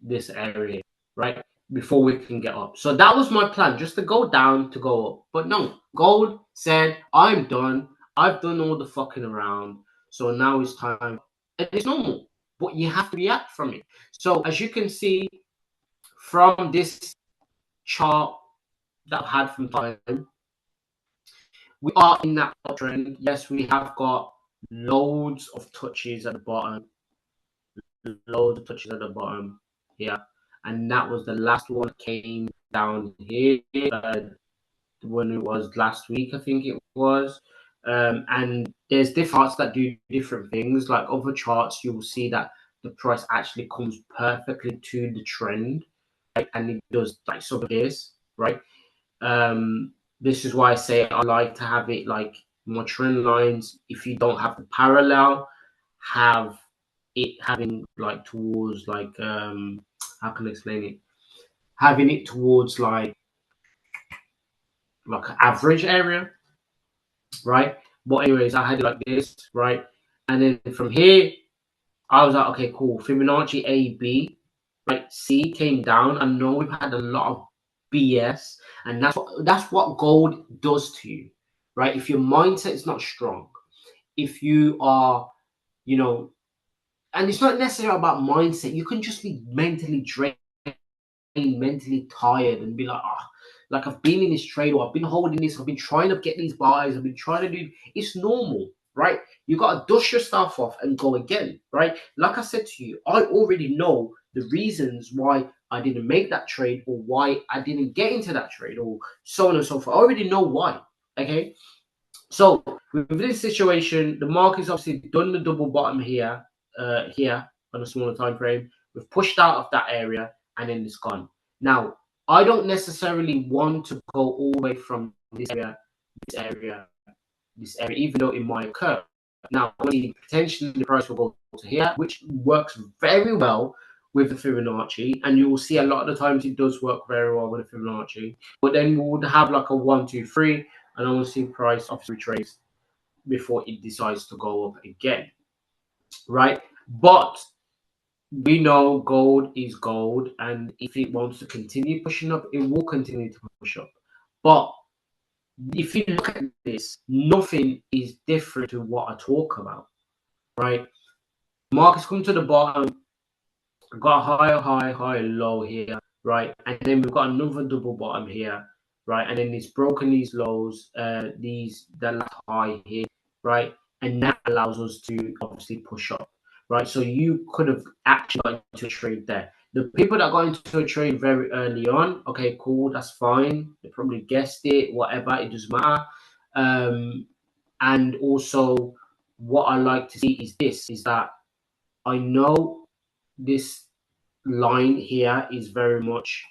this area, right? Before we can get up. So that was my plan, just to go down to go up. But no, gold said, I'm done. I've done all the fucking around. So now it's time. And it's normal, but you have to react from it. So as you can see from this chart that I've had from time, we are in that trend. Yes, we have got loads of touches at the bottom. Loads of touches at the bottom here. And that was the last one that came down here when it was last week, I think it was. And there's different charts that do different things. Like other charts, you will see that the price actually comes perfectly to the trend, right? And it does like sort of this, right? This is why I say I like to have it like more trend lines. If you don't have the parallel, have it having like towards like how can I explain it? Having it towards like an average area, right? But anyways, I had it like this, right? And then from here, I was like, okay, cool. Fibonacci A, B, right? C came down. I know we've had a lot of BS, and that's what gold does to you, right? If your mindset is not strong, if you are, you know, and it's not necessarily about mindset. You can just be mentally drained, mentally tired, and be like, oh, like I've been in this trade, or I've been holding this, I've been trying to get these buys, I've been trying to do. It's normal, right? You got to dust your stuff off and go again, right? Like I said to you, I already know the reasons why I didn't make that trade, or why I didn't get into that trade, or so on and so forth. I already know why. Okay, so with this situation, the market's obviously done the double bottom here, on a smaller time frame. We've pushed out of that area, and then it's gone. Now, I don't necessarily want to go all the way from this area, this area, this area, even though it might occur. Now, potentially the price will go to here, which works very well with the Fibonacci, and you will see a lot of the times it does work very well with the Fibonacci. But then we would have like a 1, 2, 3, and I will see price of retrace before it decides to go up again, right? But we know gold is gold, and if it wants to continue pushing up, it will continue to push up. But if you look at this, nothing is different to what I talk about, right? Markets come to the bottom, got high, low here, right? And then we've got another double bottom here, right? And then it's broken these lows, that last high here, right? And that allows us to obviously push up, right? So you could have actually got into a trade there. The people that got into a trade very early on, okay, cool, that's fine. They probably guessed it, whatever, it doesn't matter. And also, what I like to see is that I know this line here is very much,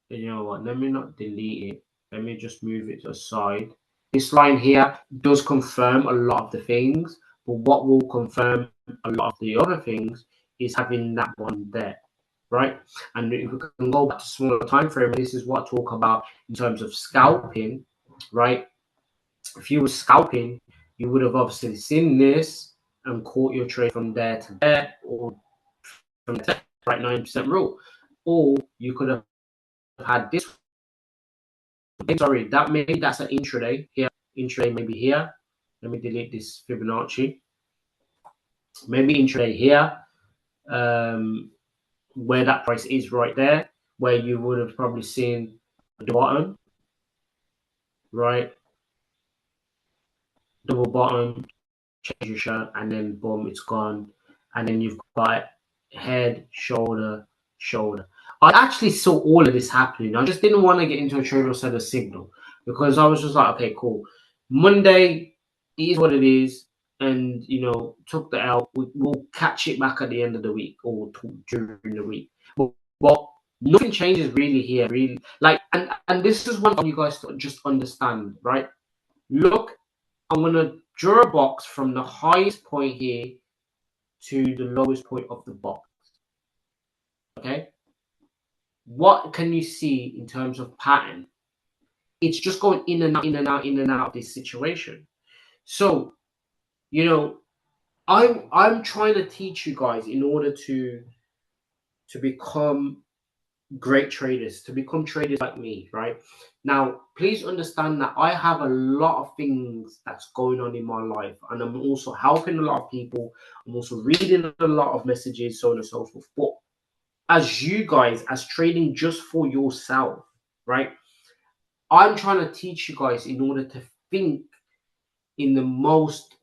you know what, let me not delete it. Let me just move it to the side. This line here does confirm a lot of the things, but what will confirm a lot of the other things is having that one there, right? And if we can go back to smaller time frame, this is what I talk about in terms of scalping, right? If you were scalping, you would have obviously seen this and caught your trade from there to there, or from there, right, 9% rule. Or you could have had this. Sorry, that's an intraday here. Intraday maybe here. Let me delete this Fibonacci. Maybe intraday here, where that price is right there, where you would have probably seen the bottom, right? Double bottom, change your shirt, and then boom, it's gone. And then you've got head, shoulder, shoulder. I actually saw all of this happening. I just didn't want to get into a trade or set a signal, because I was just like, okay, cool. Monday is what it is, and you know, took the L. We'll catch it back at the end of the week or during the week. But nothing changes really here, really. Like, and this is one for you guys to just understand, right? Look, I'm gonna draw a box from the highest point here to the lowest point of the box. Okay, what can you see in terms of pattern? It's just going in and out, in and out, in and out of this situation. So, you know, I'm trying to teach you guys in order to become great traders, to become traders like me, right? Now, please understand that I have a lot of things that's going on in my life, and I'm also helping a lot of people. I'm also reading a lot of messages, so on and so forth. But as you guys, as trading just for yourself, right? I'm trying to teach you guys in order to think in the most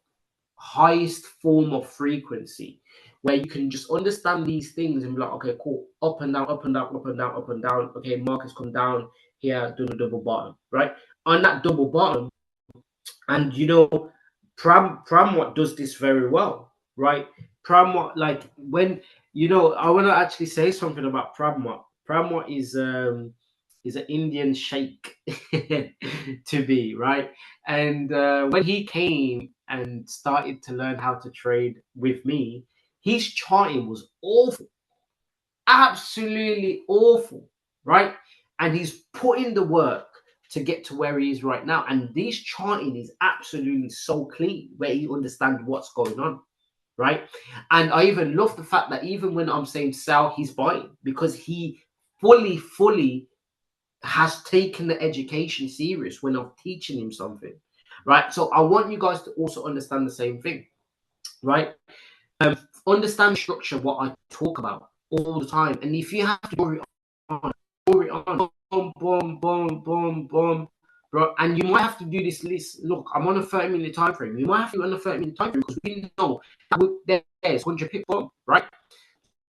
highest form of frequency, where you can just understand these things and be like, okay, cool, up and down, up and down, up and down, up and down. Okay, markets come down here, do the double bottom, right? On that double bottom, and you know, Pramwat does this very well, right? Pramwat, like, when, you know, I want to actually say something about Pramwat. Pramwat is an Indian sheikh to be, right? And when he came and started to learn how to trade with me, his charting was awful, absolutely awful, right? And he's put in the work to get to where he is right now. And this charting is absolutely so clean, where he understands what's going on, right? And I even love the fact that even when I'm saying sell, he's buying, because he fully has taken the education serious when I'm teaching him something, right? So I want you guys to also understand the same thing, right? Understand the structure, what I talk about all the time. And if you have to draw it on, boom, boom, boom, boom, boom, bro. And you might have to do this list. Look, I'm on a 30-minute time frame. You might have to be on a 30-minute time frame, because we know that there's 100 pip boom, right?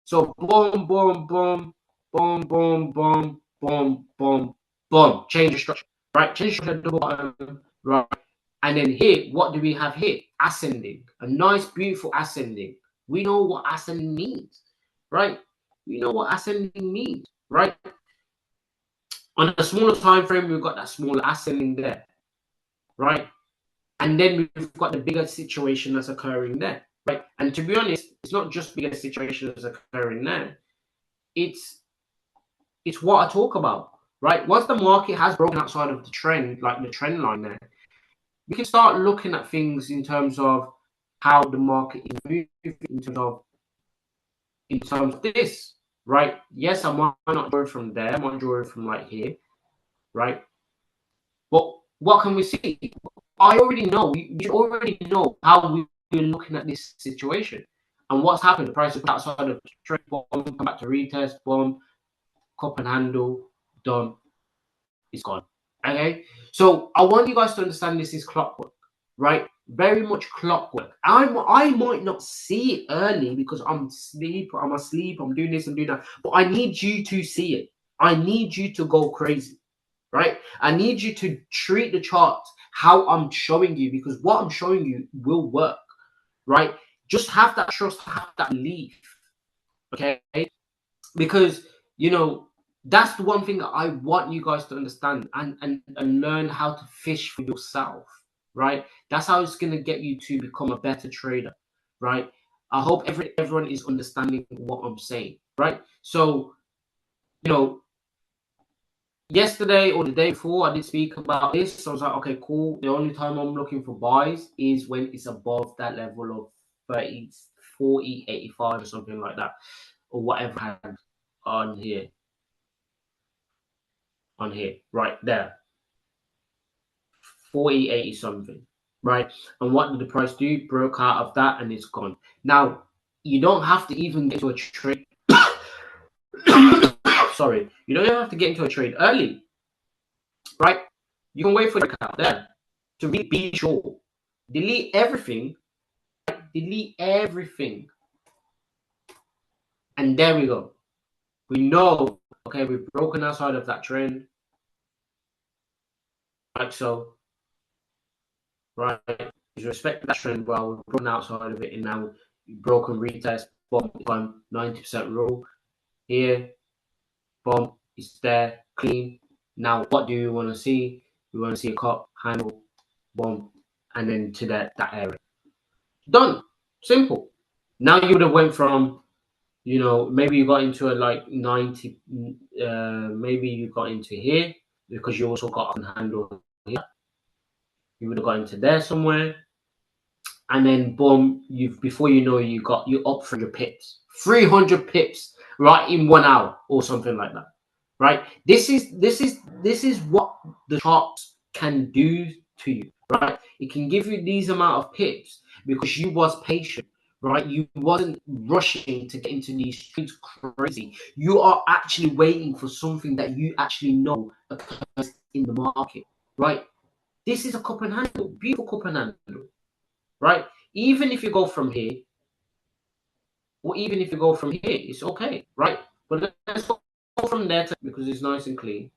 So boom, boom, boom, boom, boom, boom, boom, boom, boom. Change the structure, right? Change the structure, double bottom, right? And then here, what do we have here? Ascending, a nice, beautiful ascending. We know what ascending means. right? We know what ascending means, right? On a smaller time frame, we've got that smaller ascending there, right? And then we've got the bigger situation that's occurring there, right? And to be honest, it's not just bigger situation that's occurring there. It's what I talk about, right? Once the market has broken outside of the trend, like the trend line there, we can start looking at things in terms of how the market is moving, in terms of this, right? Yes, I might not draw from there, I might draw from like here, right? But what can we see? I already know, you already know how we're looking at this situation. And what's happened? The price is outside of the trend, bomb, come back to retest, bomb, cup and handle, done, it's gone. Okay, so I want you guys to understand this is clockwork, right? Very much clockwork. I might not see it early because I'm asleep, I'm doing this and doing that, but I need you to see it. I need you to go crazy, right? I need you to treat the charts how I'm showing you, because what I'm showing you will work, right? Just have that trust, have that belief, okay? Because, you know, that's the one thing that I want you guys to understand and learn how to fish for yourself, right? That's how it's going to get you to become a better trader, right? I hope everyone is understanding what I'm saying, right? So, you know, yesterday or the day before, I did speak about this. So I was like, okay, cool. The only time I'm looking for buys is when it's above that level of 30, 40, 85 or something like that, or whatever I had on here. Right there, 40, 80 something, right? And what did the price do? Broke out of that and it's gone. Now, you don't have to even get to a trade. Sorry, you don't even have to get into a trade early, right? You can wait for the breakout there to really be sure. Delete everything, delete everything. And there we go. We know, okay, we've broken outside of that trend, like so, right? You respect that trend well, we've broken outside of it, and now you've broken retest, bomb, gone 90% rule. Here, bomb, it's there, clean. Now, what do you want to see? We want to see a cup, handle, bomb, and then to that area. Done. Simple. Now you would have went from, you know, maybe you got into a like 90, maybe you got into here because you also got a handle here. You would have got into there somewhere, and then boom, before you know, you're up 300 pips, 300 pips, right, in 1 hour or something like that, right? This is what the charts can do to you, right? It can give you these amount of pips because you was patient, right? You wasn't rushing to get into these trades crazy. You are actually waiting for something that you actually know occurs in the market, right? This is a cup and handle, beautiful cup and handle, right? Even if you go from here, or even if you go from here, it's okay, right? But let's go from there because it's nice and clean,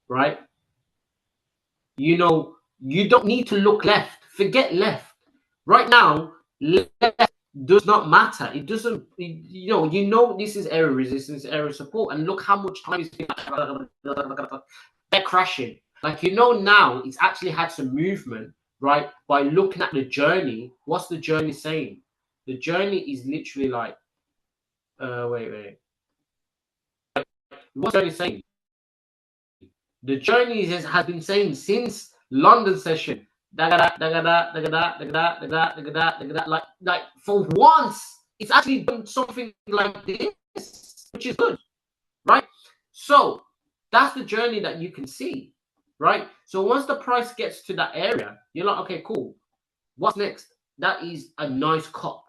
right? You know, you don't need to look left. Forget left. Right now, left does not matter. It doesn't, you know, this is error resistance, error support, and look how much time they're crashing. Like, you know, now it's actually had some movement, right? By looking at the journey, what's the journey saying? The journey is literally like, wait. What's the journey saying? The journey has been saying since London session, like for once, it's actually done something like this, which is good, right? So that's the journey that you can see, right? So once the price gets to that area, you're like, okay, cool. What's next? That is a nice cup.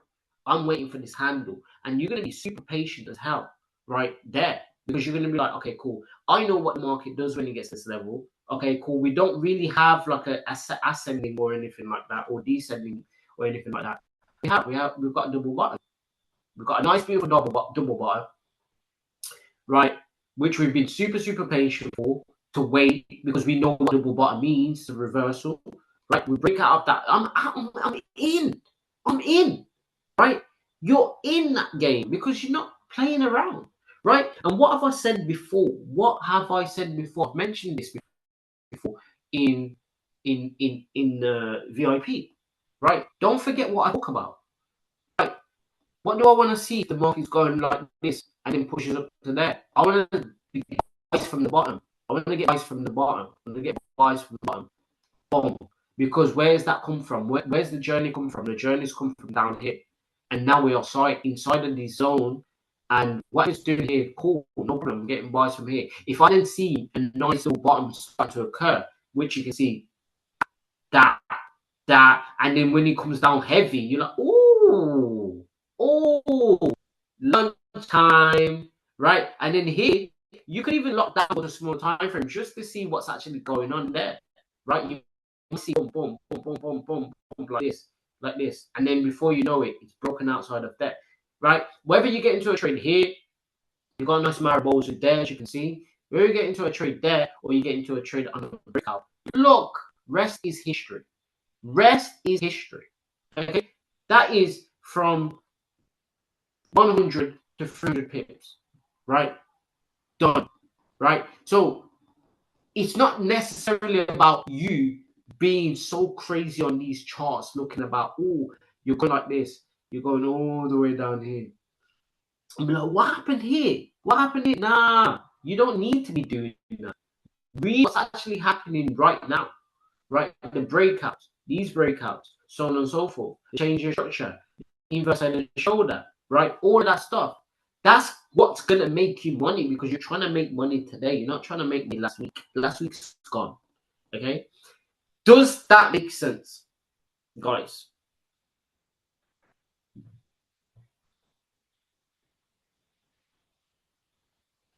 I'm waiting for this handle, and you're gonna be super patient as hell, right there, because you're gonna be like, okay, cool. I know what the market does when it gets this level. Okay, cool. We don't really have like a ascending or anything like that, or descending or anything like that. We've got a double bottom. We've got a nice, beautiful double bottom, right? Which we've been super patient for to wait because we know what double bottom means, the reversal, right? We break out of that. I'm in, right? You're in that game because you're not playing around, right? And what have I said before? What have I said before? I've mentioned this before in the VIP, right? Don't forget what I talk about. Right? What do I want to see if the market's going like this and then pushes up to there? I want to get buys from the bottom. I want to get buys from the bottom. I want to get buys from the bottom. Boom. Because where's that come from? Where's the journey come from? The journey's come from down here. And now we are inside of this zone. And what it's doing here, cool, no problem, I'm getting buys from here. If I then see a nice little bottom start to occur, which you can see that, and then when it comes down heavy, you're like, ooh, lunchtime, right? And then here, you can even lock that with a small time frame just to see what's actually going on there, right? You see boom, boom, boom, boom, boom, boom, boom, like this. And then before you know it, it's broken outside of that, right? Whether you get into a trade here, you've got a nice amount of balls there, as you can see. Whether you get into a trade there or you get into a trade on a breakout, look, rest is history. Rest is history. Okay, that is from 100 to 300 pips, right? Done, right? So it's not necessarily about you being so crazy on these charts, looking about, oh, you're going like this, you're going all the way down here. I'm like, what happened here? What happened here? Nah, you don't need to be doing that. Read what's actually happening right now, right? The breakouts, these breakouts, so on and so forth. Change your structure, inverse head and shoulder, right? All of that stuff. That's what's gonna make you money because you're trying to make money today. You're not trying to make money last week. Last week's gone. Okay. Does that make sense, guys?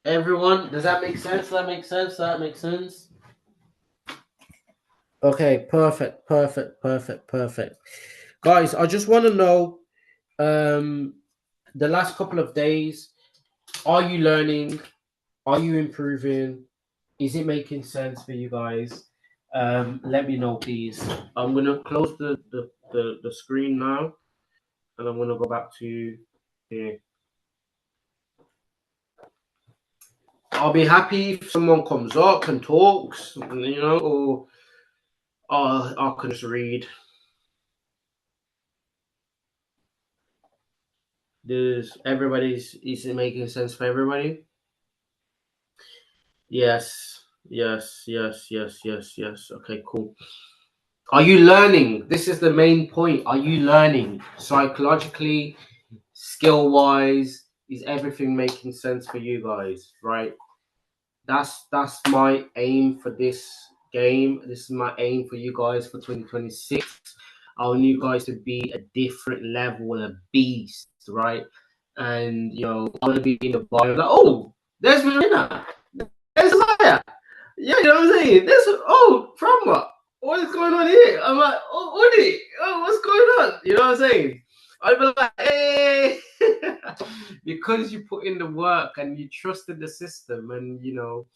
Everyone, does that make sense? Does that make sense? Does that make sense? Okay, perfect, perfect, perfect, perfect. Guys, I just want to know the last couple of days, are you learning? Are you improving? Is it making sense for you guys? Let me know, please. I'm gonna close the screen now, and I'm gonna go back to here. I'll be happy if someone comes up and talks, you know, or I can just read. Is it making sense for everybody? Yes, yes, yes, yes, yes, yes. Okay, cool. Are you learning? This is the main point. Are you learning psychologically, skill wise? Is everything making sense for you guys? Right. That's my aim for this game. This is my aim for you guys for 2026. I want you guys to be a different level, a beast, right? And you know, I want to be in the bio like, oh, there's Marina, there's Maya. Yeah, you know what I'm saying? There's from what? What is going on here? I'm like, oh, Woody, oh, what's going on? You know what I'm saying? I'd be like, hey, because you put in the work and you trusted the system, and you know,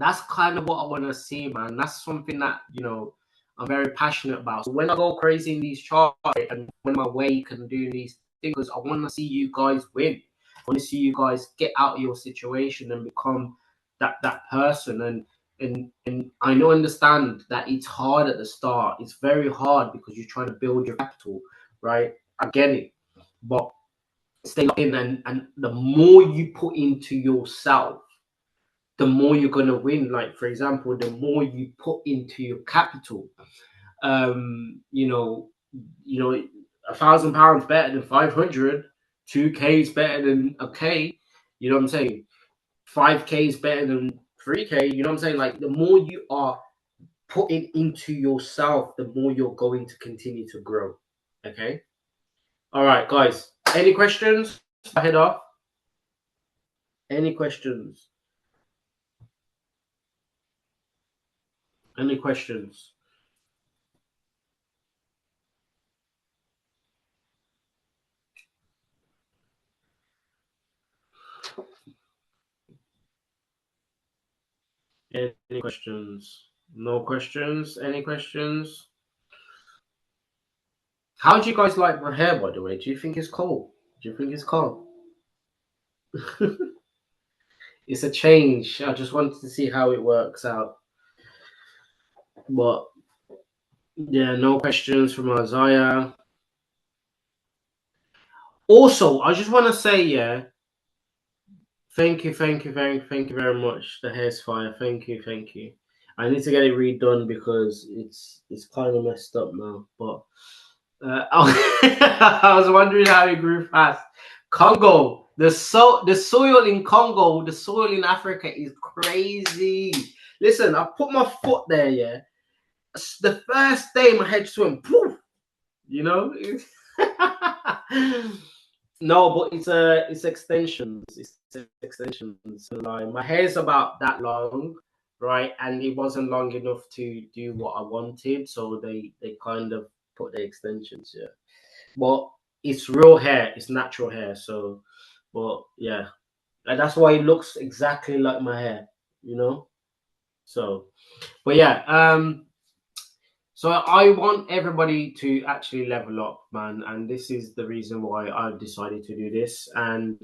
that's kind of what I want to see, man. That's something that you know I'm very passionate about. So when I go crazy in these charts and when my way can do these things, I want to see you guys win. I want to see you guys get out of your situation and become that person. And I know understand that it's hard at the start. It's very hard because you're trying to build your capital, right? I get it, but stay in and the more you put into yourself, the more you're going to win. Like for example, the more you put into your capital, you know, £1,000 better than 500, 2K is better than a K. You know what I'm saying? 5K is better than 3K. You know what I'm saying? Like the more you are putting into yourself, the more you're going to continue to grow. Okay. All right, guys. Any questions? Head off. Any questions? Any questions? Any questions? No questions? Any questions? How do you guys like my hair, by the way? Do you think it's cool? Do you think it's cool? It's a change. I just wanted to see how it works out. But yeah, no questions from Isaiah. Also, I just want to say, yeah, thank you, thank you very much. The hair's fire. Thank you. I need to get it redone because it's kind of messed up now. But I was wondering how it grew fast. Congo, the soil in Congo, the soil in Africa is crazy. Listen, I put my foot there, yeah. The first day my head swim, poof, you know. No, but it's extensions. It's extensions. So like my hair's about that long, right? And it wasn't long enough to do what I wanted, so they kind of put the extensions, yeah. But it's real hair, it's natural hair. So, but yeah, and that's why it looks exactly like my hair, you know. So, but yeah, so I want everybody to actually level up, man, and this is the reason why I've decided to do this. And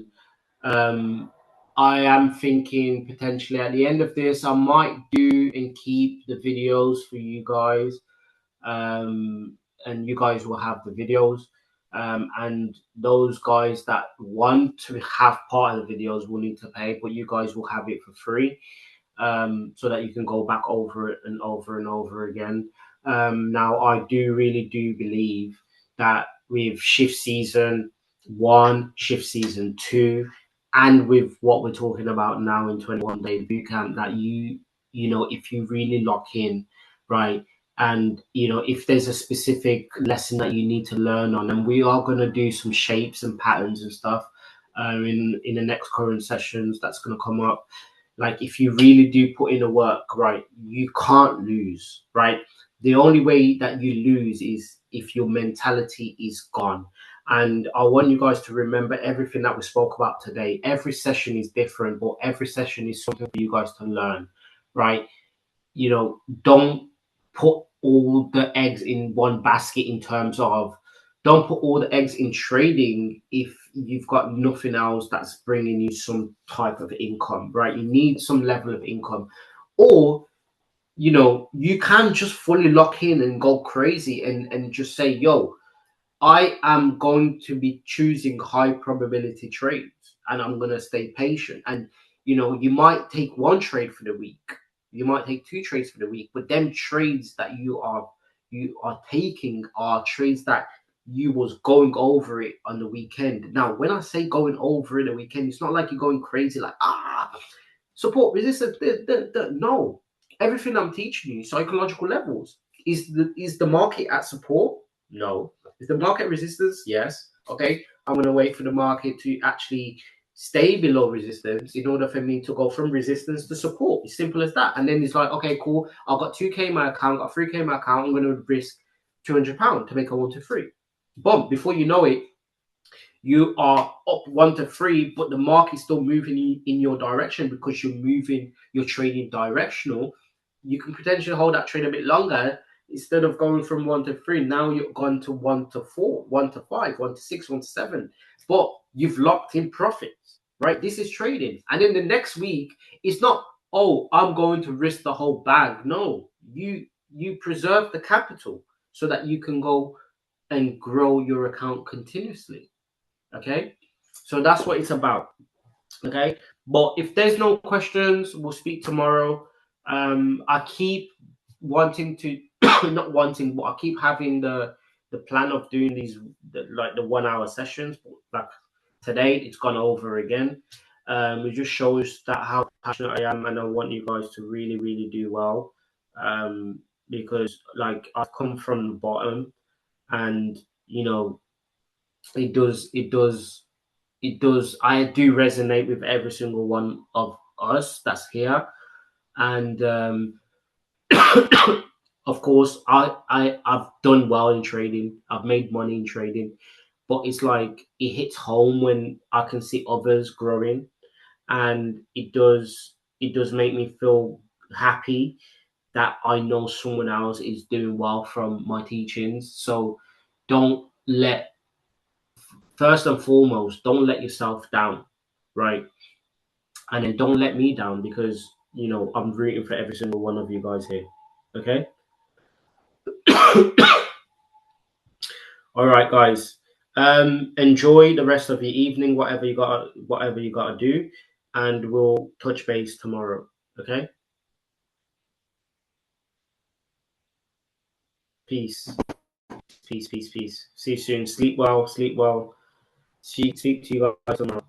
um, I am thinking potentially at the end of this, I might do and keep the videos for you guys, um, and you guys will have the videos. And those guys that want to have part of the videos will need to pay, but you guys will have it for free, so that you can go back over it and over and over again. Now, I do really do believe that with shift season one, shift season two, and with what we're talking about now in 21 day bootcamp, that you know, if you really lock in, right, and you know, if there's a specific lesson that you need to learn on, and we are going to do some shapes and patterns and stuff in the next current sessions that's going to come up. Like, if you really do put in the work, right, you can't lose, right? The only way that you lose is if your mentality is gone. And I want you guys to remember everything that we spoke about today. Every session is different, but every session is something for you guys to learn, right? You know, don't put all the eggs in one basket, in terms of, don't put all the eggs in trading if you've got nothing else that's bringing you some type of income, right? You need some level of income. Or, you know, you can just fully lock in and go crazy and just say, yo, I am going to be choosing high probability trades, and I'm going to stay patient. And, you know, you might take one trade for the week, you might take two trades for the week, but them trades that you are taking are trades that you was going over it on the weekend. Now, when I say going over it the weekend, it's not like you're going crazy, like, support resistance. No, everything I'm teaching you, psychological levels, is the market at support? No. Is the market resistance? Yes. Okay. I'm going to wait for the market to actually stay below resistance in order for me to go from resistance to support. It's simple as that. And then it's like, okay, cool. I've got 2K in my account, got 3K in my account. I'm going to risk £200 to make a 1 to 3. Boom. Before you know it, you are up 1 to 3, but the market's still moving in your direction because you're trading directional. You can potentially hold that trade a bit longer. Instead of going from 1 to 3, now you've gone to 1 to 4, 1 to 5, 1 to 6, 1 to 7. But you've locked in profits, right? This is trading. And then the next week, it's not, oh, I'm going to risk the whole bag. No, you preserve the capital so that you can go and grow your account continuously. Okay, so that's what it's about. Okay, but if there's no questions, we'll speak tomorrow. I keep wanting to not wanting, but I keep having the plan of doing these, like the 1 hour sessions. But like today, it's gone over again. It just shows that how passionate I am, and I want you guys to really really do well. Because like, I've come from the bottom, and you know, it does. I do resonate with every single one of us that's here. And of course, I've done well in trading. I've made money in trading, but it's like it hits home when I can see others growing, and it does make me feel happy that I know someone else is doing well from my teachings. So don't let, first and foremost, don't let yourself down, right? And then don't let me down, because you know I'm rooting for every single one of you guys here. Okay. All right, guys. Enjoy the rest of your evening, whatever you gotta do, and we'll touch base tomorrow. Okay. Peace. Peace. Peace. Peace. See you soon. Sleep well. Sleep well. Speak to you guys tomorrow.